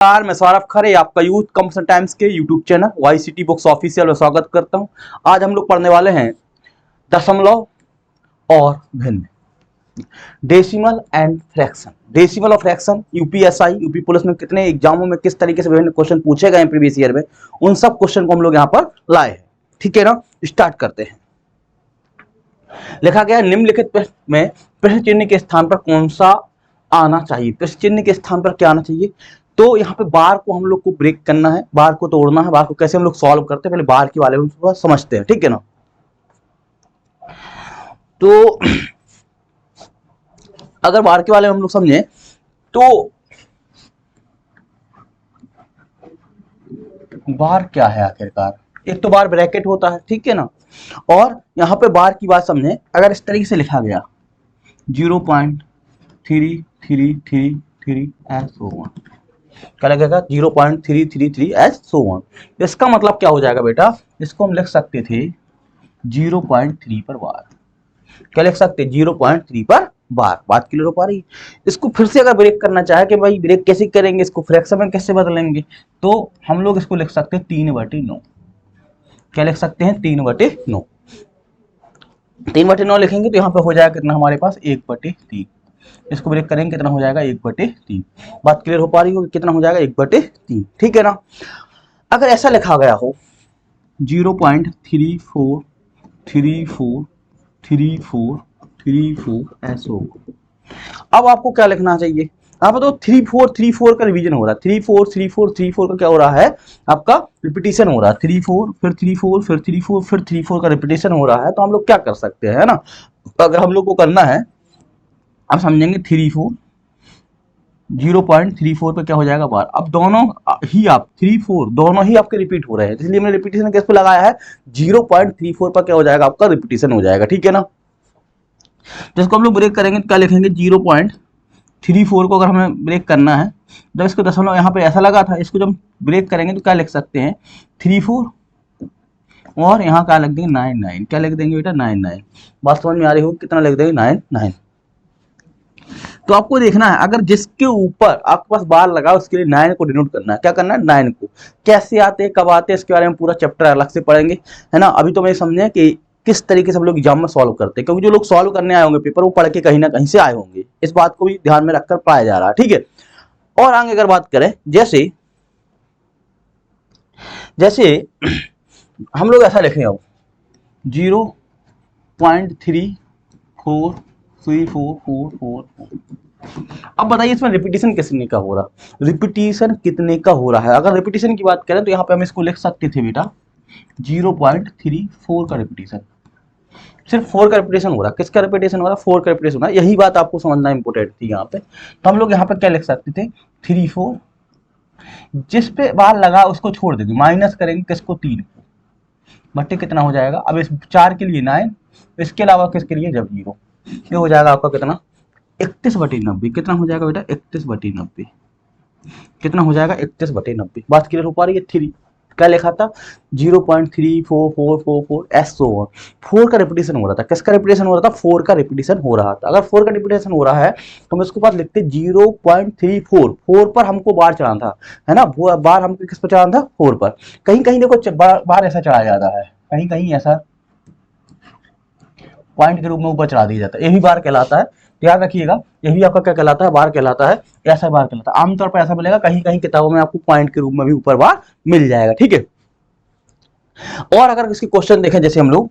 नमस्कार, मैं सौरभ खरे आपका यूथ कंपटीशन टाइम्स के YouTube channel YCT books official में स्वागत करता हूं। आज हम लोग पढ़ने वाले हैं दशमलव और भिन्न, डेसिमल एंड फ्रैक्शन। डेसिमल और फ्रैक्शन यूपीएसआई यूपी पुलिस में कितने एग्जामों में किस तरीके से विभिन्न क्वेश्चन पूछे गए प्रीवियस ईयर में, उन सब क्वेश्चन को हम लोग यहाँ पर लाए हैं। ठीक है ना, स्टार्ट करते हैं। लिखा गया निम्नलिखित में प्रश्न चिन्ह के स्थान पर कौन सा आना चाहिए। प्रश्न चिन्ह के स्थान पर क्या आना चाहिए? तो यहाँ पे बार को हम लोग को ब्रेक करना है, बार को तोड़ना है। बार को कैसे हम लोग सॉल्व करते हैं, पहले बार के बारे में थोड़ा समझते हैं। ठीक है ना, तो अगर बार के बारे में हम लोग समझे तो बार क्या है आखिरकार। एक तो बार ब्रैकेट होता है, ठीक है ना, और यहाँ पे बार की बात समझे। अगर इस तरीके से लिखा गया 0.3333 एस होगा, क्या लगेगा 0.333 एस सो वन। इसका मतलब क्या हो जाएगा बेटा, इसको हम लिख सकते थे 0.3 पर बार। क्या लिख सकते 0.3 पर बार। बात क्लियर हो पा रही है? इसको फिर से अगर ब्रेक करना चाहे कि भाई ब्रेक कैसे करेंगे, इसको फ्रैक्शन में कैसे बदलेंगे, तो हम लोग इसको लिख सकते हैं 3/9। क्या लिख सकते हैं 3/9। 3/9 लिखेंगे तो यहाँ पे हो जाएगा कितना हमारे पास 1/3। इसको ब्रेक करेंगे कितना हो जाएगा 1/3। बात क्लियर हो पा रही हो? कितना हो जाएगा 1/3। ठीक है ना। अगर ऐसा लिखा गया हो 0.343434 ऐसा हो, अब आपको क्या लिखना चाहिए? आप तो 3434 का रिवीजन हो रहा है। 343434 का क्या हो रहा है, आपका रिपीटिशन हो रहा है। 34 फिर 34 फिर 34 फिर 34 का रिपीटिशन हो रहा है। तो हम लोग क्या कर सकते हैं, है ना, अगर हम लोग को करना है, आप समझेंगे 34 0.34 पे क्या हो जाएगा बार। अब दोनों ही आप 34 दोनों ही आपके रिपीट हो रहे हैं, इसलिए मैंने रिपीटिशन किस पे लगाया है 0.34 पर क्या हो जाएगा आपका रिपीटिशन हो जाएगा। ठीक है ना, जिसको हम लोग ब्रेक करेंगे तो क्या लिखेंगे 0.34 को अगर हमें ब्रेक करना है, जब इसको दशमलव यहाँ पे ऐसा लगा था, इसको जब ब्रेक करेंगे तो क्या लिख सकते हैं 34 और यहाँ क्या लिख देंगे 99। क्या लिख देंगे बेटा 99। बात समझ में आ रही हो? कितना लिख देंगे 99। तो आपको देखना है, अगर जिसके ऊपर आपके पास बार लगा उसके लिए 9 को डिनोट करना है। क्या करना है 9 को। कैसे आते हैं, कब आते हैं, इसके बारे में पूरा चैप्टर अलग से पढ़ेंगे, है ना। अभी तो मैं समझे कि किस तरीके से हम लोग एग्जाम में सॉल्व करते हैं, क्योंकि जो लोग सॉल्व करने आए होंगे पेपर, वो पढ़ के कहीं ना कहीं से आए होंगे। इस बात को भी ध्यान में रखकर पढ़ाया जा रहा है। ठीक है, और आगे अगर बात करें, जैसे जैसे हम लोग ऐसा लिखे हो 0.343444। अब बताइए इसमें रिपीटिशन कितने का हो रहा, रिपीटिशन कितने का हो रहा है। अगर रिपीटिशन की बात करें तो यहाँ पे हम इसको लिख सकते थे बेटा 0.34 का रिपीटिशन। सिर्फ 4 का रिपीटिशन हो रहा है। किसका रिपीटिशन हो रहा है? 4 का रिपीटिशन हो रहा है। यही बात आपको समझना इंपॉर्टेंट थी यहाँ पे। तो हम लोग यहाँ पे क्या लिख सकते थे 34, जिस पे बार लगा उसको छोड़ देंगे, माइनस करेंगे किसको 3 को, बट्टे कितना हो जाएगा। अब इस 4 के लिए 9, इसके अलावा किसके लिए जब 0, ये हो जाएगा आपका कितना 31/90। कितना हो जाएगा बेटा 31/90। कितना हो जाएगा 31/90। बात क्लियर हो पा रही है? 3 क्या लिखा था 0.34444 एस सो वन। 4 का रिपीटिशन हो रहा था। किसका रिपीटिशन हो रहा था? 4 का रिपीटिशन हो रहा था। अगर 4 का रिपीटिशन हो रहा है तो हम इसके बाद लिखते 0.34। 4 पर हमको बार चढ़ाना था, है ना। बार हमको किस पर चढ़ाना था? 4 पर। कहीं कहीं देखो बार ऐसा चढ़ाया जाता है, कहीं कहीं ऐसा पॉइंट के रूप में ऊपर चढ़ा दिया जाता है, यही बार कहलाता है। ध्यान रखिएगा, यही आपका क्या कहलाता है? बार कहलाता है। ऐसा बार कहलाता है। आमतौर पर ऐसा मिलेगा, कहीं कहीं किताबों में आपको पॉइंट के रूप में भी ऊपर बार मिल जाएगा। ठीक है, और अगर इसके क्वेश्चन देखें, जैसे हम लोग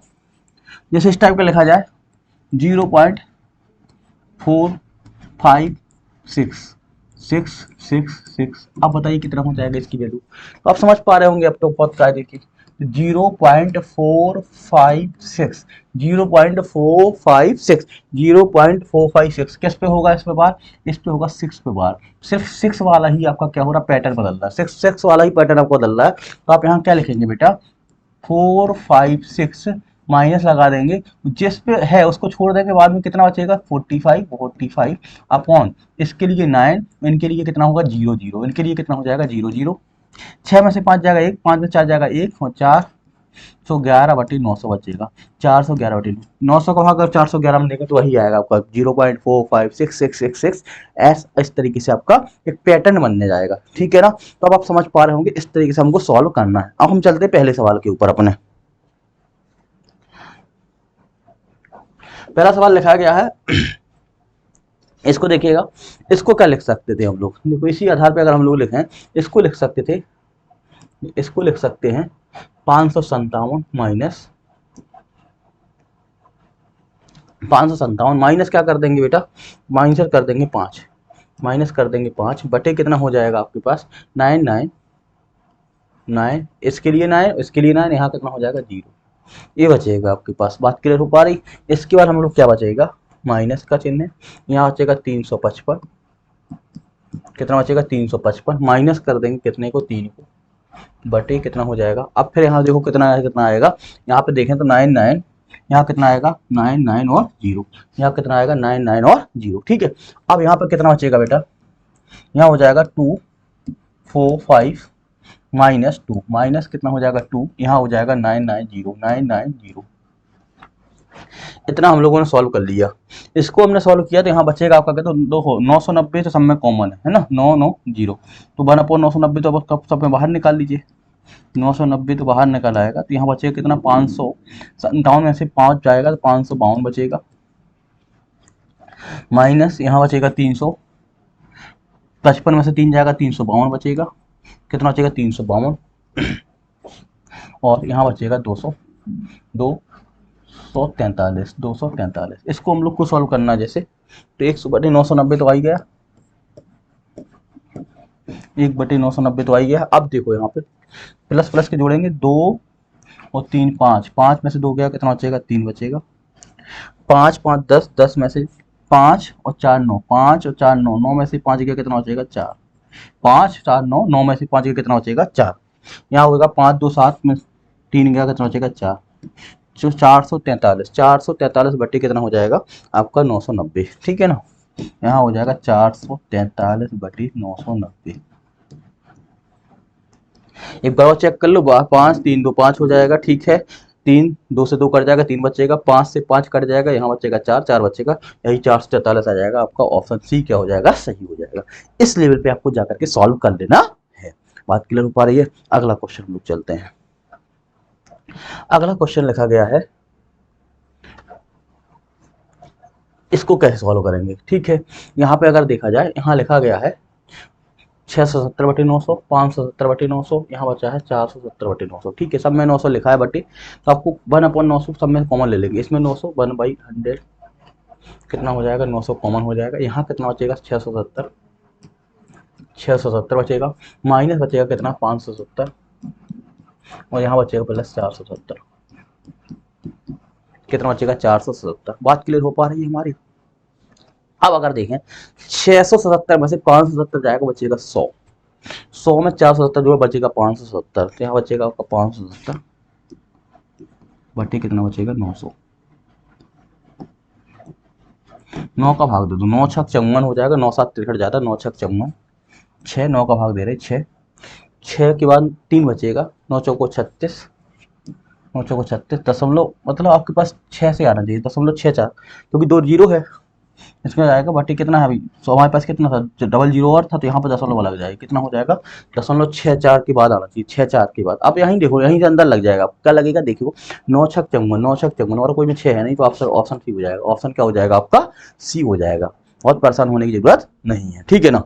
जैसे इस टाइप का लिखा जाए 0.4566, अब बताइए कितना हो जाएगा इसकी वैल्यू। तो आप समझ पा रहे होंगे अब तो बहुत कायदे की। 0.456 0.456 0.456 किस पे होगा? इस पे बार, इस पे होगा 6 पे बार। सिर्फ 6 वाला ही आपका क्या हो रहा है? पैटर्न बदल रहा है। 6 वाला ही पैटर्न आपको बदल रहा है। तो आप यहाँ क्या लिखेंगे बेटा 456 माइनस लगा देंगे, जिस पे है उसको छोड़ देंगे, बाद में कितना बचेगा 45 अपॉन इसके लिए 9, इनके लिए कितना होगा 0 इनके लिए कितना हो जाएगा 0 6 में से 5 जाएगा 1, 5 में 4 जाएगा 1 और 4 411/900 बचेगा। 411/900 का भाग अगर 411 में देंगे तो वही आएगा आपका 0.456666 इस तरीके से आपका एक पैटर्न बनने जाएगा। ठीक है ना। तो अब आप समझ पा रहे होंगे इस तरीके से हमको सॉल्व करना है। अब हम चलते हैं पहले सवाल के ऊपर अपने। पहला सवाल लिखा गया है, इसको देखिएगा। इसको क्या लिख सकते थे हम लोग, देखो इसी आधार पे अगर हम लोग लिखें, इसको लिख सकते थे, इसको लिख सकते हैं 557 माइनस 557 माइनस क्या कर देंगे बेटा, माइनस कर देंगे 5, माइनस कर देंगे 5 बटे कितना हो जाएगा आपके पास 9 9 9, इसके लिए 9, इसके लिए 9, यहाँ कितना हो जाएगा 0, ये बचेगा आपके पास। बात क्लियर हो पा रही। इसके बाद हम लोग क्या बचेगा, माइनस का चिन्ह, यहाँ बचेगा 355, कितना बचेगा 355, माइनस कर देंगे कितने को 3 को, बटे कितना हो जाएगा। अब फिर यहाँ देखो कितना है, कितना आएगा, यहाँ पे देखें तो 9 9, यहाँ कितना आएगा 9 9 और 0, यहाँ कितना आएगा 9 9 और 0। ठीक है। अब यहाँ पे कितना बचेगा बेटा, यहाँ हो जाएगा 2 4 5 माइनस 2, माइनस कितना हो जाएगा 2, यहाँ हो जाएगा 990 990। इतना हम लोगों ने सॉल्व कर लिया। इसको हमने सॉल्व किया तो यहाँ बचेगा आपका क्या, तो 990 तो सब में कॉमन है ना, 990 तो 1/990 तो अब सब में बाहर निकाल लीजिए, 990 तो बाहर निकल आएगा, तो यहाँ बचेगा कितना 557 में से 5 जाएगा तो 552 बचेगा, माइनस यहाँ बचेगा 355 में से 3 जाएगा 352 बचेगा, कितना बचेगा 352, और यहाँ बचेगा 243। इसको हम लोग को सॉल्व करना है जैसे, तो 1/990 तो आ ही गया, 1/990 तो आ ही गया। अब देखो यहाँ पे प्लस प्लस के जोड़ेंगे, 2 और 3 5, 5 में से 2 गया कितना बचेगा 3 बचेगा, 5 5 10, 10 में से 5 और 4 9, 5 और 4 9, 9 में से 5 गया कितना बचेगा 4, 5 4 9, 9 में से 5 गया कितना बचेगा 4, यहाँ होगा 5 2 7 में 3 गया कितना बचेगा 4, जो 443 बट्टे कितना हो जाएगा आपका 990। ठीक है ना। यहाँ हो जाएगा 443/990। एक बार और चेक कर लो, 5 3 2 5 हो जाएगा। ठीक है, 3 2 से 2 कट जाएगा 3 बचेगा, 5 से 5 कट जाएगा, यहाँ बचेगा 4 4 बचेगा, यही 443 आ जाएगा आपका। ऑप्शन सी क्या हो जाएगा, सही हो जाएगा। इस लेवल पे आपको जाकर के सॉल्व कर लेना है। बात क्लियर हो पा रही है। अगला क्वेश्चन हम लोग चलते हैं। अगला क्वेश्चन लिखा गया है, इसको कैसे सॉल्व करेंगे। ठीक है, यहाँ पे अगर देखा जाए, यहाँ लिखा गया है 670/900, 570/900, यहाँ बचा है 470/900। ठीक है, सब में 900 लिखा है बटे, तो आपको 1/900 सब में कॉमन ले लेंगे, इसमें 900 1/100 कितना हो जाएगा 900 कॉमन हो जाएगा, यहाँ कितना बचेगा 670 बचेगा, माइनस बचेगा कितना 570, और यहाँ बचेगा प्लस 470, कितना बचेगा 470। बात क्लियर हो पा रही है हमारी। अब अगर देखें 677 में से 570 जाएगा, बचेगा 100, 100 में 470 जो बचेगा 570, तो यहाँ बचेगा आपका 570 बटे कितना बचेगा 900, 9 का भाग दे दो, 9 छक 54 हो जाएगा, 9 7 63 जाता है, 9 छक 54, 6 9 का भाग दे रहे 6, 6 के बाद 3 बचेगा, 9 चौको 36, 9 चौको 36 दशमलव, मतलब आपके पास 6 से आना चाहिए, 0.64, क्योंकि 2 जीरो है, इसमें जाएगा बटे कितना है अभी, सो हमारे पास कितना था, डबल जीरो और था, तो यहाँ पे दशमलव लग जाएगा, कितना हो जाएगा 0.64 के बाद आना चाहिए, 64 के बाद। अब यहीं देखो, यहीं से अंदर लग जाएगा, क्या लगेगा देखियो, 9 छक 54, 9 छक 54, और कोई में 6 है नहीं, तो ऑप्शन सी हो जाएगा। ऑप्शन क्या हो जाएगा आपका, सी हो जाएगा। बहुत परेशान होने की जरूरत नहीं है। ठीक है ना।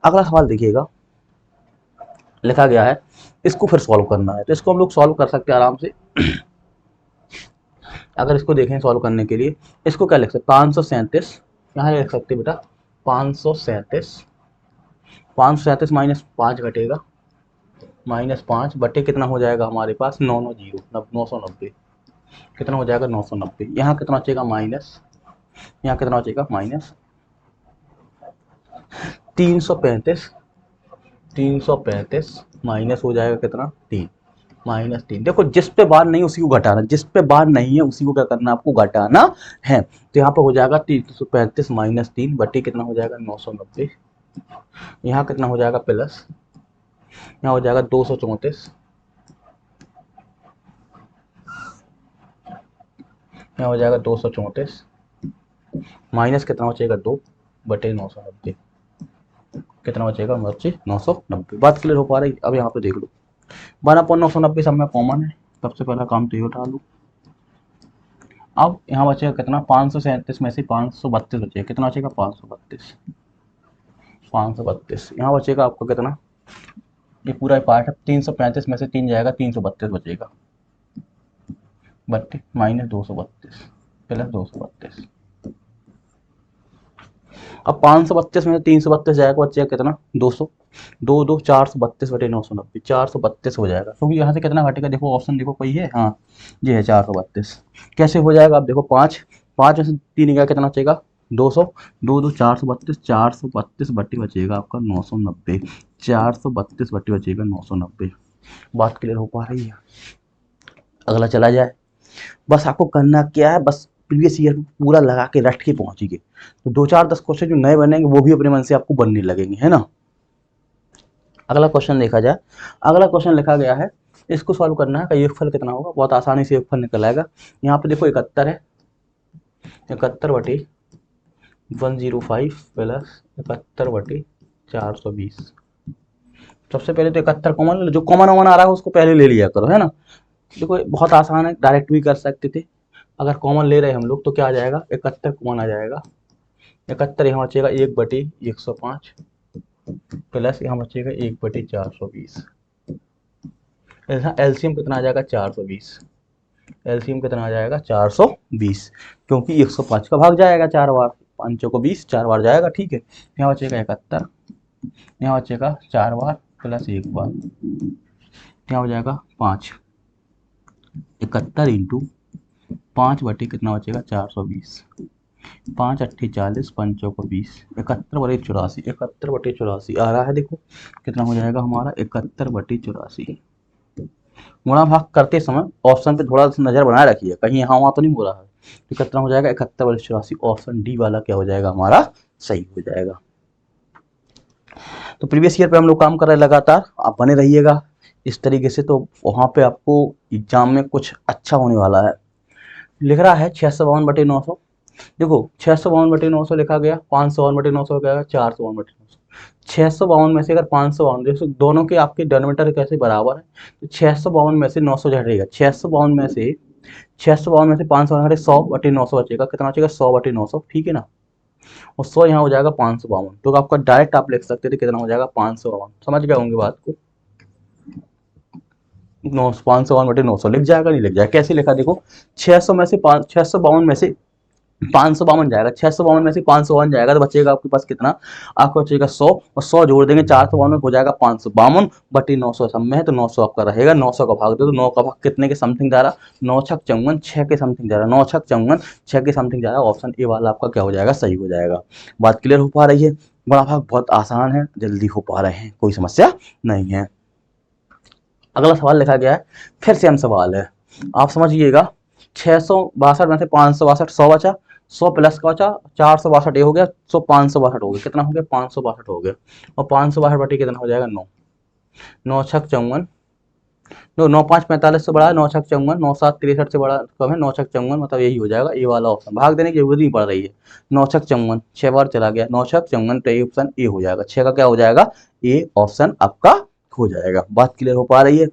अगला सवाल देखिएगा, लिखा गया है, इसको फिर सॉल्व करना है, तो इसको हम लोग सॉल्व कर सकते हैं आराम से। अगर इसको देखें सॉल्व करने के लिए, इसको क्या लिख सकते 537, यहाँ लिख सकते बेटा 537 माइनस 5 घटेगा, माइनस 5 बटे कितना हो जाएगा हमारे पास 990, कितना हो जाएगा 990, यहाँ कितना बचेगा माइनस, यहाँ कितना बचेगा माइनस 335 माइनस हो जाएगा कितना 3, माइनस 3। देखो जिस पे बार नहीं उसी को घटाना, जिस पे बार नहीं है उसी को क्या करना आपको घटाना है। तो यहाँ पे हो जाएगा 335 माइनस 3 बटे कितना हो जाएगा 990, यहाँ कितना हो जाएगा प्लस, यहाँ हो जाएगा 234, यहाँ हो जाएगा 234 माइनस कितना बचेगा 2/990, कितना बचेगा बच्चे 990। बात क्लियर हो पा रही। अब यहाँ पे देख लो 12/990 सब में कॉमन है, सबसे पहला काम तो ये उठा लो। अब यहाँ बचेगा कितना 537 में से 532 बचेगा, कितना बचेगा 532 यहाँ बचेगा आपका कितना, ये पूरा पार्ट है 335 में से 3 जाएगा 332 बचेगा, बट्टे माइनस 232 प्लस 232। अब 532 में से 332 जाएगा बचेगा कितना 200, 2 432/990 432 हो जाएगा, क्योंकि यहाँ से कितना घटेगा देखो ऑप्शन देखो कोई है, हाँ ये है 432। कैसे हो जाएगा आप देखो 5 5 में से 3 गया कितना बचेगा 200, 2 432 432 बट्टी बचेगा आपका 990 432 बट्टी बचेगा 990। बात क्लियर हो पा रही है। अगला चला जाए, बस आपको करना क्या है, बस प्रीवियस ईयर पूरा लगा के रट के पहुंचेंगे, तो 2 4 10 क्वेश्चन जो नए बनेंगे वो भी अपने मन से आपको बनने लगेंगे, है ना। अगला क्वेश्चन देखा जाए, अगला क्वेश्चन लिखा गया है, इसको सॉल्व करना है, योगफल कितना होगा, बहुत आसानी से योगफल निकल आएगा। यहाँ पे देखो 71 है, 71/105 प्लस 71/420। सबसे पहले तो 71 कॉमन लो, जो कॉमन आ रहा है उसको पहले ले लिया करो, है ना। देखो बहुत आसान है, डायरेक्ट भी कर सकते थे। अगर कॉमन ले रहे हैं हम लोग तो क्या आ जाएगा 71 कॉमन आ जाएगा, 71 यहाँ बचेगा 1/105 प्लस यहाँ बचेगा 1/420। एलसीएम कितना आ जाएगा 420, एलसीएम कितना आ जाएगा 420, क्योंकि 105 का भाग जाएगा 4 बार, 5 को 20 4 बार जाएगा, ठीक है। यहाँ बचेगा 71, यहाँ बचेगा 4 बार प्लस 1 बार, यहाँ हो जाएगा 5, 71 इंटू 5 बटे कितना बचेगा 420, 5 8 40 5 को 20, 71/84 71/84 आ रहा है। देखो कितना हो जाएगा हमारा 71/84। गुणा भाग करते समय ऑप्शन पे थोड़ा सा नजर बनाए रखिए, कहीं यहाँ वहाँ तो नहीं हो रहा है। तो कितना हो जाएगा 71/84, ऑप्शन डी वाला क्या हो जाएगा हमारा सही हो जाएगा। तो प्रीवियस ईयर पे हम लोग काम कर रहे हैं लगातार, आप बने रहिएगा इस तरीके से, तो वहाँ पे आपको एग्जाम में कुछ अच्छा होने वाला है। लिख रहा है 652/900, देखो 652/900 लिखा गया, 552/900 क्या 452/900, 652 में से अगर 552 देखो दोनों के आपके डिनोमिनेटर कैसे बराबर है, तो 652 में से 900 घटेगा, 652 में से 552 100/900 बचेगा, कितना बचेगा 100/900, ठीक है ना। और 100 यहाँ हो जाएगा 552, तो आपका डायरेक्ट आप लिख सकते थे कितना हो जाएगा 552। समझ गए होंगे बात को, 552/900 लिख जाएगा नहीं लिख जाएगा, कैसे लिखा देखो 600 में से 652 में से 552 जाएगा, 652 में से 552 जाएगा तो बचेगा आपके पास कितना, आपका बचेगा 100 और 100 जोड़ देंगे 452 हो जाएगा 552/900 सब में है, तो 900 आपका रहेगा। 900 का भाग दे तो 9 का भाग कितने के समथिंग जा रहा, 9 6 54 6 के समथिंग जा रहा, 9 6 54 6 के समथिंग जा रहा, ऑप्शन ए वाला आपका क्या हो जाएगा सही हो जाएगा। बात क्लियर हो पा रही है। बड़ा भाग बहुत आसान है, जल्दी हो पा रहे हैं, कोई समस्या नहीं है। अगला सवाल लिखा गया है, फिर सेम सवाल है, आप समझिएगा। 662 में से 562 100 बचा, 100 प्लस का बचा 462 ये हो गया, 100 562 हो गया, कितना हो गया 562 हो गया, और 562 बटे कितना हो जाएगा 9, 9 6 54, 9 5 45 से बड़ा है, 9 6 54, 9 7 63 से बड़ा कम है, 9 6 54 मतलब यही हो जाएगा, ए वाला ऑप्शन, भाग देने की जरूरत नहीं पड़ रही है। 9 6 54 6 बार चला गया, 9 6 54 तो ये ऑप्शन ए हो जाएगा, 6 का क्या हो जाएगा ए ऑप्शन आपका हो जाएगा। बात क्लियर हो पा रही है।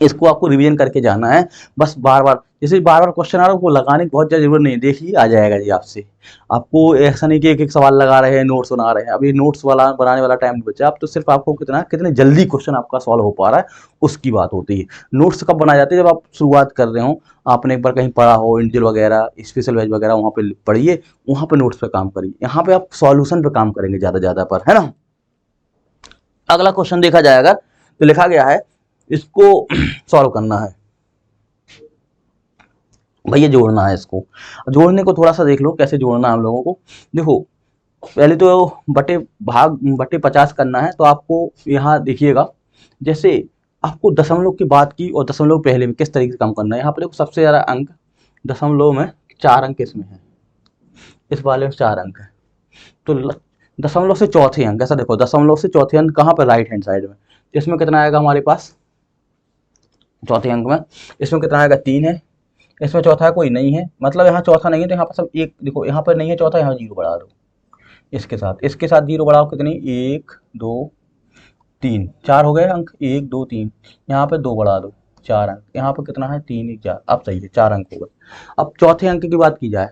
इसको आपको रिवीजन करके जाना है, बस बार बार जैसे बार बार क्वेश्चन आ रहा है वो लगाने की बहुत ज़्यादा जरूरत नहीं, देखिए आ जाएगा जी आपसे। आपको ऐसा नहीं कि एक एक सवाल लगा रहे हैं नोट्स बना रहे हैं, अभी नोट्स वाला बनाने वाला टाइम नहीं बचा, अब तो सिर्फ आपको कितने जल्दी क्वेश्चन आपका सॉल्व हो पा रहा है उसकी बात होती है। नोट्स कब बनाए जाते हैं, जब आप शुरुआत कर रहे हो, आपने एक बार कहीं पढ़ा हो इंडियल वगैरह स्पेशल वेज वगैरह, वहाँ पे पढ़िए, वहाँ पे नोट्स पे काम करिए, यहाँ पे आप सॉल्यूशन पे काम करेंगे ज़्यादा पर, है ना। अगला क्वेश्चन देखा जाएगा तो लिखा गया है, इसको सॉल्व करना है भैया, जोड़ना है इसको। जोड़ने को थोड़ा सा देख लो कैसे जोड़ना है हम लोगों को। देखो पहले तो बटे 50 करना है, तो आपको यहाँ देखिएगा, जैसे आपको दशमलव की बात की और दशमलव पहले में किस तरीके से काम करना है। यहाँ पर देखो सबसे ज़्यादा अंक दशमलव में 4 अंक इसमें है, इस वाले में 4 अंक है, तो दशमलव से चौथे अंक, ऐसा देखो दशमलव से चौथे अंक कहाँ पर राइट हैंड साइड में, इसमें कितना आएगा हमारे पास चौथे अंक में, इसमें कितना आएगा 3 है, इसमें चौथा कोई नहीं है, मतलब यहाँ चौथा नहीं है, तो यहाँ पर सब एक देखो, यहाँ पर नहीं है चौथा, यहाँ जीरो बढ़ा दो। इसके साथ जीरो बढ़ाओ, कितनी, एक दो तीन, चार हो गए अंक, एक दो तीन। यहाँ पे दो बढ़ा दो, चार अंक। यहाँ पे कितना है, तीन एक चार, अब सही है, चार अंक हो गए। अब चौथे अंक की बात की जाए,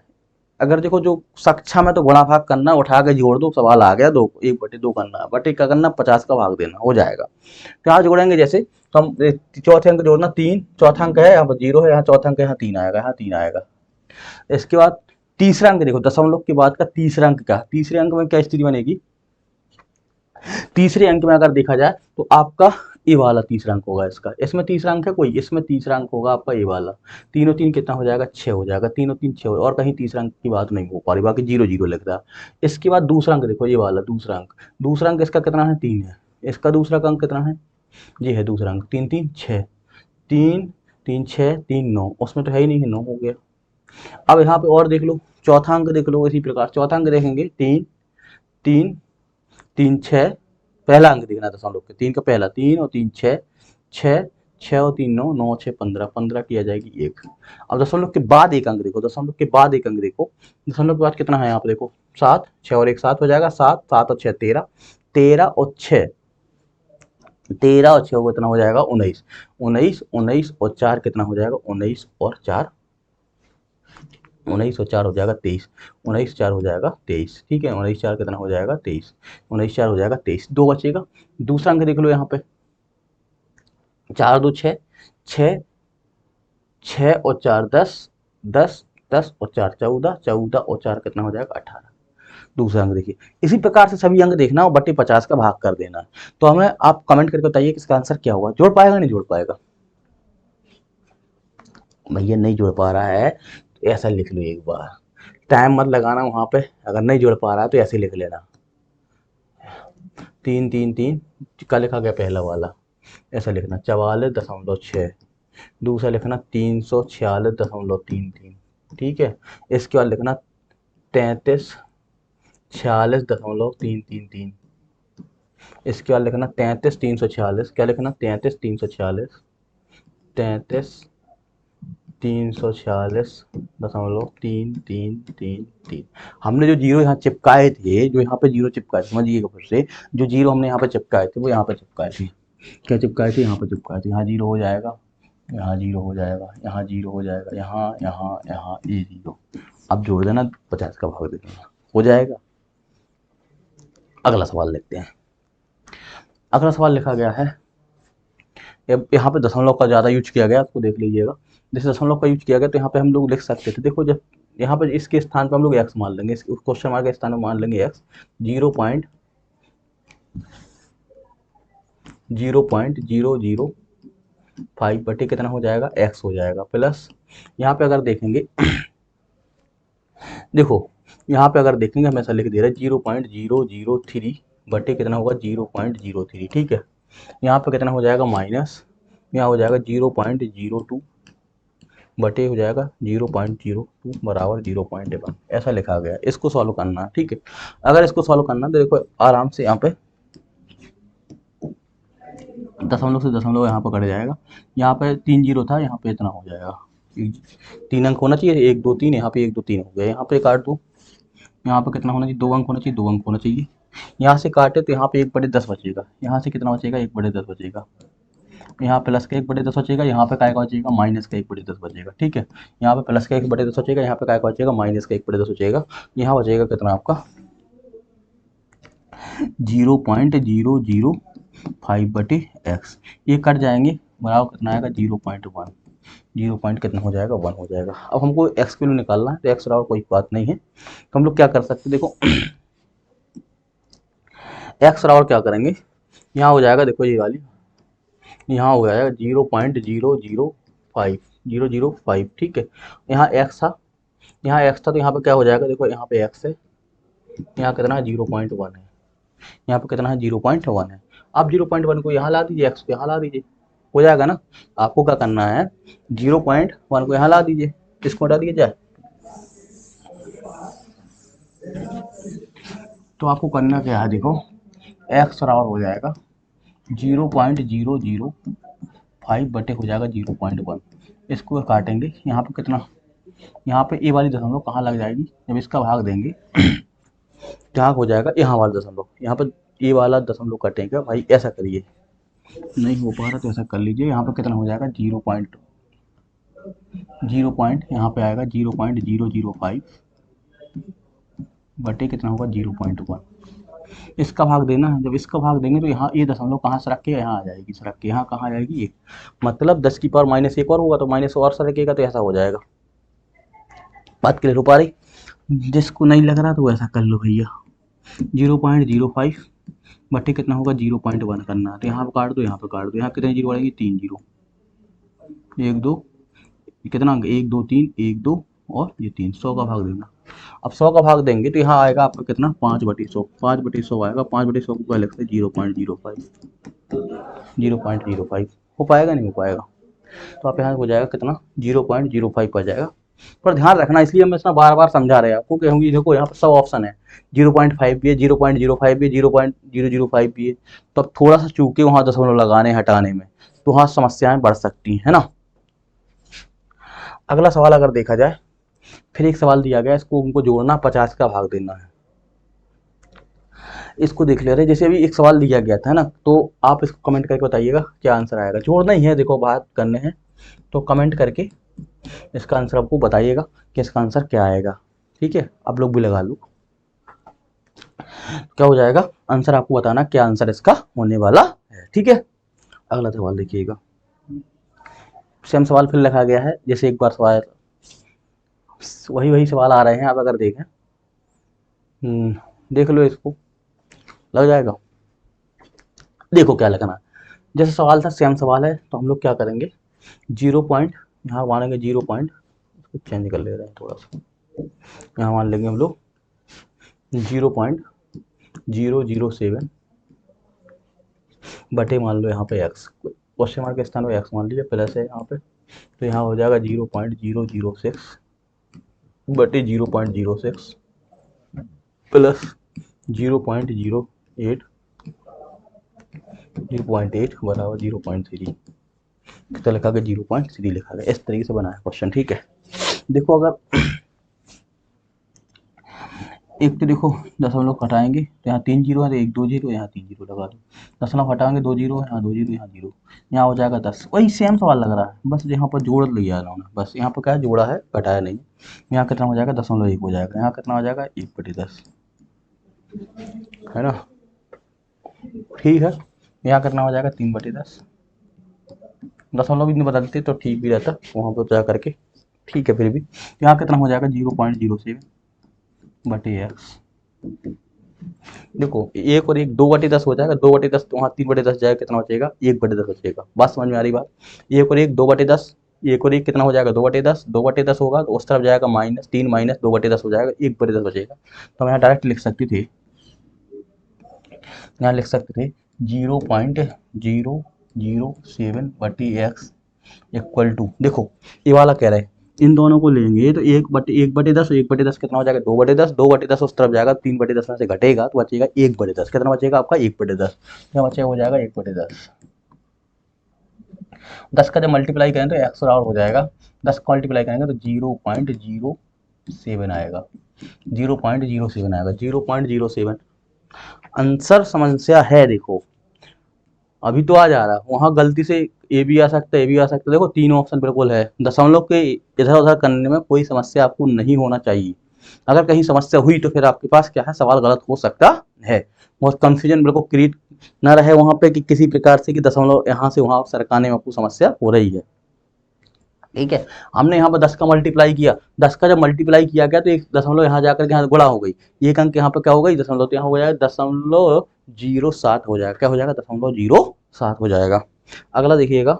अगर देखो जो सक्षम है तो गुणा भाग करना, उठा के जोड़ दो, सवाल आ गया, दो एक बटे दो करना है, बटे क्या करना, 50 का भाग देना, हो जाएगा। तो यहाँ जोड़ेंगे, जैसे तो हम चौथे अंक जोड़ना, तीन, चौथा अंक है यहाँ पर जीरो है, यहाँ चौथा अंक है, यहाँ तीन आएगा, यहाँ तीन आएगा। इसके बाद तीसरा अंक देखो, दशमलव के बाद का तीसरा अंक का, तीसरे अंक में क्या स्थिति बनेगी, तीसरे अंक में अगर देखा जाए तो आपका ए वाला तीसरा अंक होगा इसका। इसमें तीसरा अंक है कोई, इसमें तीसरा अंक होगा आपका ए वाला। तीनों तीन कितना हो जाएगा, छः हो जाएगा, तीनों तीन छः, और कहीं तीसरा अंक की बात नहीं हो पा रही, बाकी जीरो जीरो लिख रहा। इसके बाद दूसरा अंक देखो, ये वाला दूसरा अंक, दूसरा अंक इसका कितना है, तीन है। इसका दूसरा अंक कितना है, ये है दूसरा अंक, तीन तीन छः, तीन तीन छः तीन नौ, उसमें तो है ही नहीं है, नौ हो गया। अब यहाँ पे और देख लो, चौथा अंक देख लो, इसी प्रकार चौथा अंक देखेंगे, तीन तीन तीन छः, पहला अंक देखना दशमलव के, तीन का पहला, तीन और तीन छः, छः छः और तीन नौ, नौ छः पंद्रह, पंद्रह की आ जाएगी एक। अब दशमलव के बाद एक अंक देखो, दशमलव के बाद एक अंक देखो, दशमलव के बाद कितना है यहाँ पे देखो, सात, छः और एक सात हो जाएगा, सात, सात और छः तेरह, तेरह और छः, तेरह और छः कितना हो जाएगा, उन्नीस, उन्नीस, उन्नीस और चार कितना हो जाएगा, उन्नीस और चार, उन्नीस और चार हो जाएगा तेईस, उन्नीस चार हो जाएगा तेईस, ठीक है, उन्नीस चार कितना हो जाएगा, तेईस, उन्नीस चार हो जाएगा तेईस, दो बचेगा। दूसरा अंक देख लो यहाँ पे, चार दो छः, छः, छः और चार दस, दस, दस और चार चौदह, चौदह और चार कितना हो जाएगा, अठारह। दूसरा अंक देखिए, इसी प्रकार से सभी अंक देखना और बटे 50 का भाग कर देना। तो हमें आप कमेंट करके बताइए कि इसका आंसर क्या होगा, जोड़ पाएगा नहीं जोड़ पाएगा, भैया नहीं जोड़ पा रहा है तो ऐसा लिख लो एक बार, टाइम मत लगाना वहां पे, अगर नहीं जोड़ पा रहा है तो ऐसे लिख लेना, तीन तीन तीन का लिखा गया पहला वाला, ऐसा लिखना 44.6, दूसरा लिखना 346.33, ठीक है। इसके बाद लिखना 3346.333, इसके बाद लिखना 33 346, क्या लिखना 33 346, 33 346.333। हमने जो जीरो यहाँ चिपकाए थे, जो यहाँ पे जीरो चिपकाए थे, समझिएगा फिर से, जो जीरो हमने यहाँ पे चिपकाए थे वो यहाँ पे चिपकाए थे, क्या चिपकाए थे, यहाँ पे चिपकाए थे, यहाँ जीरो हो जाएगा, यहाँ जीरो हो जाएगा, यहाँ जीरो हो जाएगा, यहाँ यहाँ यहाँ ये जीरो। अब जोड़ देना, 50 का भाग दे देना, हो जाएगा। अगला सवाल देखते हैं। अगला सवाल लिखा गया है, यहाँ पे दशमलव का ज़्यादा यूज किया गया, उसको देख लीजिएगा। जैसे दशमलव का यूज किया गया तो यहाँ पे हम लोग लिख सकते थे, देखो जब यहाँ पे इसके स्थान पे हम लोग एक्स मान लेंगे, इस क्वेश्चन मार्क के स्थान में मान लेंगे एक्स, 0.005 बटे कितना हो जाएगा, एक्स हो जाएगा, प्लस यहाँ पे अगर देखेंगे देखो यहाँ पे अगर देखेंगे हमेशा लिख दे रहा है 0.003 बटे कितना होगा, 0.03, ठीक है। यहाँ पे कितना हो जाएगा माइनस, यहाँ हो जाएगा 0.02 बटे हो जाएगा 0.02 बराबर 0.1, ऐसा लिखा गया। इसको सॉल्व करना, ठीक है। अगर इसको सॉल्व करना तो देखो आराम से यहाँ पे दशमलव से दशमलव यहाँ पर कट जाएगा, यहाँ पे 3 जीरो था, यहाँ पे इतना हो जाएगा, 3 अंक होना चाहिए, 1 2 3, यहाँ पे 1 2 3 हो गया, यहाँ पे काट दो, यहाँ पे कितना होना चाहिए, 2 अंक होना चाहिए, 2 अंक होना चाहिए, यहाँ से काटे तो यहाँ पे 1/10 बचेगा, यहाँ से कितना बचेगा, 1/10 बचेगा, यहाँ प्लस का 1/10 बचेगा, यहाँ पे काय का बचेगा, माइनस का 1/10 बचेगा, ठीक है। यहाँ पे प्लस का 1/10 बचेगा, यहाँ पे काय का बचेगा, माइनस का 1/10 बचेगा, यहाँ बचेगा कितना आपका 0.005 बटे एक्स, ये कट जाएंगे, बराबर कितना आएगा 0.1, 0 पॉइंट कितना हो जाएगा, 1 हो जाएगा। अब हमको एक्स की वैल्यू निकालना है, तो एक्स बराबर कोई बात नहीं है, तो हम लोग क्या कर सकते हैं, देखो एक्स बराबर क्या करेंगे, यहाँ हो जाएगा, देखो ये वाली यहाँ हो जाएगा 0.005, ठीक है। यहाँ एक्स था, यहाँ एक्स था, तो यहाँ पे क्या हो जाएगा, देखो यहाँ पे एक्स है, यहाँ कितना है 0.1 है, यहाँ पे कितना है 0.1 है। अब 0.1 को यहाँ ला दीजिए, एक्स को यहाँ ला दीजिए, हो जाएगा ना। आपको क्या करना है, 0.1 को यहाँ ला दीजिए, किसको हटा दिया जाए, तो आपको करना क्या है, देखो एक्स बराबर हो जाएगा 0.005 5 बटे हो जाएगा 0.1। इसको काटेंगे, यहाँ पे कितना, यहाँ पे ए वाली दशमलव कहाँ लग जाएगी, जब इसका भाग देंगे क्या हो जाएगा, यहाँ वाला दशमलव, यहाँ पर ए वाला दशमलव कटेगा। भाई ऐसा करिए, नहीं हो पा रहा तो ऐसा कर लीजिए। यहाँ पर कितना हो जाएगा 0 पॉइंट यहाँ पे आएगा 0.005 बटे कितना होगा 0.1। इसका भाग देना है, जब इसका भाग देंगे तो यहाँ ये दशमलव कहाँ सरक के यहाँ आ जाएगी, सरक के यहाँ कहाँ आ जाएगी ये, मतलब 10 की पावर -1 और होगा तो माइनस और सरकेगा, तो ऐसा हो जाएगा। बात क्लियर हो पा रही, जिसको नहीं लग रहा तो ऐसा कर लो भैया। 0.05 बटे कितना होगा 0.1 करना है, तो यहाँ पे काट दो, यहाँ पे काट दो, यहाँ कितने जीरो आएंगे, 3 जीरो, 1 2 कितना 1 2 3 1 2 और ये 3, 100 का भाग देना। अब 100 का भाग देंगे तो यहाँ आएगा आपका कितना 5/100, 5/100 आएगा, 5/100 को क्या लिखते हैं 0.05 हो पाएगा, नहीं हो पाएगा, तो आप यहाँ हो जाएगा कितना 0.05 आ जाएगा। पर ध्यान रखना, इसलिए हम इसमें बार बार समझा रहे हैं आपको कि देखो यहाँ पर सब ऑप्शन है, 0.5 भी है, 0.05 भी है, 0.005 भी है, तो अब थोड़ा सा चूके वहाँ दशमलव लगाने हटाने में तो वहाँ समस्याएं बढ़ सकती है ना। अगला सवाल अगर देखा जाए, फिर एक सवाल दिया गया, इसको उनको जोड़ना, 50 का भाग देना है। इसको देख ले रहे, जैसे अभी एक सवाल दिया गया था ना, तो आप इसको कमेंट करके बताइएगा क्या आंसर आएगा। जोड़ना ही है, देखो बात करने हैं तो कमेंट करके इसका आंसर आपको बताइएगा कि इसका आंसर क्या आएगा। ठीक है, आप लोग भी लगा लो क्या हो जाएगा आंसर, आपको बताना क्या आंसर इसका होने वाला है। ठीक है, अगला सवाल देखिएगा, सेम सवाल फिर लिखा गया है, जैसे एक बार सवाल वही सवाल आ रहे हैं। आप अगर देखें, देख लो, इसको लग जाएगा। देखो क्या लिखना, जैसे सवाल था सेम सवाल है, तो हम लोग क्या करेंगे, 0 पॉइंट यहाँ मानेंगे, 0 पॉइंट इसको चेंज कर ले रहे हैं थोड़ा सा, यहाँ मान लेंगे हम लोग 0.007 बटे मान लो यहाँ पे x, क्वेश्चन मार्क के स्थान पे x मान लीजिए, प्लस है यहाँ पे, तो यहाँ हो जाएगा 0.006 बटे 0.06 प्लस 0.08 बराबर 0.3, कितना लिखा गया 0.3 लिखा गया। इस तरीके से बना है क्वेश्चन। ठीक है, देखो अगर एक तो देखो दशमलव हटाएंगे तो यहाँ 3 जीरो है, तो 1 2 जीरो, यहाँ 3 जीरो लगा दो, दशमलव हटाएंगे 2 जीरो, यहाँ 2 जीरो, यहाँ 0, यहाँ हो जाएगा 10। वही सेम सवाल लग रहा है, बस यहाँ पर जोड़ लिया उन्होंने, बस यहाँ पर क्या है जोड़ा है, घटाया नहीं। यहाँ कितना हो जाएगा 0.1 हो जाएगा, यहाँ कितना हो जाएगा 1/10, है ना। ठीक है, यहाँ कितना हो जाएगा 3/10, दशमलव भी नहीं बदलते तो ठीक भी रहता वहाँ पर जा करके। ठीक है, फिर भी यहाँ कितना हो जाएगा 0.07 बटे x। देखो 1 और 1 2/10 हो जाएगा, 2/10 तो वहाँ 3/10 जाएगा, कितना बचेगा 1/10 बचेगा। बात समझ में आ रही बात, 1 और 1 2/10, 1 और 1 कितना हो जाएगा 2/10, 2/10 होगा तो उस तरफ जाएगा -3 - 2/10 हो जाएगा, 1/10 बचेगा। तो हम यहाँ डायरेक्ट लिख सकते थे, यहाँ लिख सकते थे 0.007 बटी x इक्वल टू, देखो ये वाला कह रहे हैं इन दोनों को लेंगे तो 1/10, 1/10 कितना हो जाएगा 2/10, 2/10 उस तरफ जाएगा, 3/10 में से घटेगा तो बचेगा 1/10, कितना बचेगा आपका 1/10, क्या बचेगा हो जाएगा 1/10। 10 का जब मल्टीप्लाई करें तो एक्स और हो जाएगा, 10 का मल्टीप्लाई करेंगे तो 0.07 आएगा, 0.07 आएगा, 0.07 आंसर। समस्या है देखो, अभी तो आ जा रहा है, वहाँ गलती से ए भी आ सकता है, ए भी आ सकता है, देखो तीनों ऑप्शन बिल्कुल है, दशमलव के इधर उधर करने में कोई समस्या आपको नहीं होना चाहिए। अगर कहीं समस्या हुई तो फिर आपके पास क्या है, सवाल गलत हो सकता है। बहुत कंफ्यूजन बिल्कुल क्रिएट ना रहे वहाँ पे कि किसी प्रकार से कि दशमलव यहाँ से वहाँ सरकाने में आपको समस्या हो रही है। ठीक है, हमने यहाँ पर 10 का मल्टीप्लाई किया, 10 का जब मल्टीप्लाई किया गया तो एक दशमलव यहाँ जाकर के यहाँ गुणा हो गई, एक अंक यहाँ पर क्या हो गई दशमलव, तो यहाँ हो जाएगा 0.07 हो जाएगा, क्या हो जाएगा 0.07 हो जाएगा। अगला देखिएगा,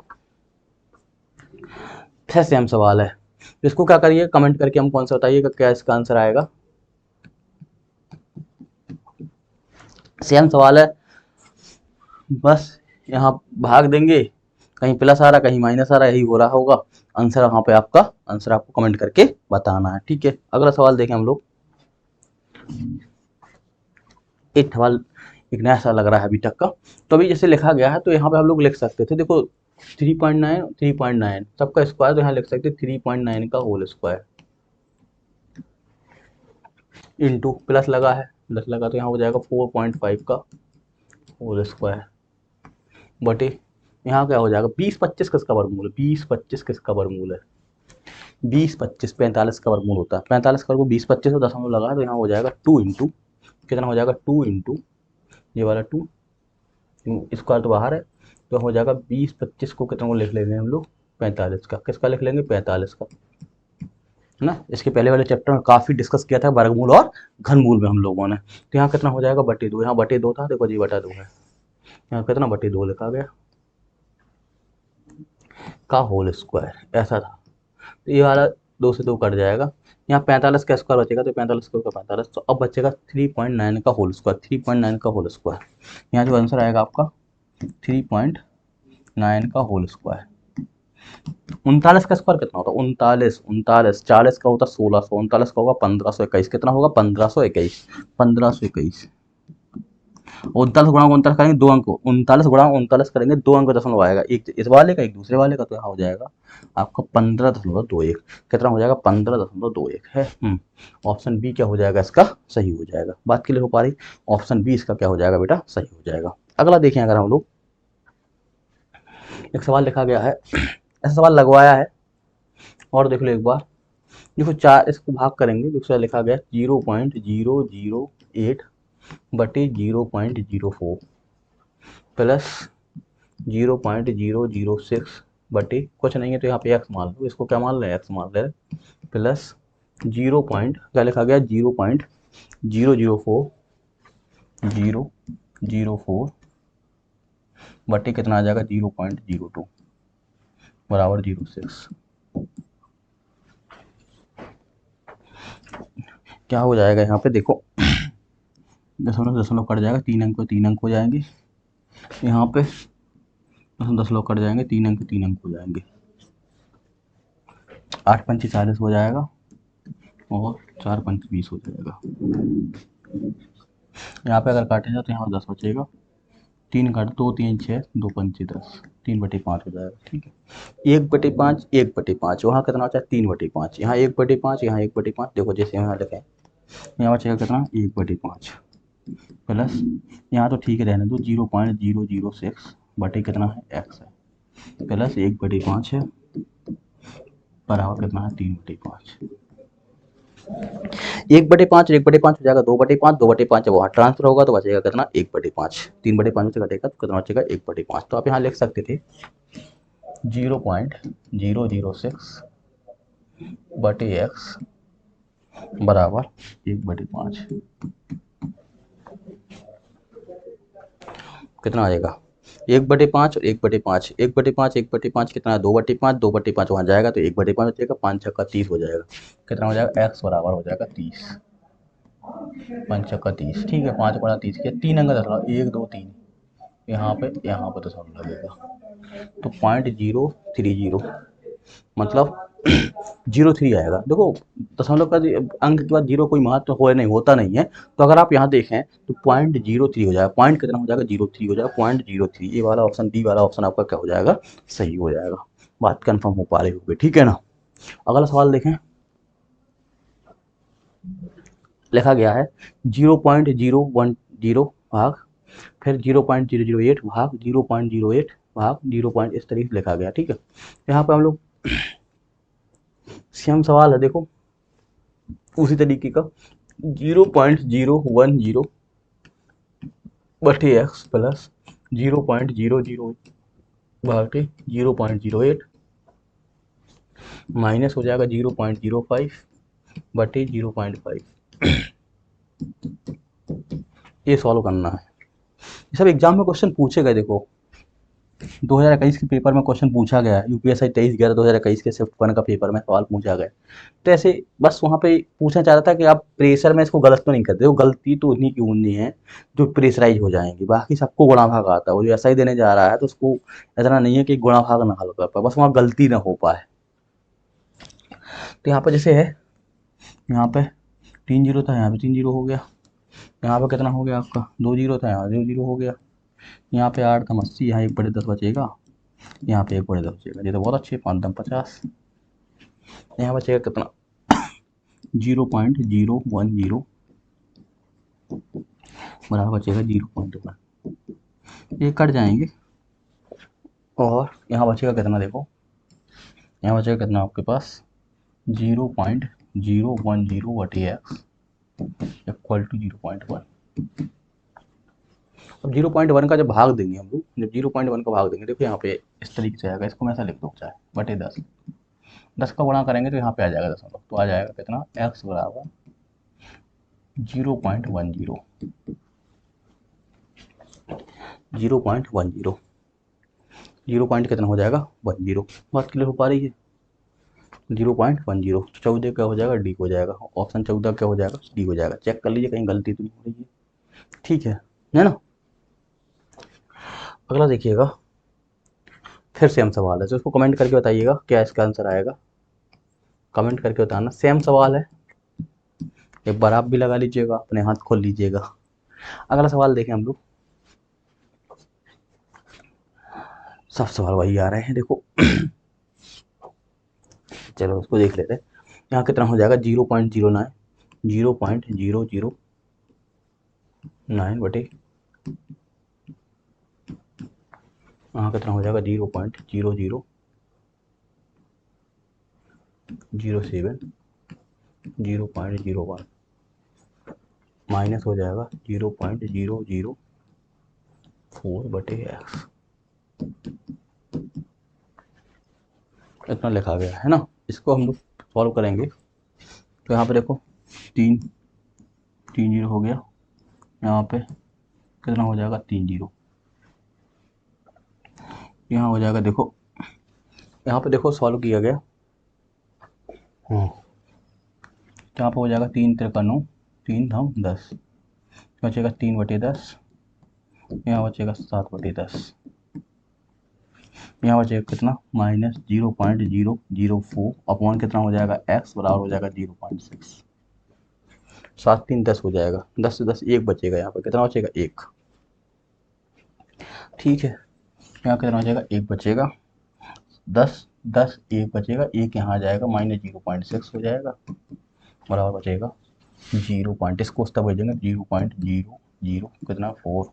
फिर सेम सवाल है, इसको क्या करिए कमेंट करके हम कौन सा बताइएगा क्या इसका आंसर आएगा। सेम सवाल है, बस यहाँ भाग देंगे, कहीं प्लस आ रहा कहीं माइनस आ रहा, यही हो रहा होगा आंसर। वहाँ पे आपका आंसर आपको कमेंट करके बताना है। ठीक है, अगला सवाल देखें हम लोग, एक सवाल एक नया सा लग रहा है अभी तक का, तो अभी जैसे लिखा गया है तो यहाँ पे हम लोग लिख सकते थे, देखो 3.9 3.9 सबका स्क्वायर, तो यहाँ लिख सकते 3.9 का होल स्क्वायर इंटू प्लस लगा है, प्लस लगा तो यहाँ हो जाएगा 4.5 का होल स्क्वायर बटे यहाँ क्या हो जाएगा 20-25 किसका वर्गमूल है, 20-25 किसका वर्गमूल है, 20-25 45 का वर्गमूल होता है, 45 का वर्गमूल 20-25 और दशमलव लगा तो यहाँ हो जाएगा 2 इंटू कितना हो जाएगा 2 इंटू ये वाला 2 स्क्वायर तो बाहर है, तो हो जाएगा 20-25 को कितना को लिख लेंगे हम लोग 45 का, किसका लिख लेंगे 45 का, है ना। इसके पहले वाले चैप्टर में काफ़ी डिस्कस किया था वर्गमूल और घनमूल में हम लोगों ने। तो यहाँ कितना हो जाएगा बटे 2, यहाँ बटे 2 था, देखो जी बटा 2 है, यहाँ कितना बटे 2 लिखा गया का होल स्क्वायर ऐसा था। तो ये वाला 2 से 2 कट जाएगा, यहाँ 45 का स्क्वायर बचेगा तो 45 का 45, तो अब बचेगा 3.9 का होल स्क्वायर, 3.9 का होल स्क्वायर, यहाँ जो आंसर आएगा आपका 3.9 का होल स्क्वायर। 39 का स्क्वायर कितना होता है 39, 40 का होता 1600, 39 का होगा 1521, कितना होगा 1521, 1521 39 गुणा 39 करेंगे 2 अंक, 39 गुणा 39 करेंगे 2 अंक दशमलव आएगा, एक इस वाले का एक दूसरे वाले का, तो यहाँ हो जाएगा आपका 15.21, कितना हो जाएगा 15.21 है। ऑप्शन बी क्या हो जाएगा इसका सही हो जाएगा, बात के लिए हो पा रही, ऑप्शन बी इसका क्या हो जाएगा बेटा सही हो जाएगा। अगला देखें, अगर हम लोग एक सवाल लिखा गया है, ऐसा सवाल लगवाया है और देख लो एक बार, देखो 4 इसको भाग करेंगे, दूसरा लिखा गया 0.008 बटे 0.04 प्लस 0.006 बटे कुछ नहीं है तो यहाँ पे एक्स मान लो, इसको क्या मान लें एक्स मान लें, प्लस 0 पॉइंट क्या लिखा गया 0.004 बटे कितना आ जाएगा 0.02 बराबर 06, क्या हो जाएगा यहाँ पे देखो दशमलव दशमलव कट जाएगा, 3 अंक 3 अंक हो जाएंगे, यहाँ पे दशमलव कट जाएंगे, 3 अंक 3 अंक हो जाएंगे, 8 पंच 40 हो जाएगा और 4 पंच 20 हो जाएगा। यहाँ पे अगर काटेगा तो यहाँ 10 बचेगा, 3 काट 2 3 6 2 पंच 10, 3/5 हो जाएगा, ठीक है। 1/5 1/5 वहाँ कितना बचा 3/5, यहाँ 1/5 यहाँ 1/5, देखो जैसे यहाँ लिखे यहाँ बचेगा कितना 1/5 प्लस यहाँ तो ठीक है रहने दो 0.006 बटे कितना है एक्स है प्लस 1/5 है बराबर कितना है 3/5, 1/5 1/5 हो जाएगा 2/5, 2/5 जब वहाँ ट्रांसफर होगा तो बचेगा कितना 1/5, 3/5 से घटेगा तो कितना बचेगा 1/5, तो आप यहाँ लिख सकते थे 0.006 बटे एक्स बराबर 1/5, कितना आ जाएगा 1/5 और 1/5, 1/5 1/5 कितना है 2/5, 2/5 वहाँ जाएगा तो 1/5 हो जाएगा, 5 छक्का 30 हो जाएगा, कितना हो जाएगा एक्स बराबर हो जाएगा 30, 5 छक्का 30, ठीक है 5 गुणा 30 किया 3 अंक दशमलव 1 2 3 यहाँ पे दशमलव लगेगा तो 0.030 मतलब 03 आएगा। देखो दशमलव का अंक के बाद 0 कोई महत्व हो नहीं होता नहीं है, तो अगर आप यहाँ देखें तो 0.03 हो जाएगा, पॉइंट कितना हो जाएगा 03 हो जाएगा 0.03, ये वाला ऑप्शन डी वाला ऑप्शन आपका क्या हो जाएगा सही हो जाएगा। बात कंफर्म हो पा रही होगी, ठीक है ना। अगला सवाल देखें, लिखा गया है 0.010 भाग फिर 0.008 भाग 0.08 भाग 0. इस तरीके से लिखा गया, ठीक है। यहाँ पे हम लोग सेम सवाल है, देखो उसी तरीके का 0.010 बटे एक्स प्लस 0.00 बटे 0.08 माइनस हो जाएगा 0.05 बटे 0.5, ये सॉल्व करना है। ये सब एग्जाम में क्वेश्चन पूछे गए, देखो 2021 के पेपर में क्वेश्चन पूछा गया है, यूपीएससी 23/11/2021 के शिफ्ट 1 का पेपर में सवाल पूछा गया, तो ऐसे बस वहाँ पे पूछना चाह रहा था कि आप प्रेशर में इसको गलत तो नहीं करते हो, गलती तो उन्हीं की उन्हीं है जो प्रेशराइज हो जाएंगी, बाकी सबको गुणा भाग आता है, वो जो ऐसा ही देने जा रहा है तो उसको इतना नहीं है कि गुणा भाग ना हल कर पाए, बस वहाँ गलती ना हो पाए। तो यहाँ पर जैसे है, यहाँ पे 3 0 था, यहाँ पे 3 0 हो गया, यहाँ पे कितना हो गया आपका 2 0 था, यहाँ 2 0 हो गया, यहाँ पे 8 था 80, यहाँ 1/10 बचेगा, यहाँ पे 1 बड़े 10 बचेगा, ये तो बहुत अच्छी है, 5 दम 50। यहाँ बचेगा कितना, 0.010 बराबर बचेगा 0.1, ये कट जाएंगे और यहाँ बचेगा कितना, देखो यहाँ बचेगा कितना आपके पास 0.010 बटे एक्स इक्वल टू 0.1। अब 0.1 का जब भाग देंगे हम लोग, जब 0.1 का भाग देंगे, देखो यहाँ पे इस तरीके से आएगा, इसको मैं ऐसा लिख दूँ चाहे बटे 10, 10 का गुणा करेंगे तो यहाँ पे आ जाएगा 10, तो आ जाएगा कितना x बराबर 0.10, 0.10, 0 पॉइंट कितना हो जाएगा 10। बात क्लियर हो पा रही है, 0.10, 14 क्या हो जाएगा डी हो जाएगा, ऑप्शन 14 क्या हो जाएगा डी हो जाएगा। चेक कर लीजिए कहीं गलती तो नहीं हो रही है, ठीक है ना। अगला देखिएगा, फिर सेम सवाल है, तो इसको कमेंट करके बताइएगा क्या इसका आंसर आएगा, कमेंट करके बताना। सेम सवाल है, एक बार आप भी लगा लीजिएगा, अपने हाथ खोल लीजिएगा। अगला सवाल देखें हम लोग, सब सवाल वही आ रहे हैं देखो। चलो उसको देख लेते हैं। यहाँ कितना हो जाएगा 0.09, 0.009 बटे, यहाँ कितना हो जाएगा 0.0007, 0.01 माइनस हो जाएगा 0.004 बटे एक्स, इतना लिखा गया है ना। इसको हम लोग सॉल्व करेंगे तो यहाँ पे देखो 3 0 हो गया, यहाँ पे कितना हो जाएगा 3 0, यहाँ हो जाएगा देखो, यहाँ पे देखो सॉल्व किया गया, यहाँ पे हो जाएगा 3 3 9, 3 हम 10, बचेगा 3 बटे 10, यहाँ बचेगा 7 बटे 10, यहाँ बचेगा कितना माइनस 0.004 अपॉन कितना हो जाएगा एक्स बराबर हो जाएगा 0.6, 7 3 10 हो जाएगा, 10 से 10 1 बचेगा, यहाँ पर कितना बचेगा 1, ठीक है। यहाँ कितना हो जाएगा 1 बचेगा, 10 10 1 बचेगा, 1 यहाँ आ जाएगा माइनस 0.6 हो जाएगा, बराबर बचेगा 0. इसको उस तक भेजेंगे 0.00 कितना 4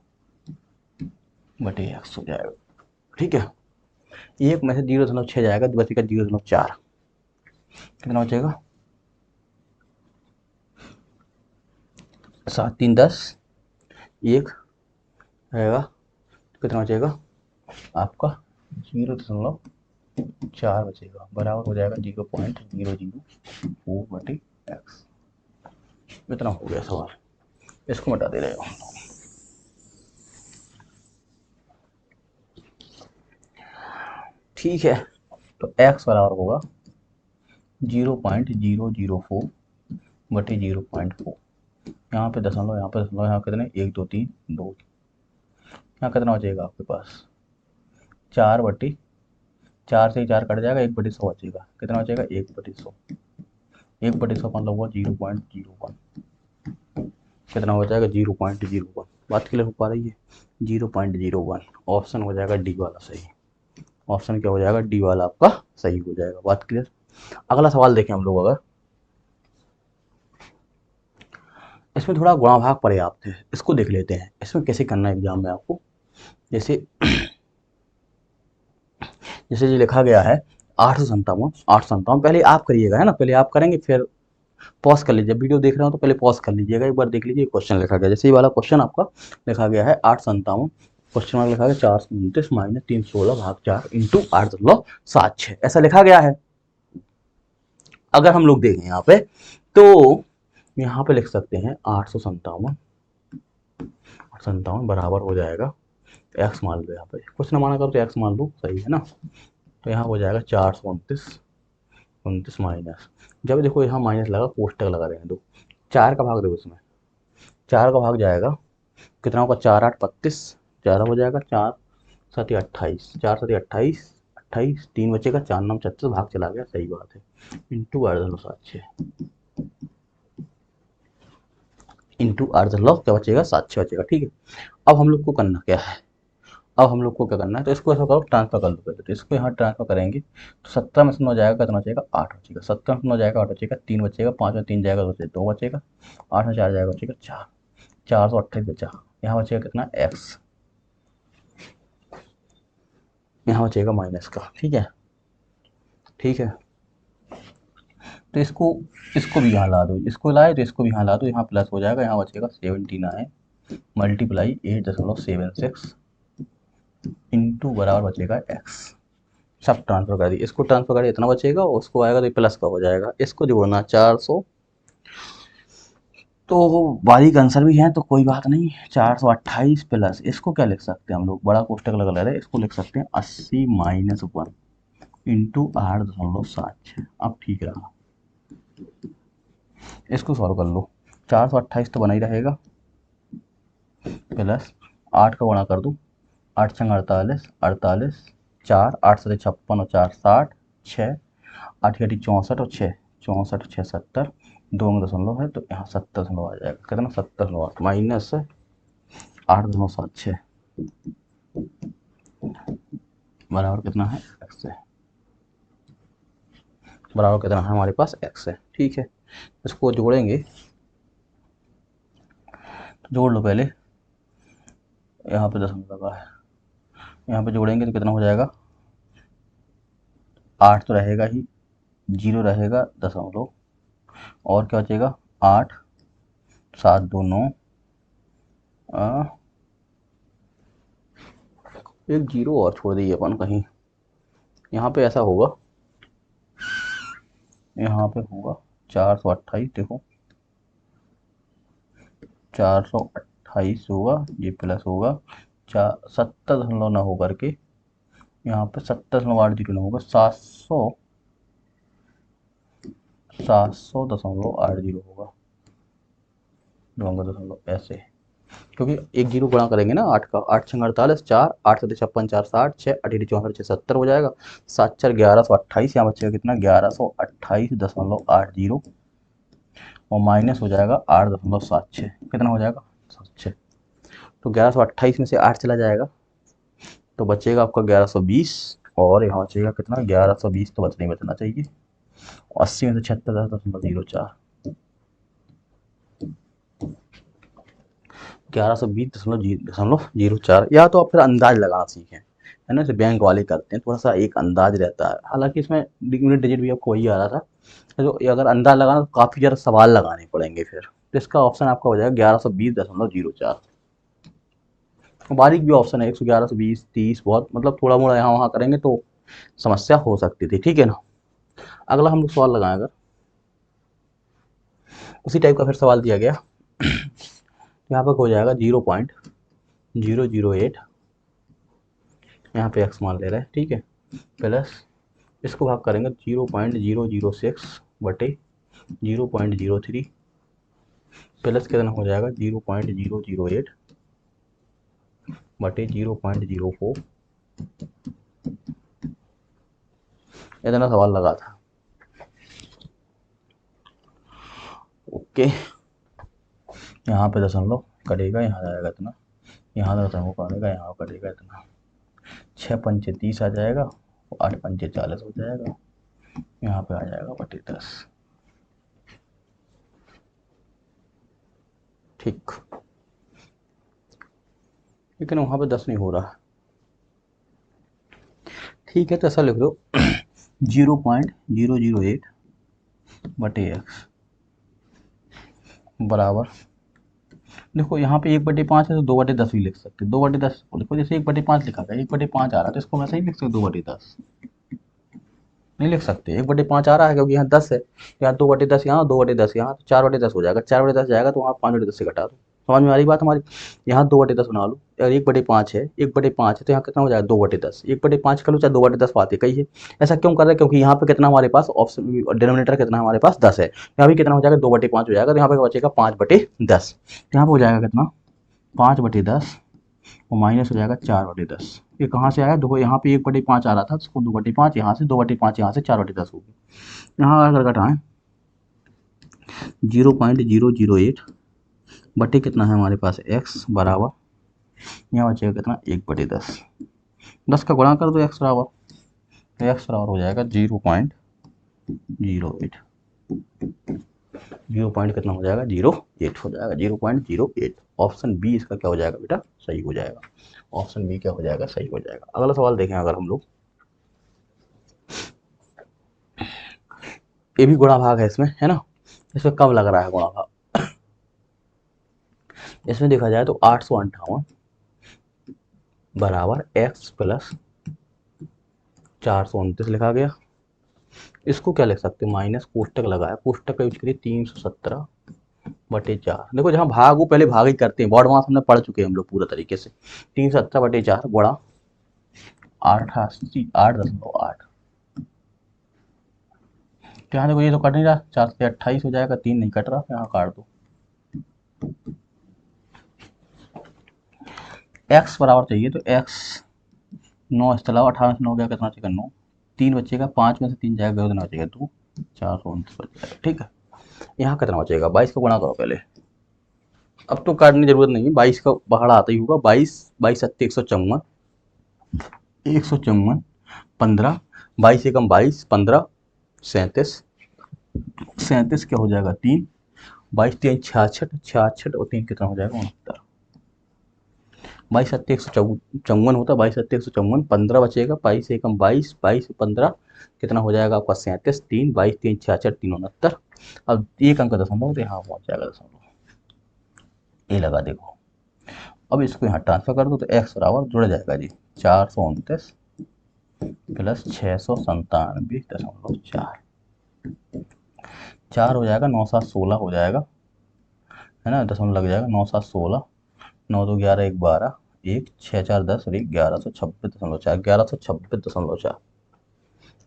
बटे एक्स हो जाएगा, ठीक है। 1 में से 0.6 जाएगा तो बचेगा 0.4, कितना बचेगा 7 3 10 1 रहेगा, कितना बचेगा आपका 0.4 बचेगा, बराबर हो जाएगा 0.004 बटे एक्स। इतना हो गया सवाल, इसको मिटा दे रहे हो, ठीक है। तो x बराबर होगा 0.004 बटे 0.4, यहाँ पे दशमलव, यहाँ पे दशमलव, यहाँ कितने 1 2 3 2, यहाँ कितना हो जाएगा आपके पास 4 बटे 4 से 4 कट जाएगा, 1/100 बचेगा, कितना बचेगा 1/100, 1/100 मतलब हुआ 0.01, कितना हो जाएगा 0.01। बात क्लियर हो पा रही है, 0.01 ऑप्शन हो जाएगा डी वाला सही, ऑप्शन क्या हो जाएगा डी वाला आपका सही हो जाएगा। बात क्लियर। अगला सवाल देखें हम लोग, अगर इसमें थोड़ा गुणा भाग पर्याप्त है, इसको देख लेते हैं इसमें कैसे करना है एग्जाम में आपको। जैसे जैसे ये लिखा गया है 857, पहले आप करिएगा है ना, पहले आप करेंगे फिर पॉज कर लीजिए, वीडियो देख रहे हो तो पहले पॉज कर लीजिएगा, एक बार देख लीजिए क्वेश्चन लिखा गया। जैसे ये वाला क्वेश्चन आपका लिखा गया है 857, क्वेश्चन मार्क लिखा गया 429 माइनस 316 भाग 4 इंटू 8.76, ऐसा लिखा गया है। अगर हम लोग देखें यहाँ पे तो यहाँ पे लिख सकते हैं 857 बराबर हो जाएगा, एक्स मान लो, यहाँ पे कुछ ना माना करो तो एक्स मान लो, सही है ना। तो यहाँ हो जाएगा 429 माइनस, जब देखो यहाँ माइनस लगा कोष्टक लगा रहे हैं, दो 4 का भाग दो, इसमें 4 का भाग जाएगा कितना होगा 4 8 32, 11 हो जाएगा, 4 7 28, 4 7 28 28, 3 बचेगा, 4 9 36 भाग चला गया, सही बात है, इंटू 8.76, इंटू 8 क्या बचेगा 7 6 बचेगा, ठीक है। अब हम लोग को करना क्या है, अब हम लोग को क्या करना है, तो इसको ऐसा करो ट्रांसफर कर दो पहले, तो इसको यहाँ ट्रांसफर करेंगे तो 17 में से 9 जाएगा, कितना बचेगा 8 बचेगा, 17 में से 9 जाएगा 8 बचेगा, 3 बचेगा, 5 में 3 जाएगा 2 बचेगा, 8 में 4 जाएगा बचेगा 4, 428 बचा। यहाँ बचेगा कितना एक्स, यहाँ बचेगा माइनस का, ठीक है, ठीक है। तो इसको इसको भी यहाँ ला दो, इसको लाए तो इसको भी यहाँ ला दो, यहाँ प्लस हो जाएगा, यहाँ बचेगा 79 मल्टीप्लाई 8.76 इंटू बराबर बचेगा एक्स। सब ट्रांसफर कर दिए, इसको ट्रांसफर कर दिया इतना बचेगा, और उसको आएगा तो प्लस का हो जाएगा, इसको जोड़ना 400, तो बारीक आंसर भी है तो कोई बात नहीं, 428 प्लस इसको क्या लिख सकते हैं हम लोग, बड़ा कोष्टक लगा ले रहे हैं, इसको लिख सकते हैं 80 माइनस 1 इंटू 8.76। अब ठीक रहा, इसको सॉल्व कर लो, 428 तो बना ही रहेगा, प्लस 8 का गुणा कर दूँ, 8 छंग 48, 48 4, 8 से 56 और 4 60, 6 8 घटी 64 और 6 64 6 70, 2 में दशमलव है तो यहाँ 70 दशमलव आ जाएगा, कितना 70 दशमलव माइनस 8.76 बराबर कितना है एक्स है, बराबर कितना है हमारे पास एक्स है, ठीक है। इसको जोड़ेंगे तो जोड़ लो पहले, यहाँ पे दशमलव लगा है, यहाँ पे जोड़ेंगे तो कितना हो जाएगा, 8 तो रहेगा ही, 0 रहेगा दशमलव, और क्या बचेगा 8 7 2 9, एक 0 और छोड़ दिए अपन कहीं, यहाँ पे ऐसा होगा, यहाँ पे होगा 428, देखो 428 होगा, ये प्लस होगा 70 दशमलव ना हो करके यहाँ पे 70.80 ना होगा, 700.80 होगा, दोनों का दशमलव ऐसे, क्योंकि एक 0 गुणा करेंगे ना 8 का, 8 छंग 48, 4 8 से 56 4 60, 6 8 64 6 70 हो जाएगा, 7 4 1128, यहाँ बचेगा कितना 1128.80 और माइनस हो जाएगा 8.76, कितना हो जाएगा 76, तो 1128 में से 8 चला जाएगा तो बचेगा आपका 1120, और यहाँ बचेगा कितना 1120, तो बचना ही बचना चाहिए, 80 में से 76.04, 1120.04, या तो आप फिर अंदाज लगाना सीखें, है ना, जैसे बैंक वाले करते हैं, थोड़ा सा एक अंदाज रहता है, हालांकि इसमें यूनिट डिजिट भी आपको वही आ रहा था, तो अगर अंदाज लगाना तो काफ़ी ज़्यादा सवाल लगाने पड़ेंगे फिर, तो इसका ऑप्शन आपका हो जाएगा 1120.04, बारीक भी ऑप्शन है, 111 से 20 30, बहुत मतलब थोड़ा मोड़ा यहाँ वहाँ करेंगे तो समस्या हो सकती थी, ठीक है ना। अगला हम लोग सवाल लगाएं, अगर उसी टाइप का फिर सवाल दिया गया, यहाँ पर हो जाएगा 0.008, यहाँ पे एक्स मान ले रहे हैं, ठीक है, प्लस इसको भाग करेंगे 0.006 बटे 0.03, प्लस कितना हो जाएगा 0.008 बटे 0.04, इतना सवाल लगा था, ओके। यहाँ पे दशमलव कटेगा, यहाँ जाएगा इतना, यहाँ दशमलव कटेगा, यहाँ कटेगा इतना, 6 पंचे 30 आ जाएगा, 8 पंचे 40 हो जाएगा, यहाँ पे आ जाएगा बटे 10, ठीक, लेकिन वहाँ पे 10 नहीं हो रहा, ठीक है, तो ऐसा लिख दो 0.008 बटे एक्स बराबर, देखो यहाँ पे 1/5 है तो 2/10 भी लिख सकते, 2/10 देखो, जैसे 1/5 लिखा था, 1/5 आ रहा है तो इसको वैसे ही लिख सकते 2/10 नहीं लिख सकते, 1/5 आ रहा है क्योंकि यहाँ 10 है, यहाँ 2/10 यहाँ 2/10 यहाँ, तो 4/10 हो जाएगा, 4/10 जाएगा तो वहाँ 5/10 से घटा दो, समझ में आ रही बात हमारी, यहाँ 2/10 बना लो, अगर 1/5 है, 1/5 है तो यहाँ कितना हो जाएगा 2/10, 1/5 कर लो चाहे 2/10 बात है, है ऐसा क्यों कर रहे हैं, क्योंकि यहाँ पे कितना हमारे पास ऑप्शन डिनोमिनेटर कितना हमारे पास 10 है, यहाँ भी कितना हो जाएगा 2/5 हो जाएगा, तो यहाँ पे बचेगा 5/10, यहाँ पे हो जाएगा कितना 5/10 और माइनस हो जाएगा 4/10, ये कहाँ से आया, देखो यहाँ पे 1/5 आ रहा था, उसको 2/5 यहाँ से 2/5 यहाँ से 4/10 हो गया, यहाँ अगर घटाएं 0.008 बटे कितना है हमारे पास x बराबर यहाँ बचेगा कितना 1/10, 10 का गुणा कर दो एक्स बराबर, तो एक्स बराबर हो जाएगा 0.08, 0 पॉइंट कितना हो जाएगा 0.8 हो जाएगा, 0.08। ऑप्शन बी इसका क्या हो जाएगा बेटा सही हो जाएगा, ऑप्शन बी क्या हो जाएगा सही हो जाएगा। अगला सवाल देखें अगर हम लोग, ये भी गुणा भाग है इसमें है ना, इसमें कम लग रहा है गुणा भाग। इसमें देखा जाए तो 858 बराबर x प्लस 429 लिखा गया। इसको क्या लिख सकते हैं, माइनस कोष्टक लगाया, कोष्टक का यूज करिए 317/4। देखो जहाँ भाग हो पहले भाग ही करते हैं, बॉड मास हमने पढ़ चुके हैं हम लोग पूरा तरीके से। 317/4 गुणा 8.8, यहाँ देखो ये तो कट नहीं रहा, 4 से 28 हो जाएगा, 3 नहीं कट रहा, यहाँ काट दो। x बराबर चाहिए तो x 9 इसके अलावा 18 से 9 गया कितना चाहिए 9, 3 बचेगा, 5 में से 3 जाएगा कितना बचेगा 2, 429 बच जाएगा। ठीक है, यहाँ कितना बचेगा 22 का गुणा करो पहले, अब तो काटने की जरूरत नहीं है, 22 का बाहर आता ही होगा, 22 सत्ते 154, 154 15, 22 एकम 22, 15 37, 37 क्या हो जाएगा 3, 22 3 66, 66 और 3 कितना हो जाएगा 69, 22 सत्ते 154 होता, 22 सत्ते 154, 15 बचेगा, 22 एकम 22, 22 15 कितना हो जाएगा आपका 37, 3 22 3 66 3 69। अब एक अंक दशमलव तो यहाँ पहुँच जाएगा दशमलव, ये लगा देखो। अब इसको यहाँ ट्रांसफर कर दो तो x बराबर जुड़ जाएगा जी 429 प्लस 697.4, 4 हो जाएगा, 9 7 16 हो जाएगा है ना, दशमलव लग जाएगा, 9 7 16, 9 2 11 1 12, 1 6 4 10 और 1 1126.4, 1126.4,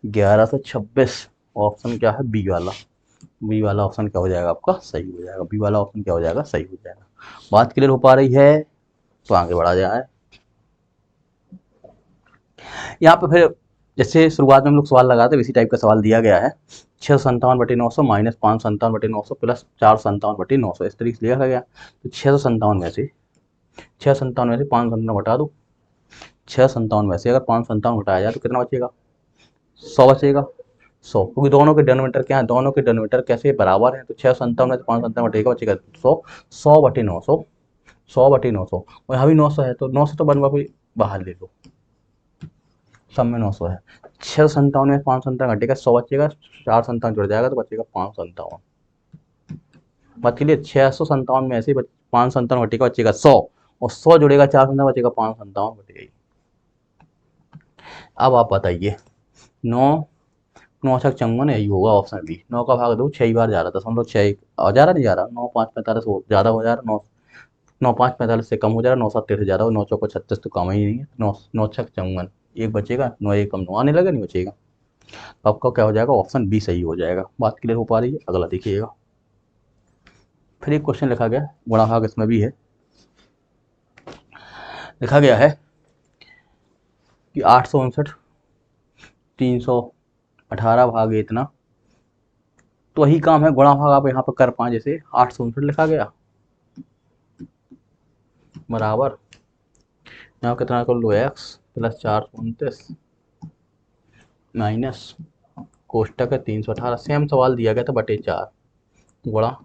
1126। ऑप्शन क्या है बी वाला, बी वाला ऑप्शन क्या हो जाएगा आपका सही हो जाएगा, बी वाला ऑप्शन क्या हो जाएगा सही हो जाएगा। बात क्लियर हो पा रही है तो आगे बढ़ा जाए। यहाँ पे फिर जैसे शुरुआत में हम लोग सवाल लगाते हैं इसी टाइप का सवाल दिया गया है, 657/900 माइनस 557/900 प्लस 457/900, इस तरीके से लिखा गया। तो 657 में से 557 घटा दो, 657 में से अगर 557 घटाया जाए तो कितना बचेगा 100 बचेगा, 100, क्योंकि दोनों के डिनोमिनेटर क्या है, दोनों के डिनोमिनेटर कैसे बराबर है, तो 657 में से 557 घटेगा बचेगा 100, 100/900, 100/900, और यहाँ भी 900 है तो 900 तो बनवा बाहर ले लो, सब में 900 है, 657 में 557 घटेगा 100 बचेगा, 457 जुड़ जाएगा तो बचेगा 557। बात के लिए 657 में ऐसे 557 घटेगा बचेगा 100, और 100 जुड़ेगा 457 बचेगा 557 बचेगा। अब आप बताइए 9 9 छक 54 यही होगा ऑप्शन बी, 9 का भाग दो 6 बार जा रहा, दशमलव 6 जा रहा नहीं जा रहा, 9 5 45 ज़्यादा हो जा रहा, 9 9 5 45 से कम हो जा रहा, 9 7 13 ज़्यादा हो, 9 चौको 36 तो कम ही नहीं है, 9 9 छक 54 एक बचेगा, 9 1 कम 9 आने लगा नहीं बचेगा, तो आपका क्या हो जाएगा ऑप्शन बी सही हो जाएगा। बात क्लियर हो पा रही है, अगला देखिएगा। फिर एक क्वेश्चन लिखा गया, गुणा भाग इसमें भी है, लिखा गया है कि 859 318 भागे इतना, तो वही काम है गुणा भाग आप यहाँ पर कर पाए, जैसे 859 लिखा गया बराबर यहाँ कितना कर लो x प्लस 429 माइनस कोष्टक है 318, सेम सवाल दिया गया था बटे 4 गुणा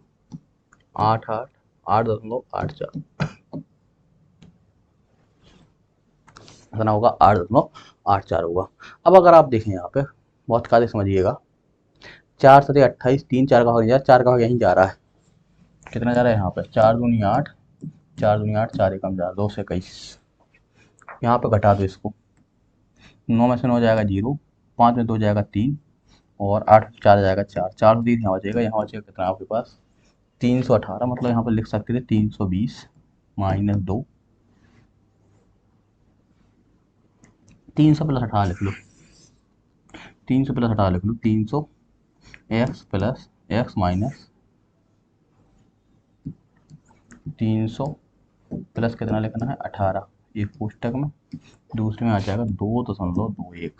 8.84 कितना होगा 8.84 होगा। अब अगर आप देखें यहाँ पे बहुत कायदे समझिएगा, 4 सते 28, 3 4 का भाग जा, 4 का भाग यहीं जा रहा है, कितना जा रहा है यहाँ पे 4 दूनी 8, 4 दूनी 8, 4 एकम जा 2 से 21, यहाँ पे घटा दो इसको, 9 में से 9 जाएगा 0, 5 में 2 जाएगा 3, और 8 4 जाएगा 4, 4 30 यहाँ बचेगा, यहाँ बचेगा कितना आपके पास 318, मतलब यहाँ पर लिख सकते थे 320 माइनस 2, 300 प्लस 18 लिख लो, 300 प्लस 18 लिख लो, 300 x plus x minus 300 plus कितना लिखना है 18, एक पुस्तक में, दूसरे में आ जाएगा 2.21,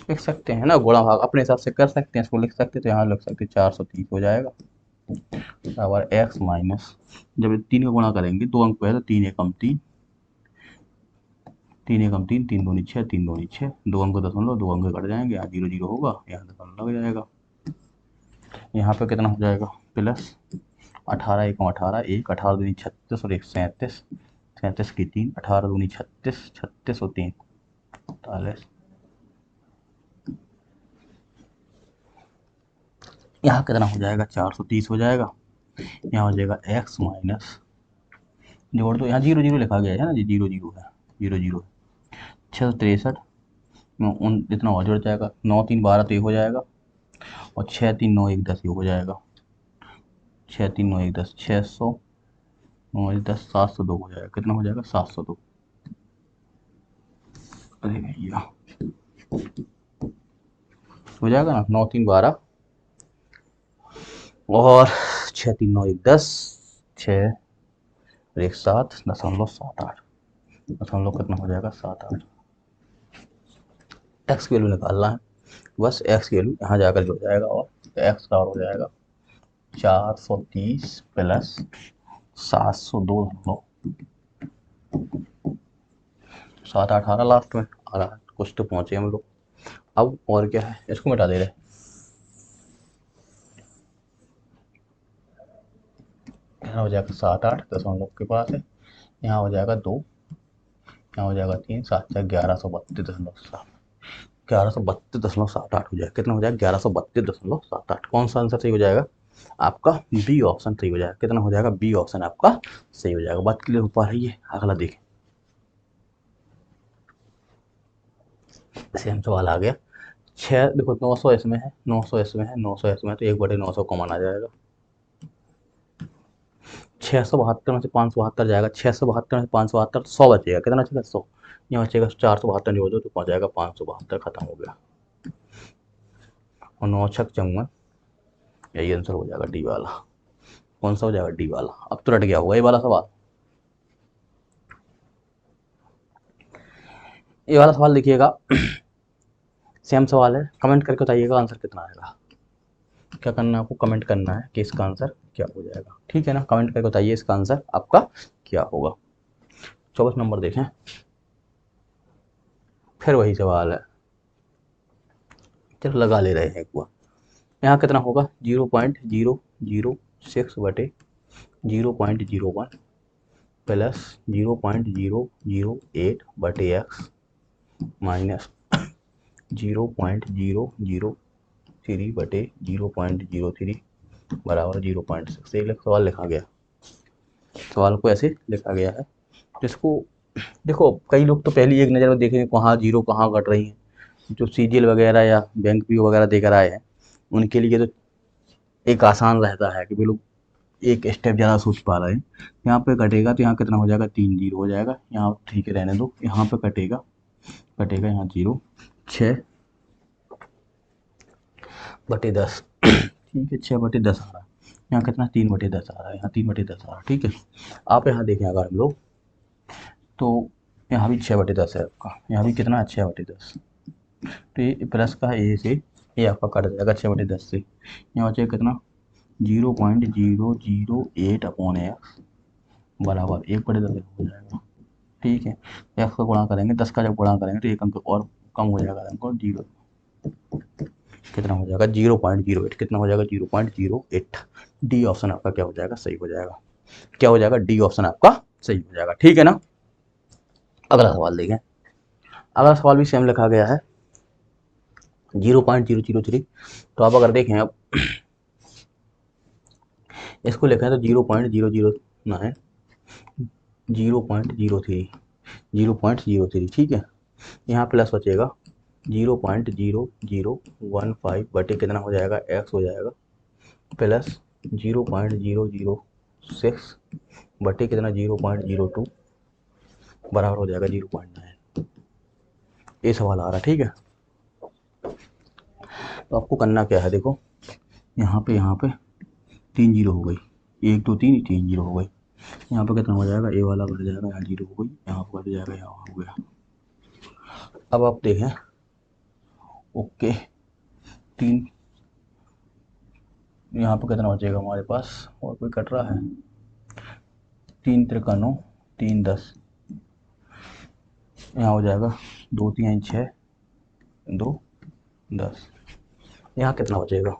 लिख सकते हैं ना गुणा भाग अपने हिसाब से कर सकते हैं, इसको लिख सकते हैं, तो यहाँ लिख सकते हैं 430 हो जाएगा, बराबर एक्स माइनस, जब 3 का गुणा करेंगे 2 अंक पे है तो 3 एकम 3, 3 एकम 3, 3 दूनी 6, 3 दूनी 6, 2 अंक 0.5, 2 अंक कट जाएंगे, यहाँ 0 0 होगा, यहाँ 0 लग जाएगा। यहाँ पे कितना हो जाएगा प्लस 18 एकम 18, 1 18 दूनी 36 और 1 37, 37 की 3, 18 दूनी 36, 36 और 3 45। यहाँ कितना हो जाएगा 430 हो जाएगा। यहाँ हो जाएगा एक्स माइनस, जोड़ दो, यहाँ 0 0 लिखा गया है ना जी, 0 0 है, 0 0 663, उन इतना और जुड़ जाएगा, 9 3 12 तो ये हो जाएगा, और 6 3 9 1 10 ये हो जाएगा, 6 3 9 1 10, 600 9 1 10 702 हो जाएगा। कितना हो जाएगा 702। अरे भैया हो जाएगा ना, 9 3 12 और 6 3 9 1 10, 6 और 1 7.78, दशमलव कितना हो जाएगा 78। एक्स की वैल्यू निकालना है, बस एक्स की वैल्यू यहाँ जाकर जुड़ जाएगा, और एक्स का हो जाएगा 430 प्लस 702, 7 18 लास्ट में आ रहा है, कुछ तो पहुंचे हम लोग। अब और क्या है, इसको मिटा दे रहे, यहाँ हो जाएगा 7 8 दशमलव के पास है, यहाँ हो जाएगा 2, यहाँ हो जाएगा 3 7 4 1132.7, 1132.78 हो जाएगा। कितना हो जाएगा 1132.78। कौन सा आंसर सही हो जाएगा आपका, बी ऑप्शन सही हो जाएगा। कितना हो जाएगा, बी ऑप्शन आपका सही हो जाएगा। बात क्लियर हो पा रही है। अगला देखें, सेम सवाल आ गया। 6 देखो 900 इसमें है, 900 इसमें है, 900 इसमें है, तो 1/900 कॉमन आ जाएगा। 672 में से 572 जाएगा, 672 में से 572 100 बचेगा। कितना बचेगा 100, यहाँ बचेगा 472 जो तो पहुंच जाएगा 572, खत्म हो गया। और 9 छक 54, यही आंसर हो जाएगा डी वाला। कौन सा हो जाएगा, डी वाला। अब तो रट गया होगा ये वाला सवाल। ये वाला सवाल देखिएगा, सेम सवाल है, कमेंट करके बताइएगा आंसर कितना आएगा। क्या करना है आपको, कमेंट करना है कि इसका आंसर क्या हो जाएगा, ठीक है ना। कमेंट करके बताइए इसका आंसर आपका क्या होगा। 24 नंबर देखें, फिर वही सवाल है, चलो लगा ले रहे हैं एक बार। यहाँ कितना होगा 0.006 बटे 0.01 प्लस 0.008 बटे एक्स माइनस 0.003 बटे 0.03 बराबर 0.6। एक सवाल लिखा गया, सवाल को ऐसे लिखा गया है, जिसको देखो कई लोग तो पहली एक नज़र में देखेंगे कहाँ जीरो कहाँ घट रही है। जो सीजीएल वगैरह या बैंक पी वगैरह देकर आए हैं, उनके लिए तो एक आसान रहता है कि वे लोग एक स्टेप ज़्यादा सोच पा रहे हैं। यहाँ पे कटेगा तो यहाँ कितना हो जाएगा 3 0 हो जाएगा, यहाँ ठीक है रहने दो। यहाँ पे कटेगा, कटेगा यहाँ 0 6 बटे 10 ठीक है, 6 बटे 10 आ रहा है। यहाँ कितना 3 बटे 10 आ रहा है, यहाँ 3 बटे 10 आ रहा है, ठीक है। आप यहाँ देखें अगर हम लोग, तो यहाँ भी 6 बटे 10 है आपका, यहाँ भी कितना है 6 बटे 10, तो ये प्लस का है, ए से ये आपका कट जाएगा 6 बटे 10 से। यहाँ बचेगा कितना 0.008 अपॉन एक्स बराबर 1/10 हो जाएगा, ठीक है। एक्स का गुणा करेंगे, 10 का जब गुणा करेंगे तो एक अंक और कम हो जाएगा, हमको 0 कितना हो जाएगा 0.08, कितना हो जाएगा 0.08। डी ऑप्शन आपका क्या हो जाएगा, सही हो जाएगा। क्या हो जाएगा, डी ऑप्शन आपका सही हो जाएगा, ठीक है ना। अगला सवाल देखें, अगला सवाल भी सेम लिखा गया है 0.003। तो आप अगर देखें, अब इसको लिखें तो 0.009 0.03 0.03, ठीक है। यहाँ प्लस बचेगा 0.0015 बटे कितना हो जाएगा एक्स हो जाएगा, प्लस 0.006 बटे कितना 0.02 बराबर हो जाएगा 0.9। ये सवाल आ रहा है, ठीक है। तो आपको करना क्या है, देखो यहाँ पे 3 0 हो गई, 1 2 3 3 0 हो गई। यहाँ पे कितना हो जाएगा, ए वाला बढ़ जाएगा, यहाँ 0 हो गई, यहाँ बढ़ जाएगा, यहाँ हो गया। अब आप देखें, ओके 3 यहाँ पर कितना बचेगा हमारे पास, और कोई कट रहा है, 3 त्रिका 9, 3 10, यहाँ हो जाएगा 2 3 6 2 10। यहाँ कितना बचेगा,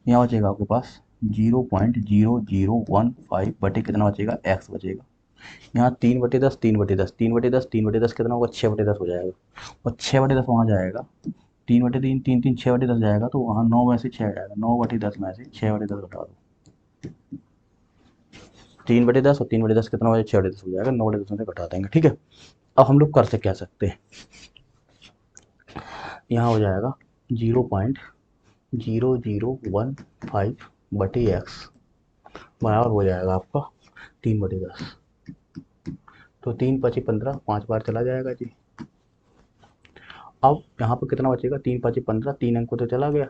यहाँ बचेगा आपके पास 0.0015 बटे कितना बचेगा, एक्स बचेगा। यहाँ 3/10, 3/10, 3/10, 3/10 कितना होगा, 6/10 हो जाएगा। और 6/10 वहाँ जाएगा, 3/3, 3 3 6/10 जाएगा, तो वहाँ 9 में से 6 जाएगा, 9/10 में से 6/10 घटा दो। 3/10 और 3/10 कितना हो जाएगा, 6/10 हो जाएगा, 9/10 में से घटा देंगे। ठीक है, अब हम लोग कर से क्या सकते हैं, यहाँ हो जाएगा 0.0015 बटे एक्स बराबर हो जाएगा आपका 3/10। तो 3 5 15, 5 बार चला जाएगा जी। अब यहाँ पर कितना बचेगा, 3 5 15, 3 अंक तो चला गया,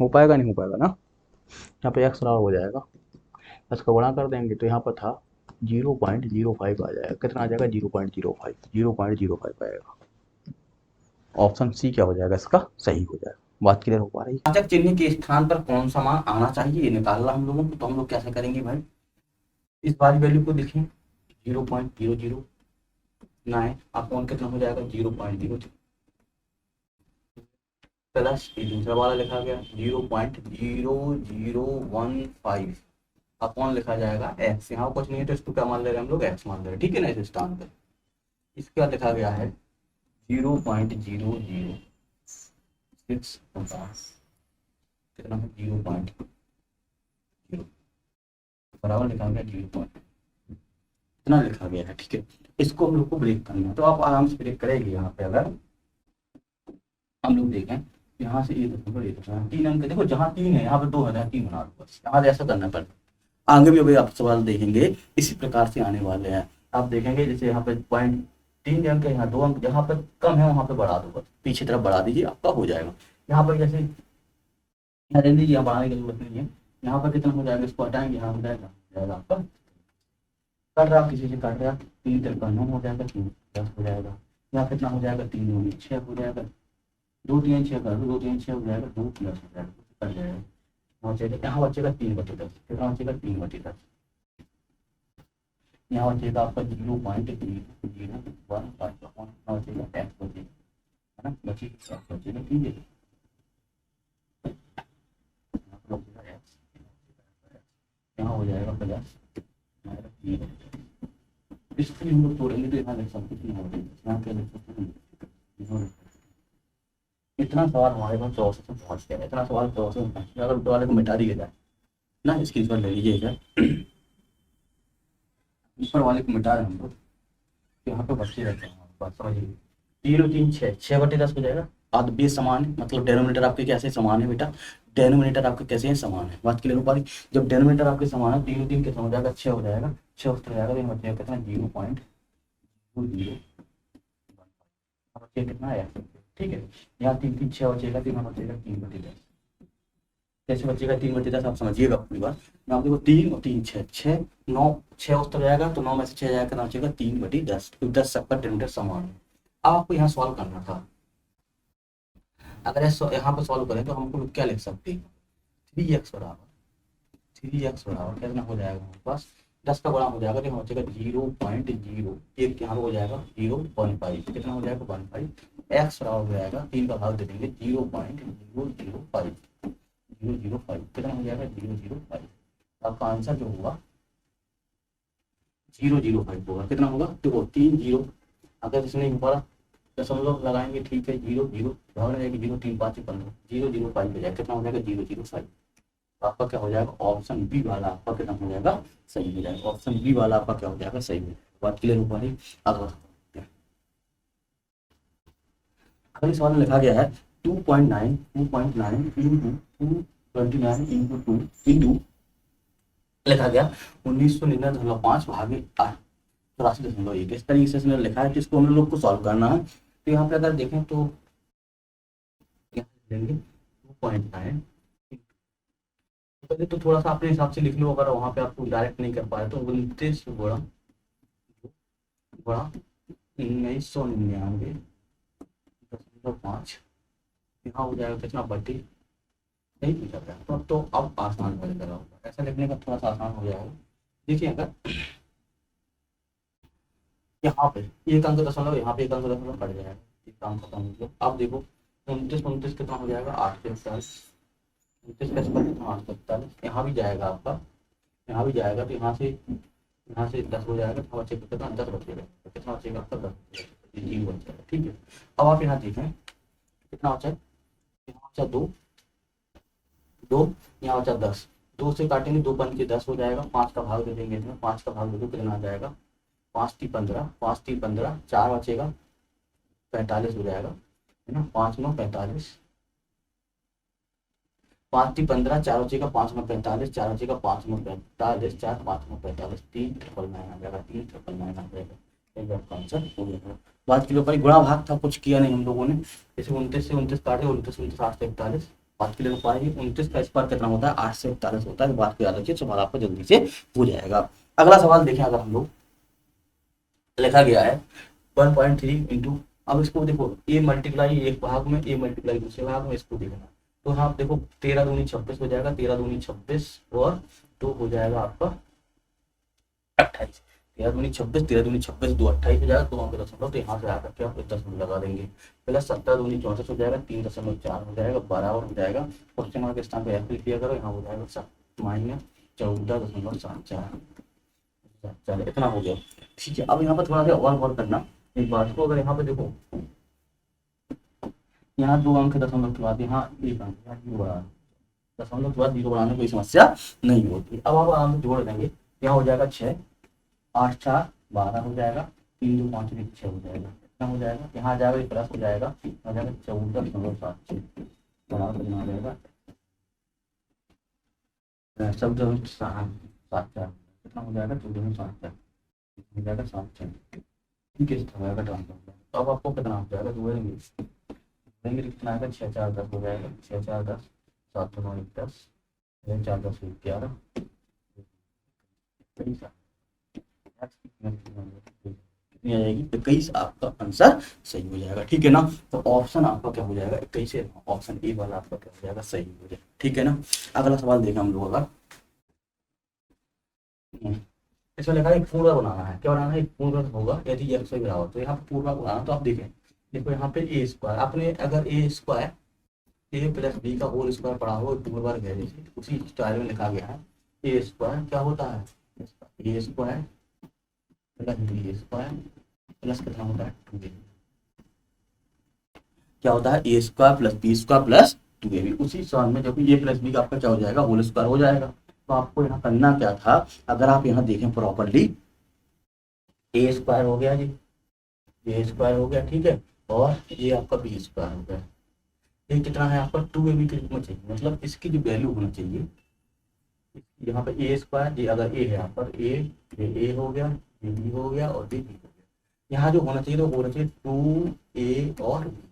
हो पाएगा नहीं हो पाएगा ना। यहाँ पे एक्स बराबर हो जाएगा, इसका गुणा कर देंगे तो यहाँ पर था 0.05 आ जाएगा। कितना आ जाएगा, 0.05, 0.05 आएगा। ऑप्शन सी क्या हो जाएगा, इसका सही हो जाएगा। बात क्लियर हो पा रही है। वाचक चिन्ह के स्थान पर कौन सा मान आना चाहिए, ये निकालना हम लोगों को। तो हम लोग कैसे करेंगे भाई, इस बार वैल्यू को देखें, 0.009 अपॉन कितना हो जाएगा, 0.0 प्लस दूसरा वाला लिखा गया 0.0015 अपॉन लिखा जाएगा एक्स। यहाँ कुछ नहीं है तो इसको क्या मान ले रहे हैं हम लोग, एक्स मान ले रहे हैं। ठीक है ना, इस स्थान पर इसके बाद लिखा गया है 0.006 कितना है, 0.0 बराबर लिखा गया 0. इतना लिखा गया है। ठीक है, इसको हम लोग को ब्रेक करना है, तो आप आराम से ब्रेक करेंगे। यहाँ पे अगर हम लोग देखें, यहाँ से ये देखो, ये देखो 3 अंक, देखो जहाँ 3 है यहाँ पे 2 है, 3 बना दो बस। यहाँ ऐसा करना पड़ता। आगे भी अभी आप सवाल देखेंगे इसी प्रकार से आने वाले हैं। आप देखेंगे जैसे यहाँ पे 0.3 अंक है, यहाँ 2 अंक, जहाँ पर कम है वहाँ पे बढ़ा दो बस, पीछे तरफ बढ़ा दीजिए, आपका हो जाएगा। यहाँ पर जैसे यहाँ रहने दीजिए, यहाँ बढ़ाने की जरूरत नहीं है। यहाँ पर कितना हो जाएगा, इसको हटाएंगे, यहाँ हो जाएगा आपका, कट रहा किसी से कट रहा, 3 3 9 हो जाएगा, 3 10 हो जाएगा। यहाँ कितना हो जाएगा, 3 9 6 हो जाएगा, 2 3 6 कर दो, 2 3 6 हो जाएगा, 2 10 हो जाएगा, कट जाएगा। यहाँ बचेगा 3/10, कितना बचेगा, 3/10। यहाँ बचेगा आपका 0.0015 बचेगा, एक्स बचेगा, है ना, बचेगा बचेगा 3। यहाँ हो जाएगा प्लस, इसको हम लोग तोड़ेंगे तो यहाँ लिख सकते हैं, यहाँ पे लिख सकते हैं। इतना सवाल हमारे पास 64 से पहुँच गया, इतना सवाल 64 में पहुँच गया। अगर ऊपर वाले को मिटा दिया जाए ना, इसकी स्क्रीनशॉट ले लीजिएगा, ऊपर वाले को मिटा रहे हम लोग, यहाँ पे बच्चे रहते हैं हमारे पास, समझिए 3 3 6 6/10 हो जाएगा। आध बेस समान है, मतलब डेनोमिनेटर आपके कैसे समान है बेटा, डेनोमिनेटर आपके कैसे हैं, समान है। बात क्लियर हो पा रही। जब डेनोमिनेटर आपके समान है, 3 3 कितना हो जाएगा, 6 हो जाएगा, 6 हो जाएगा, तो बचेगा कितना, 0.00 बचेगा कितना है। ठीक है, यहाँ 3 3 6 बचेगा, तो यहाँ बचेगा 3/10। कैसे बचेगा 3/10, आप समझिएगा पूरी बात। मैं आपको 3 और 3 6 6 9 6 उस तरह जाएगा, तो 9 में से 6 जाएगा, कितना बचेगा, 3/10। तो 10 सबका डेनोमिनेटर समान है। अब आपको यहाँ सॉल्व करना था। अगर यहाँ पर सॉल्व करें तो हमको क्या लिख सकते हैं, 3x बराबर कितना हो जाएगा हमारे पास, 10 का बड़ा हो जाएगा, तो हो जाएगा 0.0 एक, यहाँ हो जाएगा 0.15, कितना हो जाएगा 15। एक्स बराबर हो जाएगा 3 का भाग दे देंगे, 0.005 कितना हो जाएगा, 005। आपका आंसर जो होगा 005 होगा। कितना होगा, देखो 3 0, अगर इसने ऊपर दशमलव लगाएंगे, ठीक है, 0 0 भाग रहेगी, 0 3 5 15, 005 हो जाएगा, कितना हो जाएगा, 005। आपका क्या हो जाएगा, ऑप्शन बी वाला आपका कितना हो जाएगा, सही हो जाएगा। ऑप्शन बी वाला आपका क्या हो जाएगा, सही हो जाएगा। बात क्लियर हो पा रही। अगले सवाल में लिखा गया है 2.9 इंटू 229 इंटू 2 इंटू लिखा गया 1999.5 भागे 83.1। इस तरीके से इसमें लिखा है, जिसको हम लोग को सॉल्व करना है। तो यहाँ पे अगर देखें तो लेंगे 2.9, पहले तो थोड़ा सा अपने हिसाब से लिख लो, अगर वहाँ पे आपको डायरेक्ट नहीं कर पाए तो 29 गुणा 1999.5, यहाँ हो जाएगा कितना, 32 नहीं पूछा गया तो अब आसान हो जाएगा, ऐसा लिखने का थोड़ा सा आसान हो जाएगा। देखिए अगर यहाँ पे एक अंक दशमलव, यहाँ पे एक अंक दशमलव कट जाएगा, एक अंक खत्म हो गया। अब देखो 29 29 कितना हो जाएगा 8 से 41, 29 का स्क्वायर कितना 8 से 41, यहाँ भी जाएगा आपका, यहाँ भी जाएगा तो यहाँ से 10 हो जाएगा, तो बचेगा कितना 10 बचेगा, तो कितना बचेगा आपका 10 बचेगा, 0 बचेगा। ठीक है, अब आप यहाँ देखें कितना बचा है, यहाँ बचा 2 2, यहाँ बचा 10, 2 से काटेंगे 2 पंचे 10 हो जाएगा, 5 का भाग दे देंगे इसमें, 5 का भाग दे दो कितना आ जाएगा 5 × 15, 5 × 15 4 बचेगा 45 हो जाएगा, है ना, 5 9 45, 5 × 15 4 बचेगा, 5 9 45, 4 बचेगा 5 9 45, 4 5 9 45, 3 999 आ जाएगा, 3 999 आ जाएगा, एक बार आंसर हो जाएगा। बात किलो पर गुणा भाग था, कुछ किया नहीं हम लोगों ने, जैसे 29 से 29 काटे, 29 29 8 से 41, बात किलो को पाएंगे 29 का स्क्वायर कितना होता है 8 से 41 होता है, बात को याद रखिए, सवाल आपका जल्दी से हो जाएगा। अगला सवाल देखें, अगर हम लोग लिखा गया है 1.3 इंटू, अब इसको देखो ए मल्टीप्लाई एक भाग में, ए मल्टीप्लाई दूसरे भाग में, इसको देखना, तो हाँ देखो 13 दूनी 26 हो जाएगा, 13 दूनी 26 और 2 हो जाएगा आपका 28, 13 दूनी 26, 13 दूनी 26, 2 28 हो जाएगा, 2 अंक दशमलव, तो यहाँ से आकर के आप 10 लगा देंगे, प्लस 17 दूनी 64 हो जाएगा, 3.4 हो जाएगा, बराबर हो जाएगा, क्वेश्चन मार्क के स्थान पे एफ लिख दिया करो, यहाँ हो जाएगा -14.74, चलो इतना हो गया। ठीक है, अब यहाँ पर थोड़ा सा और गौर करना एक बात को, अगर यहाँ पे देखो यहाँ 2 अंक दशमलव के बाद यहाँ 1 अंक, यहाँ 0 बढ़ा, दशमलव के बाद 0 बढ़ाने कोई समस्या नहीं होती। अब आप आराम से जोड़ देंगे, यहाँ हो जाएगा 6, 8 4 12 हो जाएगा, 3 2 5 6 हो जाएगा, कितना हो जाएगा, यहाँ आ जाएगा प्लस हो जाएगा, आ जाएगा 14.76 बराबर कितना हो जाएगा, शब्द 7 4 कितना हो जाएगा 14.74 हो जाएगा 7 4, ठीक है, हो जाएगा ट्रांसफर। अब आपको कितना हो जाएगा, जोड़ेंगे देंगे कितना आएगा 6 4 10 हो जाएगा, 6 4 10, 7 2 9 10, 6 4 10 11, कितनी आ जाएगी 21, आपका आंसर सही हो जाएगा। ठीक है ना, तो ऑप्शन आपका क्या हो जाएगा 21 है, ऑप्शन ए वाला आपका क्या हो जाएगा सही हो जाएगा। ठीक है ना, अगला सवाल देखें हम लोग, अगर इसमें लिखा है पूर्व बनाना है, क्या बनाना है, पूर्व होगा यदि x y बराबर, तो यहाँ पे पूर्व बनाना, तो आप देखें देखो यहाँ पे ए स्क्वायर, आपने अगर ए स्क्वायर ए प्लस बी का होल स्क्वायर पढ़ा हो पूर्व वर्ग है, जैसे उसी स्टाइल में लिखा गया है, ए स्क्वायर क्या होता है, a square plus b square plus कितना होता है 2ab, क्या होता है a square plus b square plus 2ab, उसी सवाल में जब ए प्लस बी का आपका क्या हो जाएगा होल स्क्वायर हो जाएगा। तो आपको यहाँ करना क्या था, अगर आप यहाँ देखें प्रॉपरली, ए स्क्वायर हो गया जी, ए स्क्वायर हो गया, ठीक है, और ये आपका बी स्क्वायर हो गया, ये कितना है आपका 2ab के रूप में चाहिए, मतलब इसकी जो वैल्यू होना चाहिए, यहाँ पे ए स्क्वायर, ये अगर ए है यहाँ पर ए हो गया, ये बी हो गया और बी हो गया, यहाँ जो होना चाहिए तो होना चाहिए 2a और बी,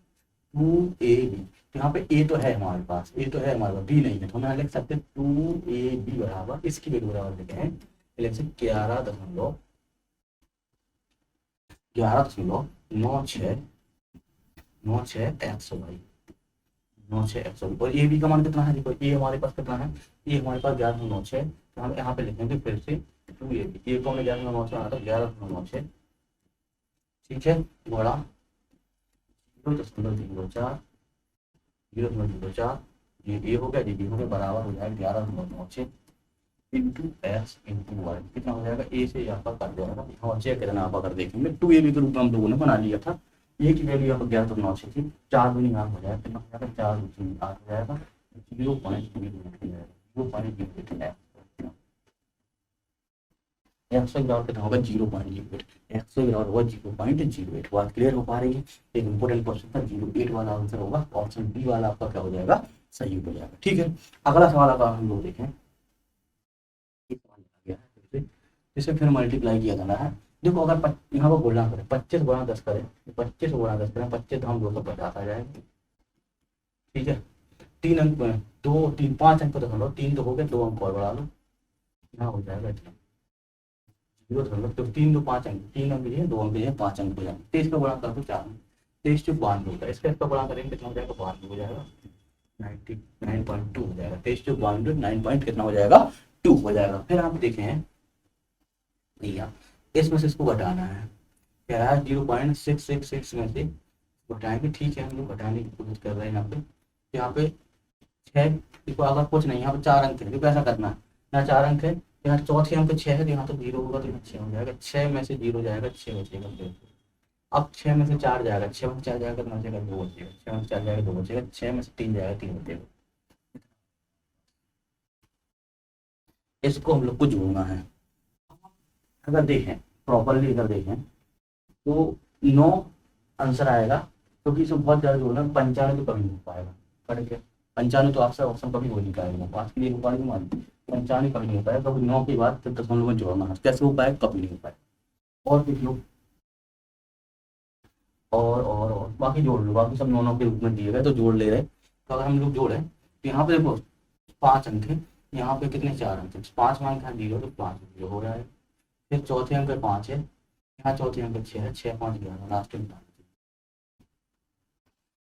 2ab, तो यहाँ पे ए तो है हमारे पास, ए तो है हमारे पास, बी नहीं है, तो हम लिख सकते हैं 2ab बराबर, इसकी वैल्यू बराबर लिखे हैं, लिख सकते 11.96 96 और ए बी का मान कितना है, देखो ए हमारे पास कितना है, ए हमारे पास 11.96, तो हम यहाँ पे लिखेंगे फिर से 2ab, ए को हमने 11.96 आया था 11.96, ठीक है, बड़ा 0.04 0.04, ये ए हो गया, ये बी हो गया, बराबर हो जाएगा 11.96 इंटू एक्स इंटू वाई, कितना हो जाएगा, ए से यहाँ पर कर जाएगा, यहाँ चेक करना आप अगर देखेंगे 2ab के रूप में हम लोगों ने बना लिया था, ए की वैल्यू यहाँ पर 11.96 थी, 4 दूनी 8 हो जाएगा, कितना हो जाएगा 4 दूनी 8 हो जाएगा, 0.08 एक्स का ग्राफ कितना होगा 0.08, एक्स का ग्राफ होगा 0.08, बात क्लियर हो पा रही है, एक इंपॉर्टेंट क्वेश्चन था, 08 वाला आंसर होगा, ऑप्शन बी वाला आपका क्या हो जाएगा सही हो जाएगा। ठीक है, अगला सवाल अगर हम लोग देखें, इसे फिर मल्टीप्लाई किया जाना है, देखो अगर यहाँ पर गुणा करें 25 गुणा 10 करें, 25 गुणा 10 करें, 25 हम 250 आ जाएंगे, ठीक है, 3 अंक में 2 3 5 अंक तो हम 3 तो हो गए, 2 अंक और बढ़ा लो, यहाँ हो जाएगा इतना 0, तो 3 2 5 अंक, 3 अंक लिए 2 अंक लिए 5 अंक हो जाएंगे, 23 का गुणा कर दो 4 में, 23 जो 92 होता है, इसका गुणा करेंगे कितना हो जाएगा 92 हो जाएगा, 99.2 हो जाएगा, 23/9 पॉइंट कितना हो जाएगा, 2 हो जाएगा। फिर आप देखें भैया, इसमें से इसको घटाना है, कह रहा है 0.666 में से घटाएंगे, ठीक है हम लोग घटाने की कोशिश कर रहे हैं यहाँ पे 6, देखो अगर कुछ नहीं, यहाँ पे 4 अंक है, देखो ऐसा करना है, यहाँ 4 अंक है, यहाँ चौथे अंक 6 है, तो यहाँ तो 0 होगा, तो यहाँ 6 हो जाएगा, 6 में से 0 जाएगा, 6 बचेगा फिर। अब 6 में से 4 जाएगा, 6 में से 4 जाएगा, कितना बचेगा, 2 बचेगा, 6 में से 4 जाएगा, 2 बचेगा, 6 में से 3 जाएगा, 3 बचेगा। इसको हम लोग को जोड़ना है। अगर देखें प्रॉपरली, अगर देखें तो 9 आंसर आएगा, क्योंकि इसमें बहुत ज़्यादा जोड़ना है, 95 तो कभी नहीं हो पाएगा, पढ़ के 95 तो आपसे ऑप्शन कभी हो नहीं पाएगा, पाँच के लिए हो पाएगा, मान 95 कभी नहीं हो पाएगा, कभी 9 के बाद फिर दशमलव में जोड़ना है, कैसे हो पाएगा, कभी नहीं हो पाएगा। और देख लो, और बाकी जोड़ लो, बाकी सब 9 के रूप में दिए गए तो जोड़ ले रहे, तो अगर हम लोग जोड़े तो यहाँ पे देखो 5 अंक है, यहाँ पे कितने 4 अंक है, 5 अंक है 0, तो 5 0 हो रहा है। फिर चौथे अंक पे 5 है, यहाँ चौथे अंक पे 6 है, 6 5 11 लास्ट में,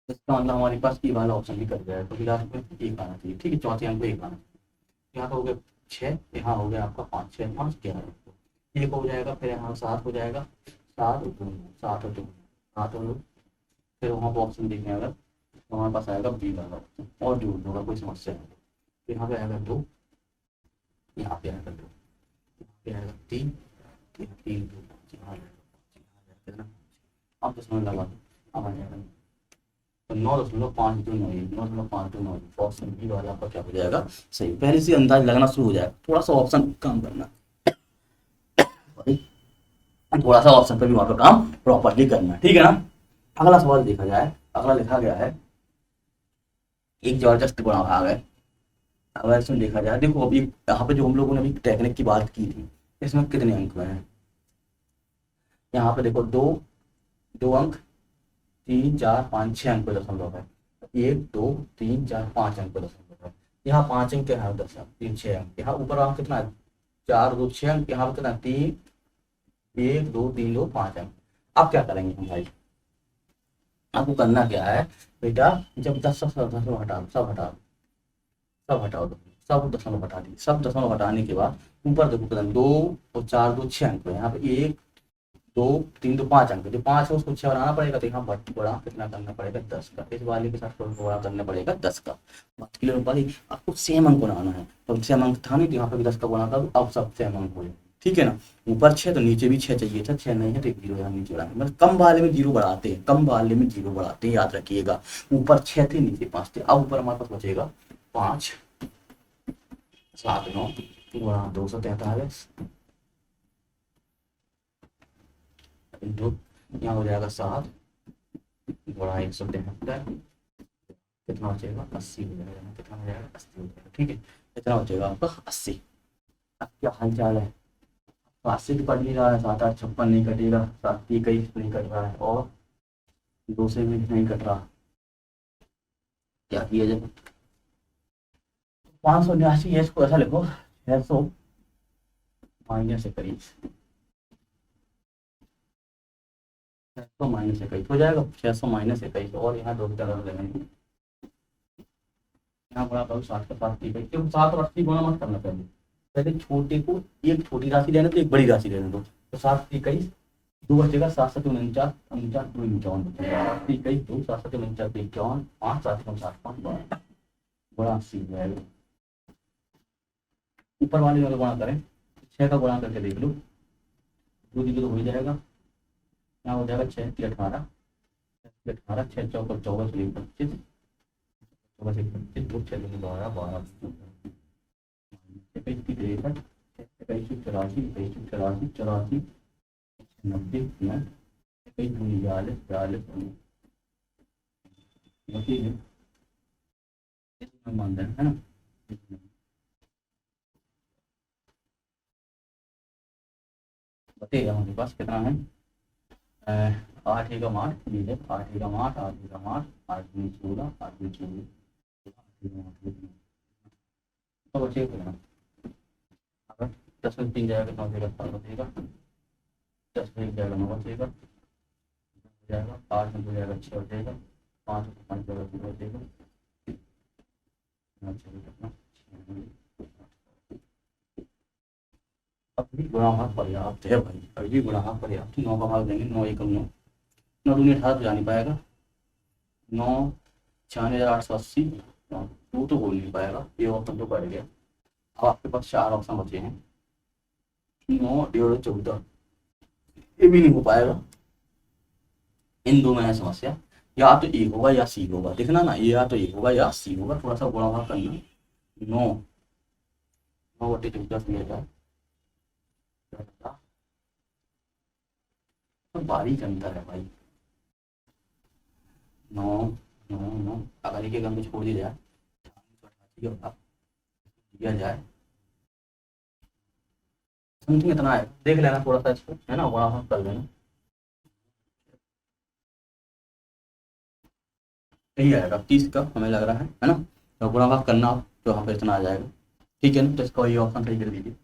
इसका मतलब हमारे पास ई वाला ऑप्शन भी कर जाएगा, क्योंकि लास्ट में 1 आना चाहिए, ठीक है, चौथे अंक पे 1 आना चाहिए। यहाँ तो हो गया 6, यहाँ हो गया आपका 5, 6 5 11, 1 हो जाएगा, फिर यहाँ 7 हो जाएगा, 7 और 2 7 और 2 7 और 2, फिर वहाँ पर ऑप्शन देखने अगर तो हमारे पास आएगा बी वाला ऑप्शन, और जोड़ दूंगा, कोई समस्या नहीं। तो यहाँ पे आएगा 2, यहाँ पे आएगा 2, यहाँ पे आएगा 3, 3 2 यहाँ आएगा, अब तो समझ लगा, अब आ जाएगा तो 9.529, 9.529 ऑप्शन बी वाला आपका क्या हो जाएगा, सही। पहले से अंदाज लगना शुरू हो जाएगा, थोड़ा सा ऑप्शन काम करना, थोड़ा सा ऑप्शन पे भी वहाँ पे काम प्रॉपरली करना, ठीक है ना। अगला सवाल देखा जाए, अगला लिखा गया है एक जबरदस्त गुणा भाग है। अगर इसमें देखा जाए, देखो अभी यहाँ पे जो हम लोगों ने अभी टेक्निक की बात की थी, इसमें कितने अंक हैं, यहाँ पे देखो 2 2 अंक, 3 4 5 6 अंक पे दशमलव है, 1 2 3 4 5 अंक पे दशमलव है, यहाँ 5 अंक यहाँ 10 अंक, 3 6 अंक, यहाँ ऊपर अंक कितना है 4 2 6 अंक, यहाँ पे कितना 3 1 2 3 2 5 अंक। अब क्या करेंगे हम भाई, आपको करना क्या है बेटा, जब 10 सब दशमलव हटा दो, सब हटा दो, सब हटाओ दो, सब दशमलव हटा दी, सब दशमलव हटाने के बाद ऊपर देखो कितना 2 और 4 2 6 अंक है, यहाँ पे 1 2 3 2 5 अंक, जो 5 है उसको 6 बनाना पड़ेगा, तो यहाँ बड़ा कितना करना पड़ेगा 10 का, इस वाले के साथ बड़ा करना पड़ेगा 10 का। बात क्लियर हो पाई, आपको सेम अंक बनाना है, तो सेम अंक था नहीं तो यहाँ पे भी 10 का बना था, अब सब सेम अंक हो जाए, ठीक है ना। ऊपर 6 तो नीचे भी 6 चाहिए था, 6 नहीं है तो 1 0 यहाँ नीचे बढ़ाएंगे, मतलब कम वाले में 0 बढ़ाते हैं, कम वाले में 0 बढ़ाते हैं, याद रखिएगा। ऊपर 6 थे नीचे 5 थे, अब ऊपर हमारे पास बचेगा 5 7 9 गुणा 243 इंटू, यहाँ हो जाएगा 7 गुणा 173, कितना बचेगा 80 हो जाएगा, कितना हो जाएगा 80 हो जाएगा, ठीक है, कितना बचेगा आपका 80। अब क्या हाल चाल है, 80 तो कट नहीं रहा है, 7 8 56 नहीं कटेगा, 7 21 नहीं कट रहा है, और 2 से भी नहीं कट रहा, क्या किया जाए, 589 है, इसको ऐसा लिखो 600 माइनस 21, 600 माइनस 21 हो जाएगा, 600 माइनस 21, और यहाँ 2 जगह लगेंगे, यहाँ बड़ा करो 7 का 7 की 21, क्योंकि 7 और 80 गुणा मत करना, पहले पहले छोटे को एक छोटी राशि लेने दो, एक बड़ी राशि लेने दो, तो 7 की 21 दो बचेगा, 7 7 49 49 2 51 बचेगा, 7 की 21 2 7 7 49 51 5 7 कम 7 5 12 बड़ा 80 हो जाएगा। ऊपर वाले वाला गुणा करें, 6 का गुणा करके देख लो, 2 दिखे तो हो ही जाएगा, यहाँ हो जाएगा 6 की 18 18 6 चौका 24 25 24 25 2 6 12 12 21 की 63 21 84 21 84 84 90 9 21 42 42 ठीक है, इसमें मान दें है ना, बताइए हमारे पास कितना है, 8 एकम 8, ये है 8 एकम 8 8 एकम 8 8 दूनी 16 8 दूनी 24 तो बचे कितना, अगर 10 में 3 जाएगा तो बचेगा 7 बचेगा, 10 में 1 जाएगा 9 बचेगा, हो जाएगा 8 में 2 जाएगा 6 बचेगा, 5 में 5 जाएगा 2 बचेगा, अभी गुणा भाग पर्याप्त है भाई, अभी गुणा भाग पर्याप्त। 9 का भाग देंगे, 9 एकम 9, 9 दूनी 18 तो जा नहीं पाएगा, 9 96,880, टू तो हो नहीं पाएगा, ये ऑप्शन तो बढ़ गया। अब आपके पास 4 ऑप्शन बचे हैं, 9 डेढ़ 14, ये भी नहीं हो पाएगा। इन दो में है समस्या, या तो ए होगा या सी होगा, देखना ना, ये या तो ए होगा या सी होगा, थोड़ा सा गुणा भाग करना। 9 9 बटे 14 किया जाए, तो बारीक अंतर है भाई। 9 9 9 अगर एक गम छोड़ दिया जाए, दिया जाए समथिंग इतना है, देख लेना थोड़ा सा इसको, है ना, गुणा भाग कर लेना, यही आएगा 30 का हमें लग रहा है ना। तो गुणा भाग करना आप, तो यहाँ पर इतना आ जाएगा, ठीक है ना। तो इसका ये ऑप्शन सही कर दीजिए,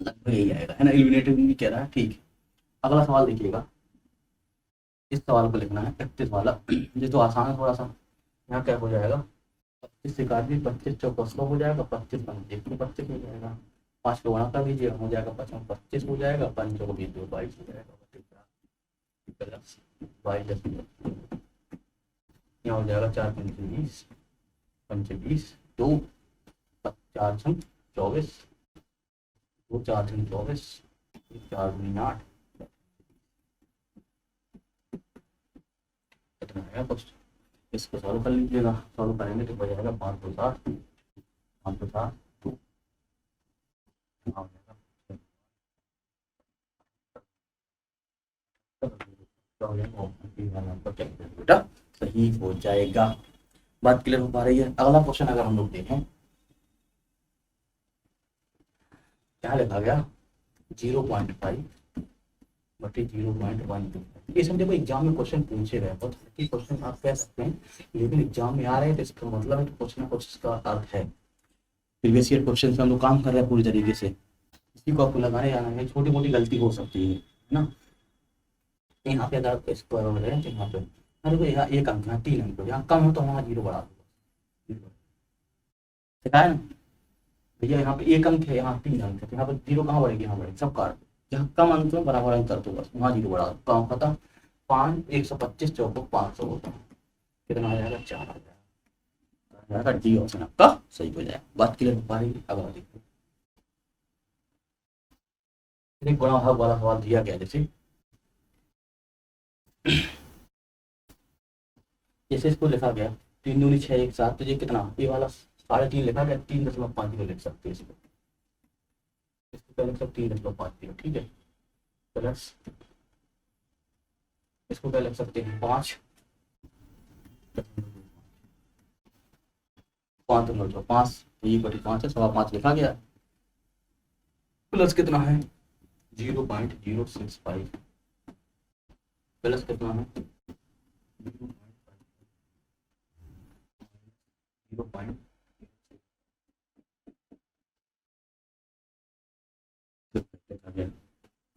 लगभग यही आएगा, है ना, एलिमिनेटिव भी कह रहा है, ठीक है। अगला सवाल देखिएगा, इस सवाल को लिखना है 31 वाला, ये तो आसान है थोड़ा सा। यहाँ क्या हो जाएगा, 25 से काट दी, 25 चौको 100 हो जाएगा, 25 25 25 हो जाएगा, 5 को गुणा कर दीजिए, हो जाएगा 55 25 हो जाएगा, 5 को 20 22 हो जाएगा, 22 यहाँ हो जाएगा 4 पंचे 20, पंचे 20, 2 4 छंग 24, 2 4 छंग 24, 4 दूनी 8, इतना है कुछ। इसको सॉल्व कर लीजिएगा, सॉल्व करेंगे तो हो जाएगा 560, 560 बेटा सही हो जाएगा। बात क्लियर हो पा रही है। अगला क्वेश्चन अगर हम लोग देखें, क्या लिखा गया, 0.5 बटे 0.1, ये सब देखो एग्जाम में क्वेश्चन पूछे गए, बहुत क्वेश्चन आप कह सकते हैं, लेकिन एग्जाम में आ रहे हैं तो इसका मतलब है तो कुछ ना कुछ इसका अर्थ है। प्रीवियस ईयर क्वेश्चन से हम लोग काम कर रहे हैं पूरी तरीके से, इसी को आपको लगाने जाना है, छोटी मोटी गलती हो सकती है ना। यहाँ पे अगर स्क्वायर हो रहे हैं तो यहाँ पे अरे यहाँ 1 अंक, यहाँ 3 अंक, यहाँ कम हो तो वहाँ 0 बढ़ा दो, ठीक है ना भैया। यहाँ पे 1 अंक है, यहाँ 3 अंक है, तो यहाँ पे 0 कहाँ बढ़ेगी, यहाँ बढ़ेगी, सब काट, जहाँ कम अंक में बराबर अंक कर दो बस, वहाँ 0 बढ़ा दो, कम खत्म। 5 125 चौको 500 होता है, कितना आ जाएगा, 4 आ जाएगा, डी ऑप्शन आपका सही हो जाएगा। बात क्लियर हो पा रही है। अगला देखिए, गुणा भाग वाला सवाल दिया गया, जैसे जैसे इसको लिखा गया 3 दूनी 6 1 7, तो ये कितना, ये वाला 3.5 लिखा गया, 3.50 लिख सकते हैं इसको, क्या लिख सकते हैं 3.50, ठीक है, प्लस इसको क्या लिख सकते हैं 5 5 ये बटे 5 है, 5.25 लिखा गया, प्लस कितना है 0.065, प्लस कितना है 0.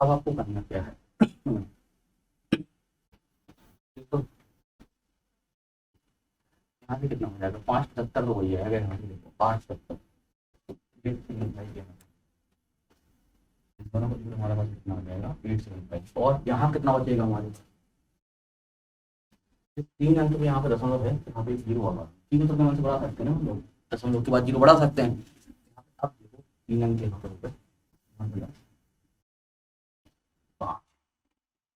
अब आपको करना क्या है, यहाँ पे कितना हो जाएगा, 5.75 तो हो जाएगा, यहाँ पे देखो 5.70, हमारे पास कितना हो जाएगा 875, और यहाँ कितना बचेगा हमारे पास 3 अंक में, यहाँ पे दशमलव है, यहाँ पे 0 होगा, 3 तो हम बढ़ा सकते हैं ना हम लोग, दशमलव के बाद 0 बढ़ा सकते हैं। अब देखो 3 अंक यहाँ पर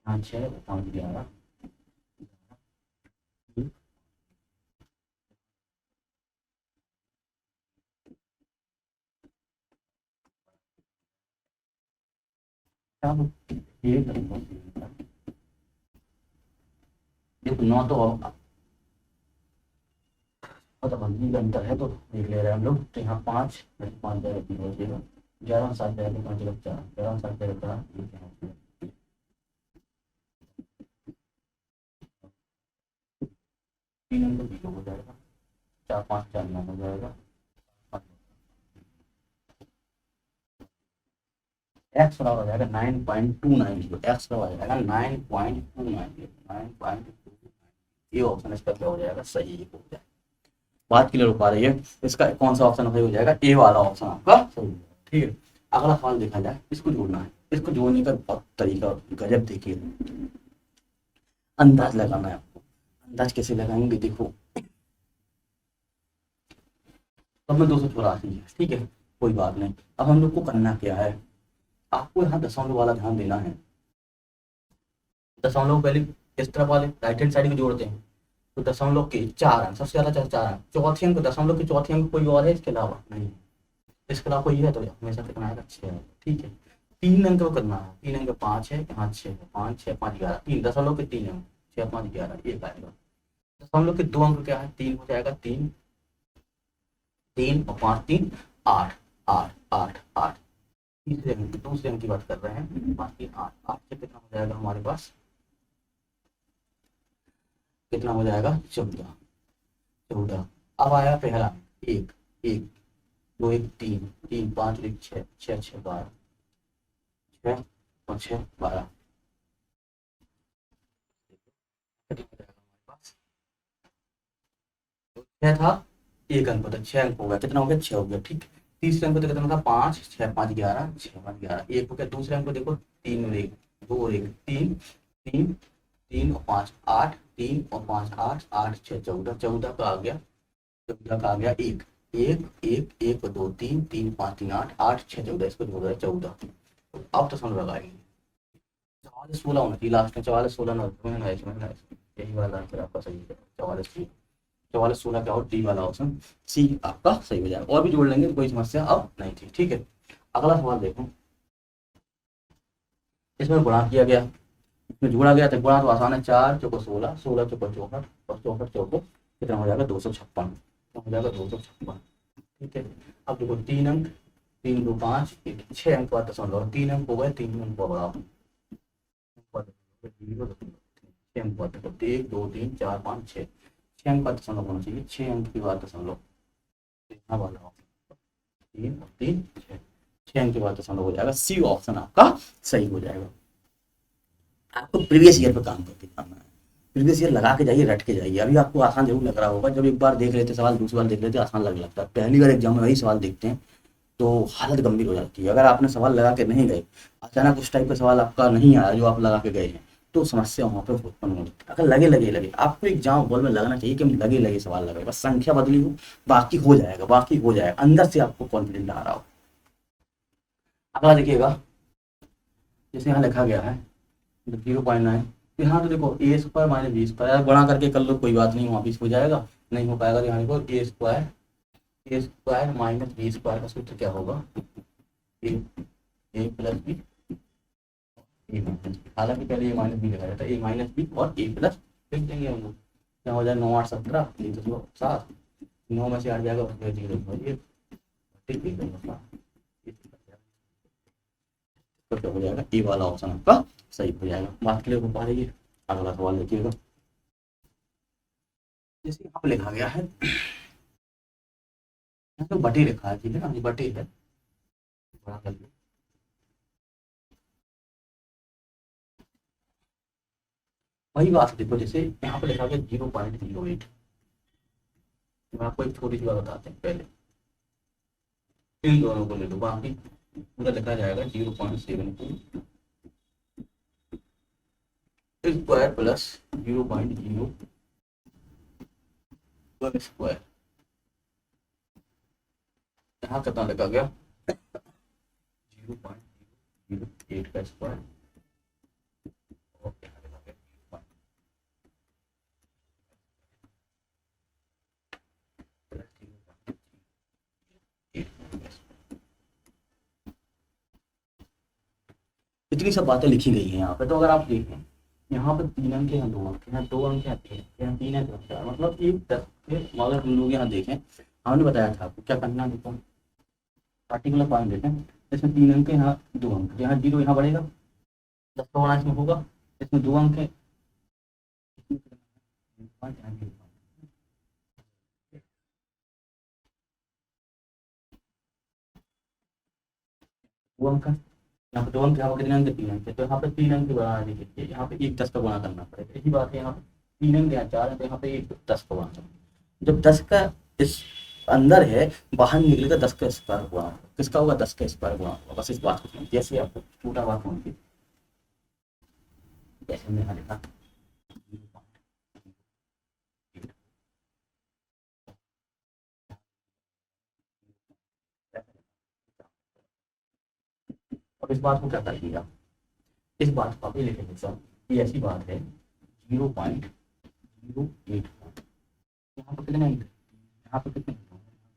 5 6 5 11, ये देखो 9 तो बंदी का अंतर है, तो देख ले रहे हैं हम लोग, तो यहाँ 5 5 जाएगा 3 हो जाएगा, 11 7 जाएगा 5 जगह 4, 11 7 जाएगा 4, 3 अंक 0 हो जाएगा, 4 5 4 9 हो जाएगा, एक्स बराबर हो जाएगा 9.29, एक्स बराबर हो जाएगा 9.29, 9.29, ये ऑप्शन इसका क्या हो जाएगा, सही हो जाएगा। बात क्लियर हो पा रही है? इसका कौन सा ऑप्शन सही हो जाएगा? ए वाला ऑप्शन आपका सही है। ठीक है, अगला सवाल देखा जाए, इसको जोड़ना है। इसको जोड़ने का बहुत तरीका गजब, देखिए अंदाज लगाना है आपको। अंदाज कैसे लगाएंगे देखो, अब मैं 284 है, ठीक है, कोई बात नहीं। अब हम लोग को करना क्या है, आपको यहाँ दशमलव वाला ध्यान देना है। दशमलव पहले इस तरफ वाले राइट हैंड साइड को जोड़ते हैं, तो दशमलव के 4 अंक, सबसे ज्यादा 4 अंक, चौथे अंक दशमलव के चौथे अंक कोई और है इसके अलावा? नहीं, इसके अलावा कोई है तो हमेशा कितना आएगा? 6 है। ठीक है, 3 अंक को करना है, 3 अंक 5 है, यहाँ 6 है, 5 6 5 11, 3 दशमलव के 3 अंक, 6 5 11 एक आएगा। दशमलव के 2 अंक क्या है? 3 हो जाएगा, 3 3 और 5 3 8 8 8 8। तीसरे अंक, दूसरे अंक की बात कर रहे हैं, 5 3 8 8 से कितना हो जाएगा हमारे पास? कितना हो जाएगा? 14 14। अब आया पहला, 1 1 2 1 3 3 5 1 6 6 6 12 6 और 6 12। कितना हो जाएगा हमारे पास? 6 था, एक अंक होता, 6 अंक हो गया, कितना हो गया? 6 हो गया। ठीक, तीसरे अंक को कितना था? 5 6 5 11 6 5 11 एक हो गया। दूसरे अंक को देखो, 3 और 1 2 और 1 3 3 3 और 5 8 3 और 5 8 8 6 14 14 का आ गया, 14 का आ गया, 1 1 1 1 2 3 3 5 3 8 8 6 14, इसको जोड़ रहा है 14। अब तो समझ लगाएंगे, 44 16 होना चाहिए लास्ट में, 44 16 ना, यही वाला आंसर आपका सही है, 44 44 16 का, और डी वाला ऑप्शन सी आपका सही हो जाएगा। और भी जोड़ लेंगे, कोई समस्या अब नहीं थी। ठीक है, अगला सवाल देखो, इसमें गुणा किया गया, इसमें जोड़ा गया, तो गुणा तो आसान है, 4 चौको 16 16 चौको 64 और 64 चौको कितना हो जाएगा? 256 हो जाएगा, 256। ठीक है, अब देखो 3 अंक, 3 2 5 6 अंक का दशमलव, 3 अंक हो गए, 3 अंक को बढ़ाओ, 6 अंक का देखो, 1 2 3 4 5 6 6 अंक का दशमलव होना चाहिए, 6 अंक के बाद दशमलव, यहाँ वाला 3 और 3 6 6 अंक के बाद दशमलव हो जाएगा, सी ऑप्शन आपका सही हो जाएगा। आपको प्रीवियस ईयर पे काम करके करना है, प्रीवियस ईयर लगा के जाइए, रट के जाइए। अभी आपको आसान जरूर लग रहा होगा, जब एक बार देख लेते सवाल, दूसरी बार देख लेते आसान लगने लगता है, पहली बार एग्जाम में वही सवाल देखते हैं तो हालत गंभीर हो जाती है। अगर आपने सवाल लगा के नहीं गए, अचानक उस टाइप का सवाल आपका नहीं आया जो आप लगा के गए हैं, तो समस्या वहाँ पे उत्पन्न होती है। अगर लगे लगे लगे, आपको एग्जाम हॉल में लगना चाहिए कि हम लगे लगे सवाल लगाए, बस संख्या बदली हो, बाकी हो जाएगा, बाकी हो जाएगा, अंदर से आपको कॉन्फिडेंट आ रहा हो। अगला देखिएगा, जैसे यहाँ लिखा गया है 0.9, यहाँ तो देखो ए स्क्वायर माइनस बी स्क्वायर, गुणा करके कर लो, कोई बात नहीं, वहाँ भी हो जाएगा, नहीं हो पाएगा तो यहाँ देखो ए स्क्वायर माइनस बी स्क्वायर का सूत्र क्या होगा? ए प्लस बी, ए माइनस बी, हालांकि पहले ए माइनस बी लिखा जाता है, ए माइनस बी और ए प्लस लिख देंगे हम लोग, क्या हो जाए? 9 8 17 7, 9 में से 8 जाएगा, उसके 0 तो क्या हो जाएगा? ए वाला ऑप्शन आपका सही हो जाएगा। बात क्लियर हो पा रही है? अगला सवाल देखिएगा, जैसे यहाँ पे लिखा गया है, यहाँ तो बटे लिखा है, ठीक है ना, ये बटे है, बड़ा कर लो, वही बात देखो, जैसे यहाँ पे लिखा गया 0.08, मैं आपको एक छोटी सी बात बताते हैं पहले, इन दोनों को ले लो, बाकी पूरा लिखा जाएगा 0.72 स्क्वायर प्लस 0.0 स्क्वायर, यहाँ कितना लिखा गया? 0.008 का स्क्वायर, और यहाँ लिखा गया 0.08। इतनी सब बातें लिखी गई हैं यहाँ पे, तो अगर आप देखें यहाँ पे 3 अंक हैं, 2 अंक हैं, 2 अंक हैं, 3 यहाँ 3 है, 4, मतलब एक 10 के, अगर हम लोग यहाँ देखें, हमने बताया था आपको क्या करना है, देखो पार्टिकुलर पॉइंट देखें, इसमें 3 अंक है, यहाँ 2 अंक, यहाँ 0 यहाँ बढ़ेगा, 10 का बढ़ा इसमें होगा, इसमें 2 अंक है, 2 अंक, यहाँ पे 2 अंक, यहाँ पे कितने अंक? 3 अंक, तो यहाँ पे 3 अंक बढ़ा दीजिए, यहाँ पे 1 10 का गुणा करना पड़ेगा, यही बात है, यहाँ पे 3 अंक, यहाँ 4 अंक, यहाँ पे 1 10 का गुणा, जब 10 का इस अंदर है, बाहर निकलेगा 10 का स्क्वायर गुणा, किसका होगा 10 का स्क्वायर गुणा होगा। बस इस बात को समझिए, जैसे आपको छोटा बात होगी, जैसे हमने यहाँ लिखा अब इस बात को क्या कर दिया, इस बात को आप ये लिखेंगे सर, ये ऐसी बात है 0.081, यहाँ पर कितने, यहाँ पर कितने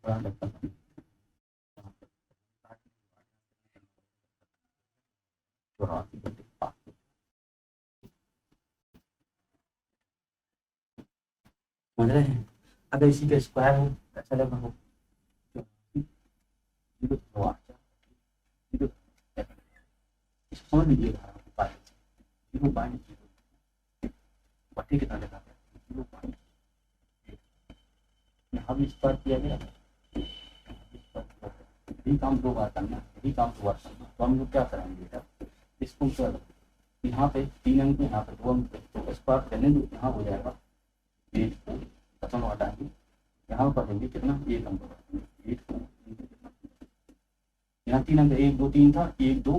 बड़ा लगता है, समझ रहे हैं। अगर इसी का स्क्वायर हो ऐसा लगा हो, समझ लीजिए कितना लगा, यहाँ भी स्क्वायर किया गया, यही काम दो बार करना, यही काम दो बार करना। तो हम लोग क्या करेंगे बेटा, इसको क्या, यहाँ पे 3 अंक, यहाँ पे 2 अंक, तो स्क्वायर करने दो, यहाँ हो जाएगा 8 को खत्म हटाएंगे, यहाँ पर देंगे कितना, 1 अंक, 8 को यहाँ 3 अंक, 1 2 3 था, 1 2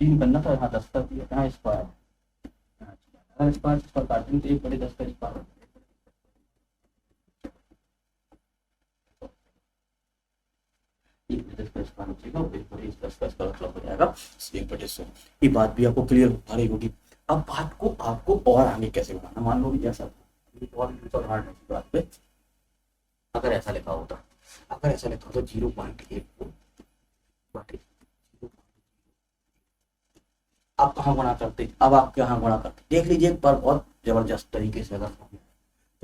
3 करना था, यहाँ 10 कर दिया, यहाँ स्क्वायर, अगर स्क्वायर काट देंगे तो 1/10 का स्क्वायर, ये बात भी आपको क्लियर हो रही होगी। अब बात को आपको और आगे कैसे बनाना, मान लो जैसा बात पे अगर ऐसा लिखा होता, अगर ऐसा लिखा होता 0.8 को, आप कहाँ गुणा करते, अब आप कहाँ गुणा करते देख लीजिए एक बार, बहुत जबरदस्त तरीके से अगर तो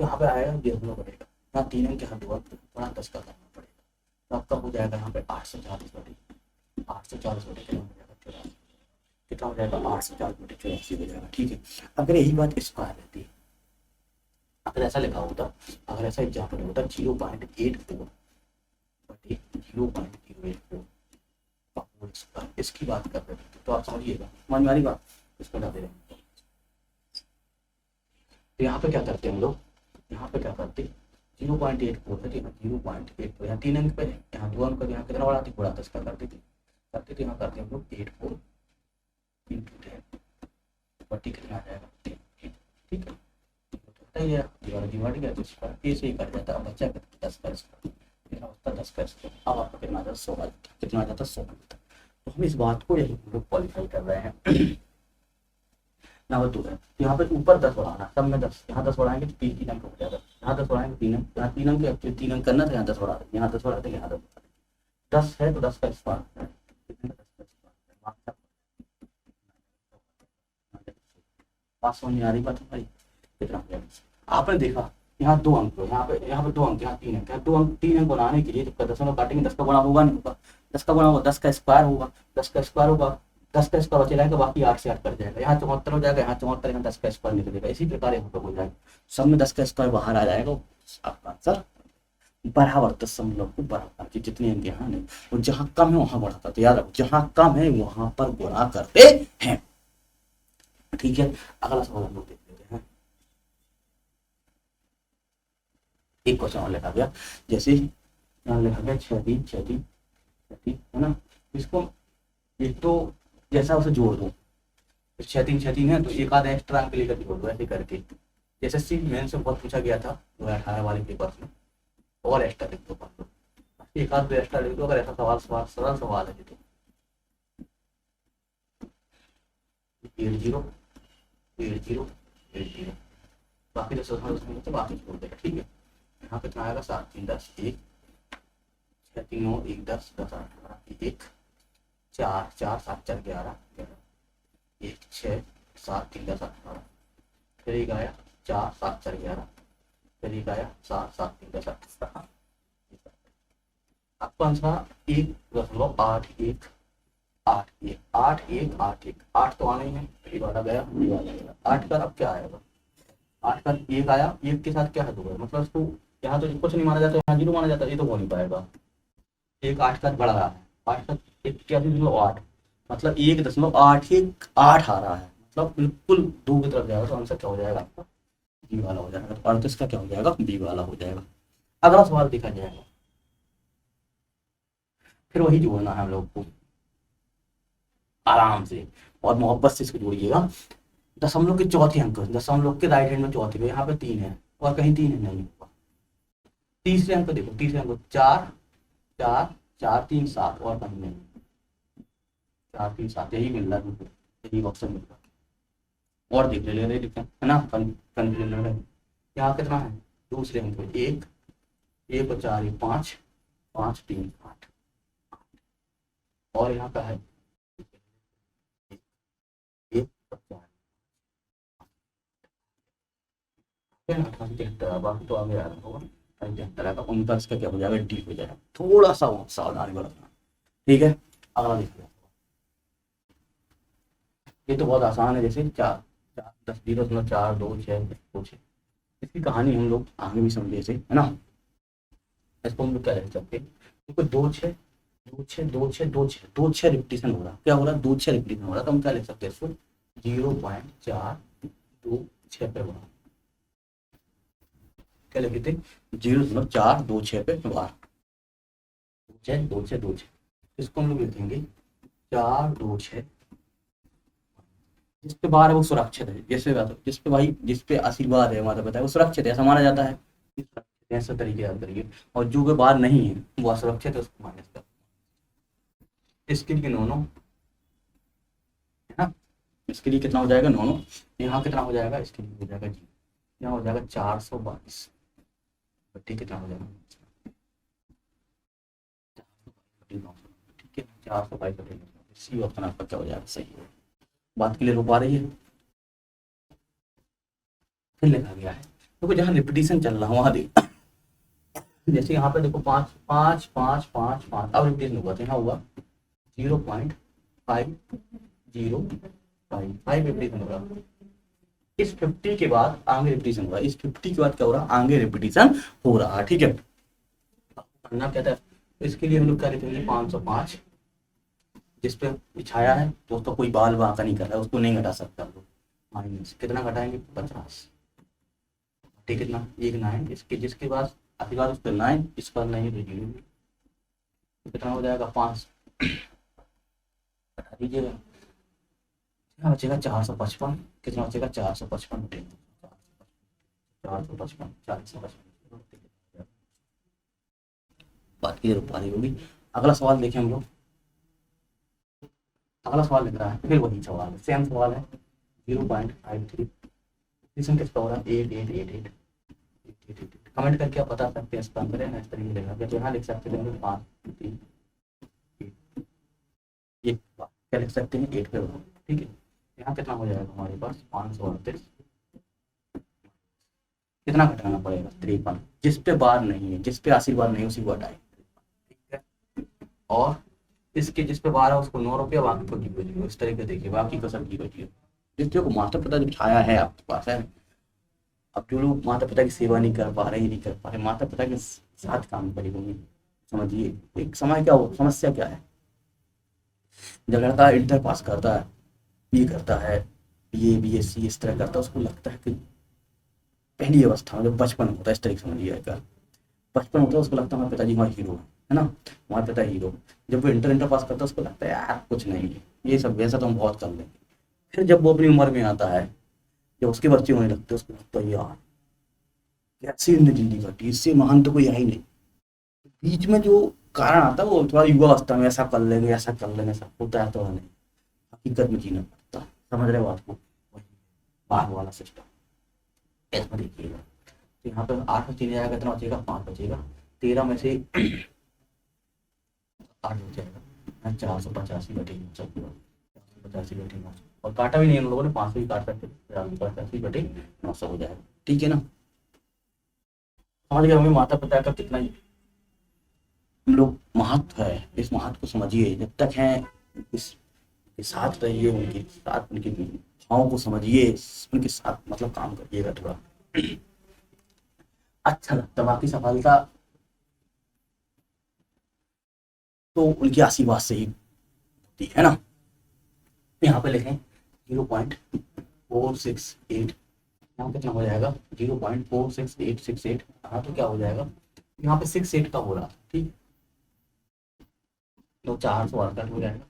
यहाँ पे आएगा, देखना पड़ेगा, यहाँ 3 अंक, यहाँ 2 अंक, गुणा 10 का करना पड़ेगा, तो आपका हो जाएगा यहाँ पे 840 बटे, 840 बटे कितना हो जाएगा 84, कितना हो जाएगा 840 बटे 84 हो जाएगा। ठीक है, अगर यही बात स्क्वायर रहती, अगर ऐसा लिखा होता, अगर ऐसा एग्जाम्पल होता 0.84 बटे 0.084, इसकी बात कर रहे थे, तो आप समझिएगा, समझ में आ रही बात, इसको डालते रहे। तो यहाँ पे क्या करते हैं हम लोग, यहाँ पे क्या करते 0.84 है, 0.84, यहाँ 3 अंक पे है, यहाँ 2 अंक पे, यहाँ कितना बढ़ाते, गुणा 10 का करते थे, यहाँ करते हम लोग 84 into 10 बटी कितना आ जाएगा 10, ठीक है, डिवाइड गया तो स्क्वायर ऐसे ही कर जाता है, बच्चा 10 का स्क्वायर, 10 का स्क्वायर, अब आपका कितना आ जाता 100, कितना आ जाता 100। तो हम इस बात को यही लोग क्वालिफाई कर रहे हैं। नंबर 2 है, तो यहाँ पे ऊपर 10 बढ़ाना, सब में 10, यहाँ 10 बढ़ाएंगे तो 3 अंक हो जाएगा, यहाँ 10 बढ़ाएंगे 3 अंक, यहाँ 3 अंक, 3 अंक करना था, यहाँ 10 बढ़ा देंगे, यहाँ 10 बढ़ा देंगे, यहाँ 10 है तो 10 का स्क्वायर, बात समझ में आ रही बात भाई, कितना आपने देखा यहाँ 2 अंक, यहाँ पे 2 अंक, यहाँ 3 अंक, यहाँ 2 अंक 3 अंक बनाने के लिए तो दशमलव काटेंगे, 10 का गुणा होगा नहीं होगा, 10 का गुणा होगा, 10 का स्क्वायर होगा, 10 का स्क्वायर होगा, 10 का स्क्वायर बचे रहेगा, बाकी 8 से 8 कट जाएगा, यहाँ 74 हो जाएगा, यहाँ 74, यहाँ 10 का स्क्वायर निकलेगा, इसी प्रकार यहाँ पे हो जाएगा, सब में 10 का स्क्वायर बाहर आ जाएगा, आपका आंसर बराबर दशमलव को बराबर की जितने अंक यहाँ नहीं, और जहाँ कम है वहां बढ़ा करते, याद रखो जहाँ कम है वहां पर गुणा करते हैं। ठीक है, अगला सवाल हम लोग देख लेते हैं। एक क्वेश्चन और लिखा गया, जैसे यहाँ लिखा गया 6 3 है ना, इसको एक तो जैसा उसे जोड़ दो, 6 3 है तो एक आधा एक्स्ट्रा अंक लेकर जोड़ दो, ऐसे करके जैसे सी मेन से बहुत पूछा गया था 2018 वाले पेपर में, और एक्स्ट्रा लिख दो, एक आध एक्स्ट्रा लिख दो, अगर ऐसा सवाल सरल सवाल है तो 80 बाकी तो तो बाकी छोड़ देगा। ठीक है, यहाँ पे कितना आएगा 7 3 10 1 6 3 9 1 10 10 8 1 4 4 7 4 11 1 6 7 3 10 18, फिर एक आया 4 7 4 11, फिर एक आया 7 7 3 10 18, आपका आंसर 1.81 8 1 8 1 8 1 8 तो आना ही है, ये वाला गया, ये वाला गया, 8 का अब क्या आएगा, 8 का 1 आया, 1 के साथ क्या है 2 है, मतलब इसको यहाँ तो कुछ नहीं माना जाता, यहाँ 0 माना जाता, ये तो हो नहीं पाएगा, 1 8 का बढ़ रहा है, 8 का 81.8, मतलब 1.81 आ रहा है, मतलब बिल्कुल 2 की तरफ जाएगा, तो आंसर क्या हो जाएगा आपका बी वाला हो जाएगा, तो 38 का क्या हो जाएगा बी वाला हो जाएगा। अगला सवाल देखा जाएगा, फिर वही जोड़ना है हम लोग को आराम से और मोहब्बत से इसको जोड़िएगा। दशमलव के चौथे अंक, दशमलव के राइट हैंड में चौथे पे, यहाँ पे 3 है और कहीं 3 है नहीं। तीसरे अंक देखो, तीसरे अंक 4 4 4 3 7 और कहीं नहीं, 4 3 7 यही मिल रहा है, यही ऑप्शन मिल रहा है। और देख ले लिखते है ना, कंफ्यूजन है। यहाँ कितना है दूसरे अंक में, 1 1 और 4 5 5 3 8 और यहाँ का है 1 और 4 बाकी तो आगे आ रहा होगा 73 का 49 का क्या हो जाएगा, डी हो जाएगा। थोड़ा सा सावधानी बरतना, ठीक है। अगला देखिए, ये तो बहुत आसान है, जैसे 4 4 10 0.4 2 6 2 6। इसकी कहानी हम लोग आगे भी समझे से, है ना। इसको हम लोग क्या लिख सकते हैं, क्योंकि 2 6 2 6 2 6 2 6 2 6 रिपीटेशन हो रहा, क्या हो रहा है 2 6 रिपीटेशन हो रहा, तो हम क्या लिख सकते हैं इसको 0.426 पे बार, क्या लिखे थे 0.426 पे बार, 2 6 2 6। इसको हम लोग लिखेंगे 4 2 6, जिस पे बार है वो सुरक्षित है, जैसे जिस पे भाई जिस पे आशीर्वाद है माता पिता वो सुरक्षित है, ऐसा माना जाता है, ऐसा तरीके याद करिए। और जो पे बार नहीं है वो असुरक्षित है, उसको माइनस कर। इसके लिए 9 9 है ना, इसके लिए कितना हो जाएगा 9 9। यहाँ कितना हो जाएगा, इसके लिए हो जाएगा जी, यहाँ हो जाएगा 422, ठीक कितना हो जाएगा, ठीक है 422। सी ऑप्शन आपका क्या हो जाएगा, सही है। बात क्लियर हो पा रही है। फिर लिखा गया है देखो, जहाँ रिपीटिशन चल रहा है वहां देखो, जैसे यहाँ पे देखो 5 5 5 5 5, अब रिपीटिशन हुआ तो यहाँ हुआ 0.505 रिपीटिशन हो रहा। इस 50 के बाद आगे रिपीटिशन हो रहा, इस 50 के बाद क्या हो रहा, आगे रिपीटिशन हो रहा, ठीक है। करना क्या था, इसके लिए हम लोग क्या लिखेंगे 505, जिस पे बिछाया है तो उसका कोई बाल बांका नहीं कर रहा है, उसको नहीं घटा सकता हम लोग, माइनस कितना घटाएंगे 50, ठीक कितना 1 9, इसके जिसके बाद आशीर्वाद उस पर 9, इस पर नहीं तो 0, कितना हो जाएगा 5 घटा दीजिएगा, कितना बचेगा 455, कितना बचेगा 455 455 455। बात क्लियर हो पा रही होगी। अगला सवाल देखें हम लोग, अगला सवाल लिख रहा है, फिर वही सवाल है, सेम सवाल है 0.53 किसका हो रहा है 8888। कमेंट करके आप बता सकते हैं इसका आंसर है ना, इस तरीके लिखा गया तो यहाँ लिख सकते हैं 5 3 1, क्या लिख सकते हैं 8 पे होगा, ठीक है। यहाँ कितना हो जाएगा हमारे पास 538, कितना घटाना पड़ेगा 53, जिस पे बार नहीं है, जिस पे आशीर्वाद नहीं है उसी को हटाए, ठीक है। और इसके जिस पे बार है उसको 9 रुपया, बाकी को 0 इस तरीके देखिए, बाकी को सब 0 जिसको को माता पिता जो छाया है आपके पास है। अब जो लोग माता पिता की सेवा नहीं कर पा रहे, नहीं कर पा रहे, माता पिता के साथ काम करे होंगे, समझिए एक समय क्या हो, समस्या क्या है, जब लड़का इंटर पास करता है, ये करता है, BA BSc इस तरह करता है, उसको लगता है कि पहली अवस्था में जब बचपन होता है, इस तरीके समझिएगा, बचपन होता है उसको लगता है हमारे पिताजी हमारे हीरो है ना, हमारे पिता हीरो। जब वो इंटर पास करता है उसको लगता है यार कुछ नहीं है ये सब, वैसा तो हम बहुत कर लेंगे। फिर जब वो अपनी उम्र में आता है, जब उसके बच्चे होने लगते हैं, उसको लगता है यार कैसी इनने जिंदगी काटी, इससे महान तो कोई है ही नहीं। बीच में जो कारण आता है वो थोड़ा युवा अवस्था में, ऐसा कर लेंगे ऐसा कर लेंगे, ऐसा होता है तो नहीं, हकीकत में जीना पड़ता, समझ रहे हो बात को, बाहर वाला सिस्टम ऐसा देखिएगा। तो यहाँ पर 8 में 3 जाएगा, कितना बचेगा 5 बचेगा, 13 में से 8 बचेगा 485 बटे 485 बटे 900, और काटा भी नहीं हम लोगों ने, 5 भी काट सकते, 485 बटे 900 हो जाएगा, ठीक है ना। समझ गए हमें माता पिता का कितना हम लोग महत्व है, इस महत्व को समझिए, जब तक हैं इसके साथ रहिए, उनके साथ उनकी भावों को समझिए, उनके साथ मतलब काम करिएगा थोड़ा अच्छा लगता। बाकी सफलता तो उनके आशीर्वाद से ही होती है ना। यहाँ पे लिखें 0.468, यहाँ कितना हो जाएगा 0.46868, हाँ तो क्या हो जाएगा यहाँ पे 6 8 का हो रहा है, ठीक। तो 400 कट हो जाएगा,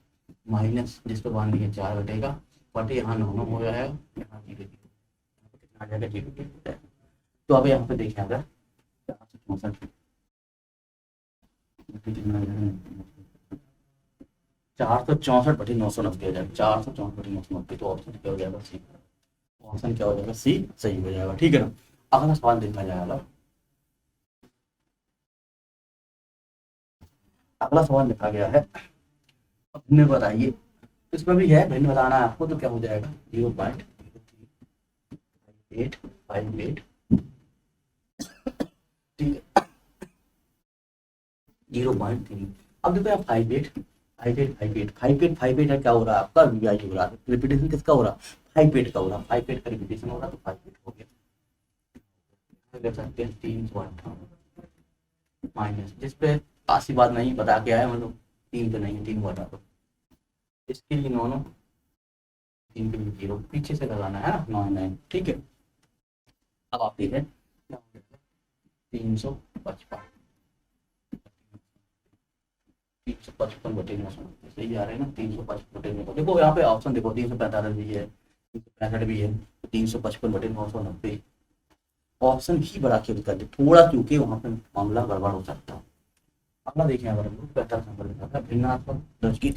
माइनस जिस पे बांध दिया 4 घटेगा, बटे यहाँ 9 हो जाएगा, यहाँ 0 कितना आ जाएगा, 0 हो जाएगा। तो अब यहाँ पे देखें अगर 464 464/990 हो जाएगा, 464/990, तो ऑप्शन क्या हो जाएगा, सी। ऑप्शन क्या हो जाएगा, सी सही हो जाएगा, ठीक है ना। अगला सवाल देखा जाएगा, अगला सवाल लिखा गया है, अपने बताइए, इसमें भी है भिन्न बताना है आपको, तो क्या हो जाएगा, 0.858, ठीक है, 0.3। अब देखो यहाँ 58 है, क्या हो रहा है आपका, वी आई हो रहा है, रिपीटेशन किसका हो रहा है, 58 का हो रहा है, 58 का रिपीटेशन हो रहा है, तो 58 हो गया, देख सकते हैं 358 माइनस, जिसपे आसी बात नहीं बता के आए, मतलब 3 पे नहीं है, 3 बता दो, इसके लिए 9 3 के लिए 0, पीछे से लगाना है ना, 9 ठीक है। अब आप देखें क्या हो जाएगा, 355, 355/990, सही आ रहे हैं ना, 355/990। देखो यहाँ पे ऑप्शन देखो, 345 भी है, 365 भी है, 355/990, ऑप्शन ही बड़ा खेल कर दे थोड़ा, क्योंकि वहाँ पे मामला गड़बड़ हो सकता है। अगला देखें, अगर हम लोग 45 नंबर लिखा था भिन्नात्मक दर्ज की,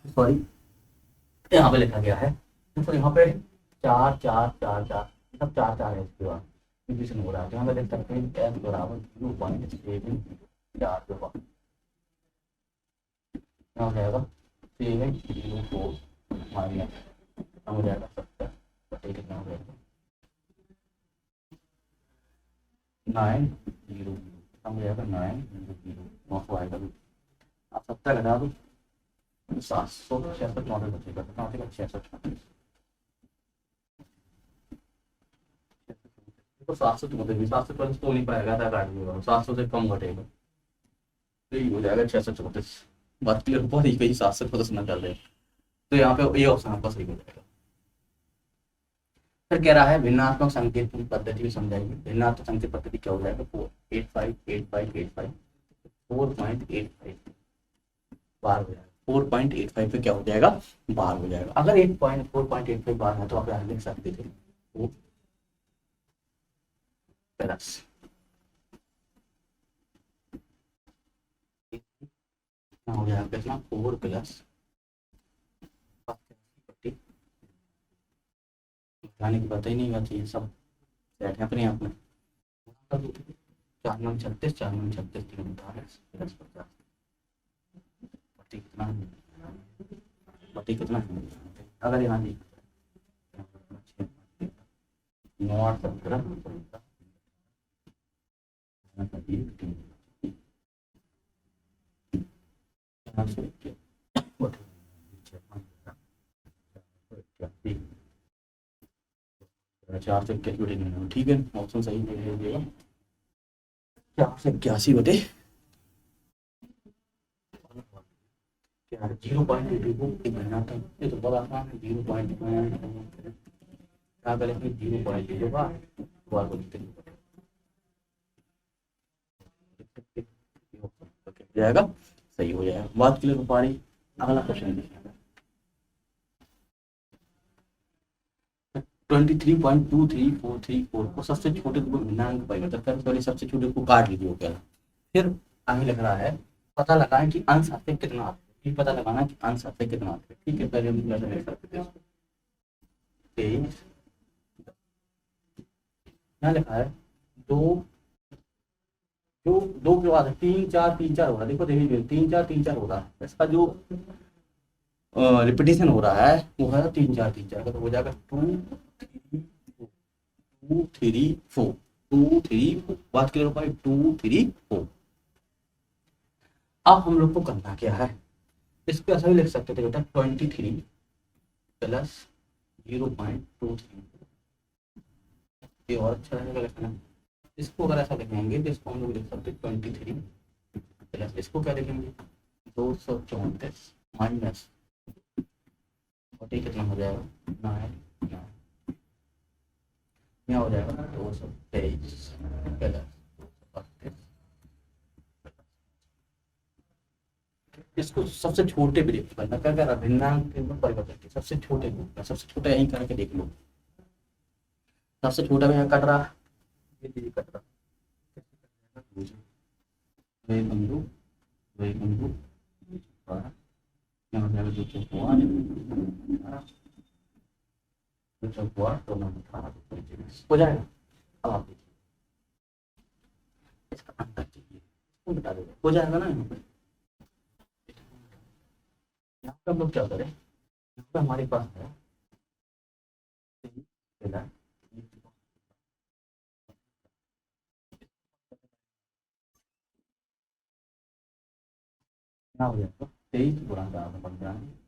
सॉरी, यहाँ पे लिखा गया है, तो यहाँ पे 4 4 4 4, सब 4 4 है, इसके बाद डिवीजन हो रहा है, तो यहाँ पे देख सकते हैं एफ बराबर 0.74 हो जाएगा, 704 माइनस हो जाएगा 70, बटे कितना हो जाएगा, 900 हो जाएगा, 900 900 आएगा, आप 70 घटा दो, 766 मॉडल बचेगा, कितना बचेगा, 66 तो 700 तो 700 तो नहीं पाएगा था, काट देगा, 700 से कम घटेगा, तो ये हो जाएगा 634। बात क्लियर, बहुत ही कहीं 700 ना चल रहे, तो यहाँ पे ये ऑप्शन आपका सही हो जाएगा। फिर कह रहा है भिन्नात्मक संकेत की पद्धति भी समझाएगी, भिन्नात्मक संकेत पद्धति क्या हो जाएगा, 485 4.85 बार हो जाएगा, 4.85 पे क्या हो जाएगा, बार हो जाएगा। अगर 4.85 बार है तो आप यहाँ लिख सकते थे 4 प्लस, हो जाएगा कितना, 4 प्लस की बात ही नहीं होती है, सब सेट है अपने आप में, 4 9 36 4 9 36 3 प्लस 50, बटे कितना है, बटे कितना है, अगर यहाँ जी 9 8 17 4 से 81, ठीक है, ऑप्शन सही दे दीजिएगा, 4 से 81 बटे 0.82 महीना था, ये तो बड़ा आसान है, 0.2 क्या करेंगे, 0.2 बार को लिखते जाएगा, सही हो जाएगा, बात क्लियर हो पा रही। अगला क्वेश्चन देखिए, 23.2344 को सबसे छोटे को भिन्नांक परिवर्तन कर, पहले सबसे छोटे को काट लीजिए, क्या फिर आगे लग रहा है, पता लगाएं कि अंश आते कितना आते, ये पता लगाना कि अंश आते कितना आते, ठीक है, पहले हम ले सकते हैं 23, यहाँ लिखा है 2, जो 2 के बाद 3 4 3 4 हो रहा है, देखो देखिए 3 4 3 4 हो रहा है, इसका जो रिपीटेशन हो रहा है वो है 3 4 3 4 का, तो हो जाएगा 2 3 4 2 3 4, बात क्लियर हो पाई, 2 3 4। अब हम लोग को करना क्या है, इसको ऐसा भी लिख सकते थे बेटा, 23 प्लस 0.23, ये और अच्छा रहेगा लिखना, इसको अगर ऐसा लिखेंगे तो इसको हम लोग लिख सकते 23 प्लस, इसको क्या लिखेंगे 234 माइनस, और ये कितना हो जाएगा 9 यहाँ हो जाएगा 223 प्लस 232 इसको सबसे छोटे में देखो करना, क्या कर भिन्नांक के ऊपर परिवर्तन के सबसे छोटे रूप में, सबसे छोटा यहीं करके देख लो। सबसे छोटा में यहाँ कट रहा, ये चीज कट रहा, वही बिंदु, वही बिंदु, यहाँ पे अगर दो चौकोर, दो चौकोर तो ना 18 तो 25 हो जाएगा। अब आप देखिए इसका अंतर चाहिए, इसको बता दो हो जाएगा ना। यहाँ पे हम लोग क्या करें, यहाँ पे हमारे पास है क्या हो जाएगा 23 गुणा 4 बन जाएंगे,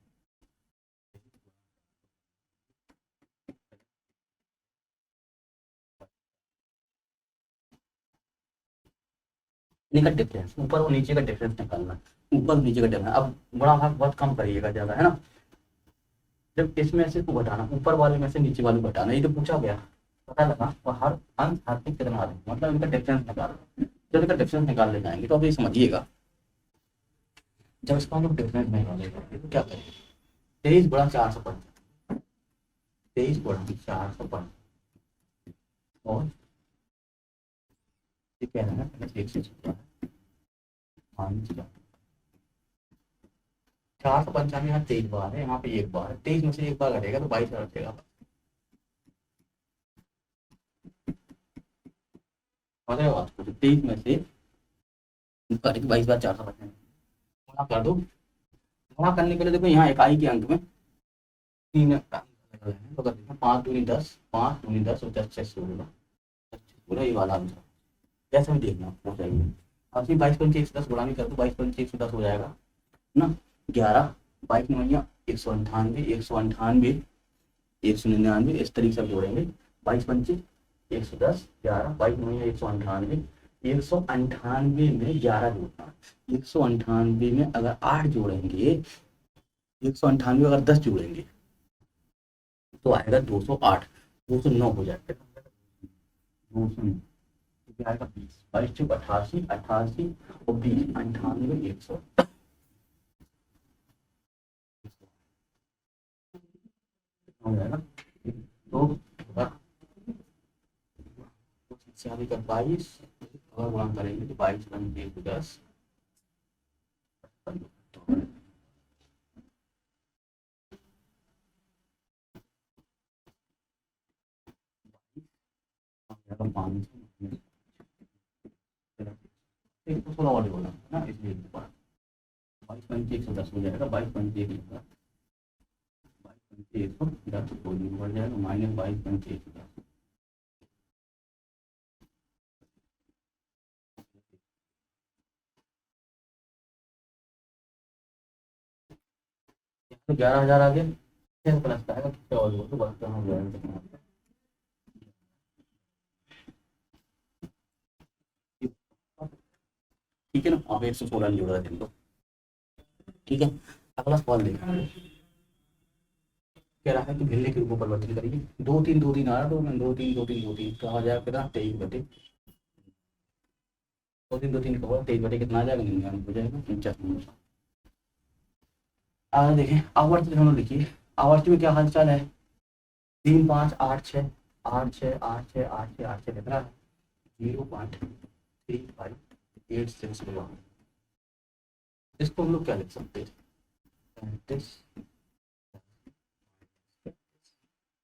का डिफरेंस ऊपर और नीचे का डिफरेंस निकालना, ऊपर नीचे का डिफरेंस। अब बड़ा भाग बहुत कम करिएगा, ज्यादा है ना। जब इसमें से को घटाना, ऊपर वाले में से नीचे वाले को घटाना, ये तो पूछा गया, पता लगा और हर अंश हाथ में कितना आ रहा है, मतलब इनका डिफरेंस निकालना। जब इनका डिफरेंस निकालने जाएंगे तो अब ये समझिएगा, जब इसका हम लोग डिफरेंस निकालेंगे तो क्या करेंगे, 23 गुणा 455, 23 गुणा 455 और ये कह रहे हैं एक से छुपा है 495, यहाँ 23 बार है, यहाँ पे एक बार है, 23 में से एक बार घटेगा तो 22 घटेगा। 23 में से 22 बार 455 गुणा कर दो। गुणा करने के लिए देखो यहाँ इकाई के अंक में 3 तो कर देते 5 दूनी 10, 5 दूनी 10 और 10 6 16 ये वाला आंसर कैसे भी देखना हो चाहिए। अब 22 पंचे 110 गुणा भी कर दो, 22 पंचे 110 हो जाएगा ना 11, 22 नौया 198, 198, 199, इस तरीके से जोड़ेंगे। 22 पंचे 110, 11, 22 नौया 198, 198 में 11 जोड़ना, 198 में अगर 8 जोड़ेंगे, 198 अगर 10 जोड़ेंगे तो आएगा 208, 209 हो जाएगा, 209 आएगा 20, 22 चुप 88, 88 और 20 98, 100 हो जाएगा। तो शादी का 22 अगर गुणा करेंगे तो 22 बन 10 थोड़ा और बोला ना, इसलिए 22 पंचे 110 हो जाएगा, 22 पंचे 110, 22 पंचे 110 को बढ़ जाएगा माइनस 22 पंचे 110। तो 11,000 आ गया, प्लस का आएगा कितना और वो तो बढ़ता हो जाएगा। ठीक है ना, आप 116 जोड़ रहे थे तो ठीक है। अगला सवाल देखा, कह रहा है कि भिन्ने के रूप में परिवर्तित करिए। 2 3 2 3 आ रहा, तो मैं 2 3 2 3 2 3 कहा जाएगा कितना 23 बटे 2 3 2 3 का 23 बटे कितना आ जाएगा 99 हो जाएगा 55। आगे देखें आवर्त हम लिखिए, आवर्त में क्या हालचाल है 3 5 8 6 8 6 8 6 8 6 8 6 कितना है 0.3586 इसको हम लोग क्या लिख सकते हैं,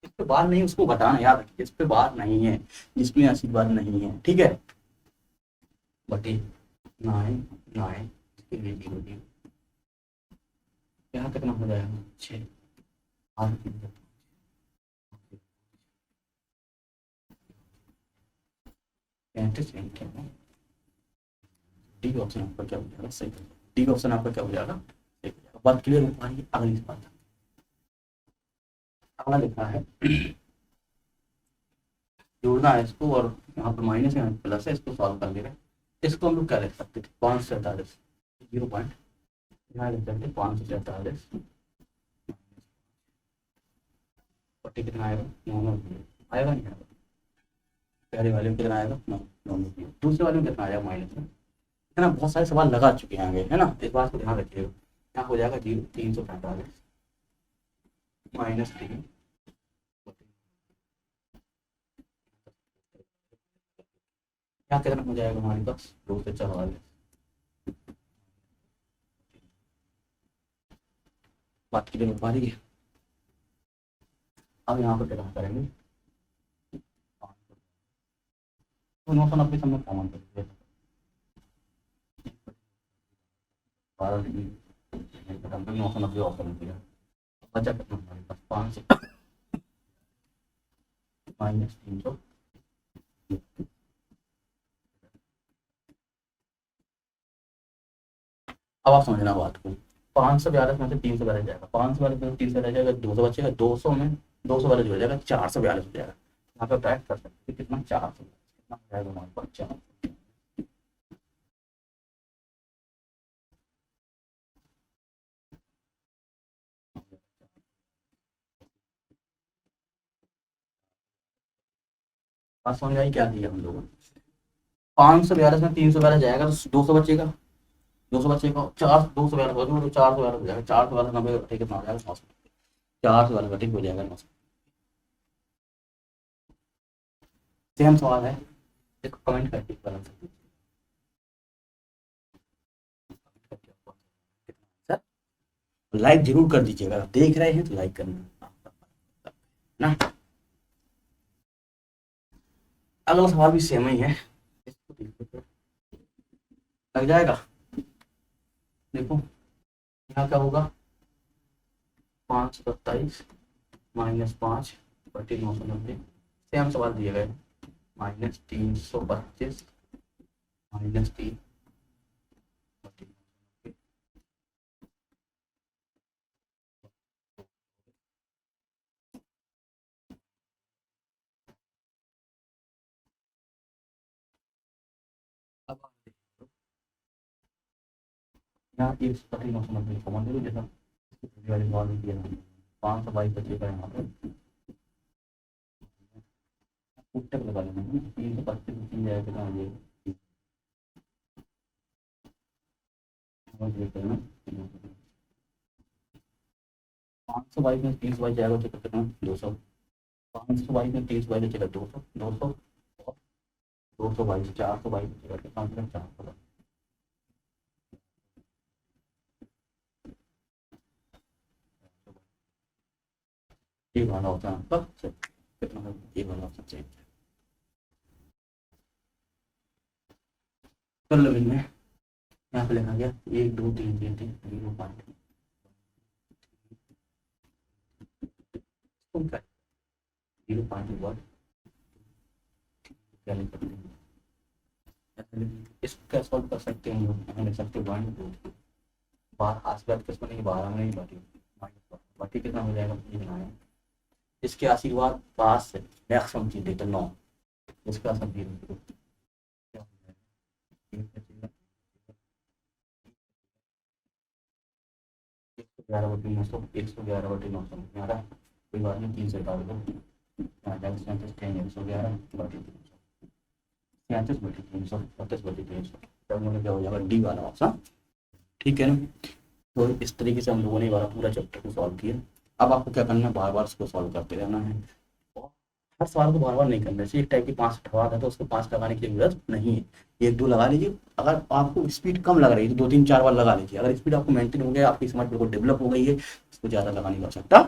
इस पे बात नहीं, उसको घटाना याद रखिए, इस पे बात नहीं है, जिसमें ऐसी बात नहीं है, ठीक है। बटे 9 9 यहाँ कितना हो जाएगा 6 डी ऑप्शन आपका क्या हो जाएगा सही, डी ऑप्शन आपका क्या हो जाएगा सही हो जाएगा। बात क्लियर हो पा रही है, अगली बात अगला लिखा है जोड़ना है इसको और यहाँ पर माइनस है प्लस है, इसको सॉल्व कर लेंगे। इसको हम लोग क्या लिख सकते थे 547 0 यहाँ लिख सकते 547 40 कितना आएगा 9 आएगा नहीं आएगा, पहले वाले में कितना आएगा 9 दूसरे वाले में कितना आएगा माइनस में। है ना, बहुत सारे सवाल लगा चुके हैं आगे, है ना, इस बात को ध्यान रखिएगा। यहाँ हो जाएगा 345 -3, यहाँ कितना हो जाएगा हमारे पास 244। बात की पा रही है। अब यहाँ पर क्या करेंगे, तो 990 समय कॉमन कर दीजिए, 990 ऑफ कर दिया, बचा कितना हमारे पास 500 -300। अब आप समझना बात को, 542 में से 342 जाएगा, 542 में 300 रह जाएगा, 200 बचेगा, 200 में 242 जुड़ जाएगा, 442 हो जाएगा। यहाँ पे ट्रैक कर सकते हैं कितना, 400, कितना हो जाएगा हमारे पास 400। बात समझ आई क्या दिया हम लोगों ने, 542 में 342 जाएगा तो 200 बचेगा, 200 बचेगा, 242 तो 442 हो जाएगा, 442 90 कितना हो जाएगा 900, 442 ठीक हो जाएगा 900। सेम सवाल है, एक कमेंट करके बता सकते हैं सर, लाइक जरूर कर दीजिएगा, अगर देख रहे हैं तो लाइक करना ना। अगला सवाल भी सेम ही है, लग जाएगा। देखो यहाँ क्या होगा, 527 -5 बटे 990, सेम सवाल दिए गए, -325 -3 बटे 990। अब यहाँ 1 बटे 990 कॉमन ले लो, जैसा 522 बचेगा यहाँ पर, उत्तर लगा लेना है, 325 तीन जाएगा कितना हो जाएगा, 522 में 322 जाएगा तो कितना 200, 522 में 322 बचेगा 200, 200 और 222 422 बचेगा कितना, 400। ये वाला होता है आपका कितना है, ये वाला ऑप्शन चाहिए। कर लो इनमें, यहाँ पे लिखा गया 1 2 3 3 3 0 5 0.5 वर्ड क्या लिख सकते हैं, इसका सॉल्व कर सकते हैं हम लोग, लिख सकते हैं 1 2 बार आसपास किसमें नहीं, 12 में नहीं बाटी, बाटी कितना हो जाएगा ये बनाया, इसके आशीर्वाद पास से मैक्सिमम चीज देते 9, इसका सब 0 क्या हो जाएगा, 111 बटे 900, 111 बटे 900 में आ रहा है, कोई बात नहीं 3 से काट दो, 111 बटे 37 बटे 300, 37 बटे 300, तब मुझे क्या हो जाएगा डी वाला ऑप्शन, ठीक है ना। तो इस तरीके से हम लोगों ने ये वाला पूरा चैप्टर को सॉल्व किया। अब आपको क्या करना है, बार बार इसको सॉल्व करते रहना है, और हर सवाल को बार बार नहीं करना चाहिए, एक टाइप की 5 ठवाद है तो उसको 5 लगाने की जरूरत नहीं है, 1 2 लगा लीजिए, अगर आपको स्पीड कम लग रही है तो 2 3 4 बार लगा लीजिए, अगर स्पीड आपको मेंटेन हो गया, आपकी समझ बिल्कुल डेवलप हो गई है, इसको ज़्यादा लगाने की आवश्यकता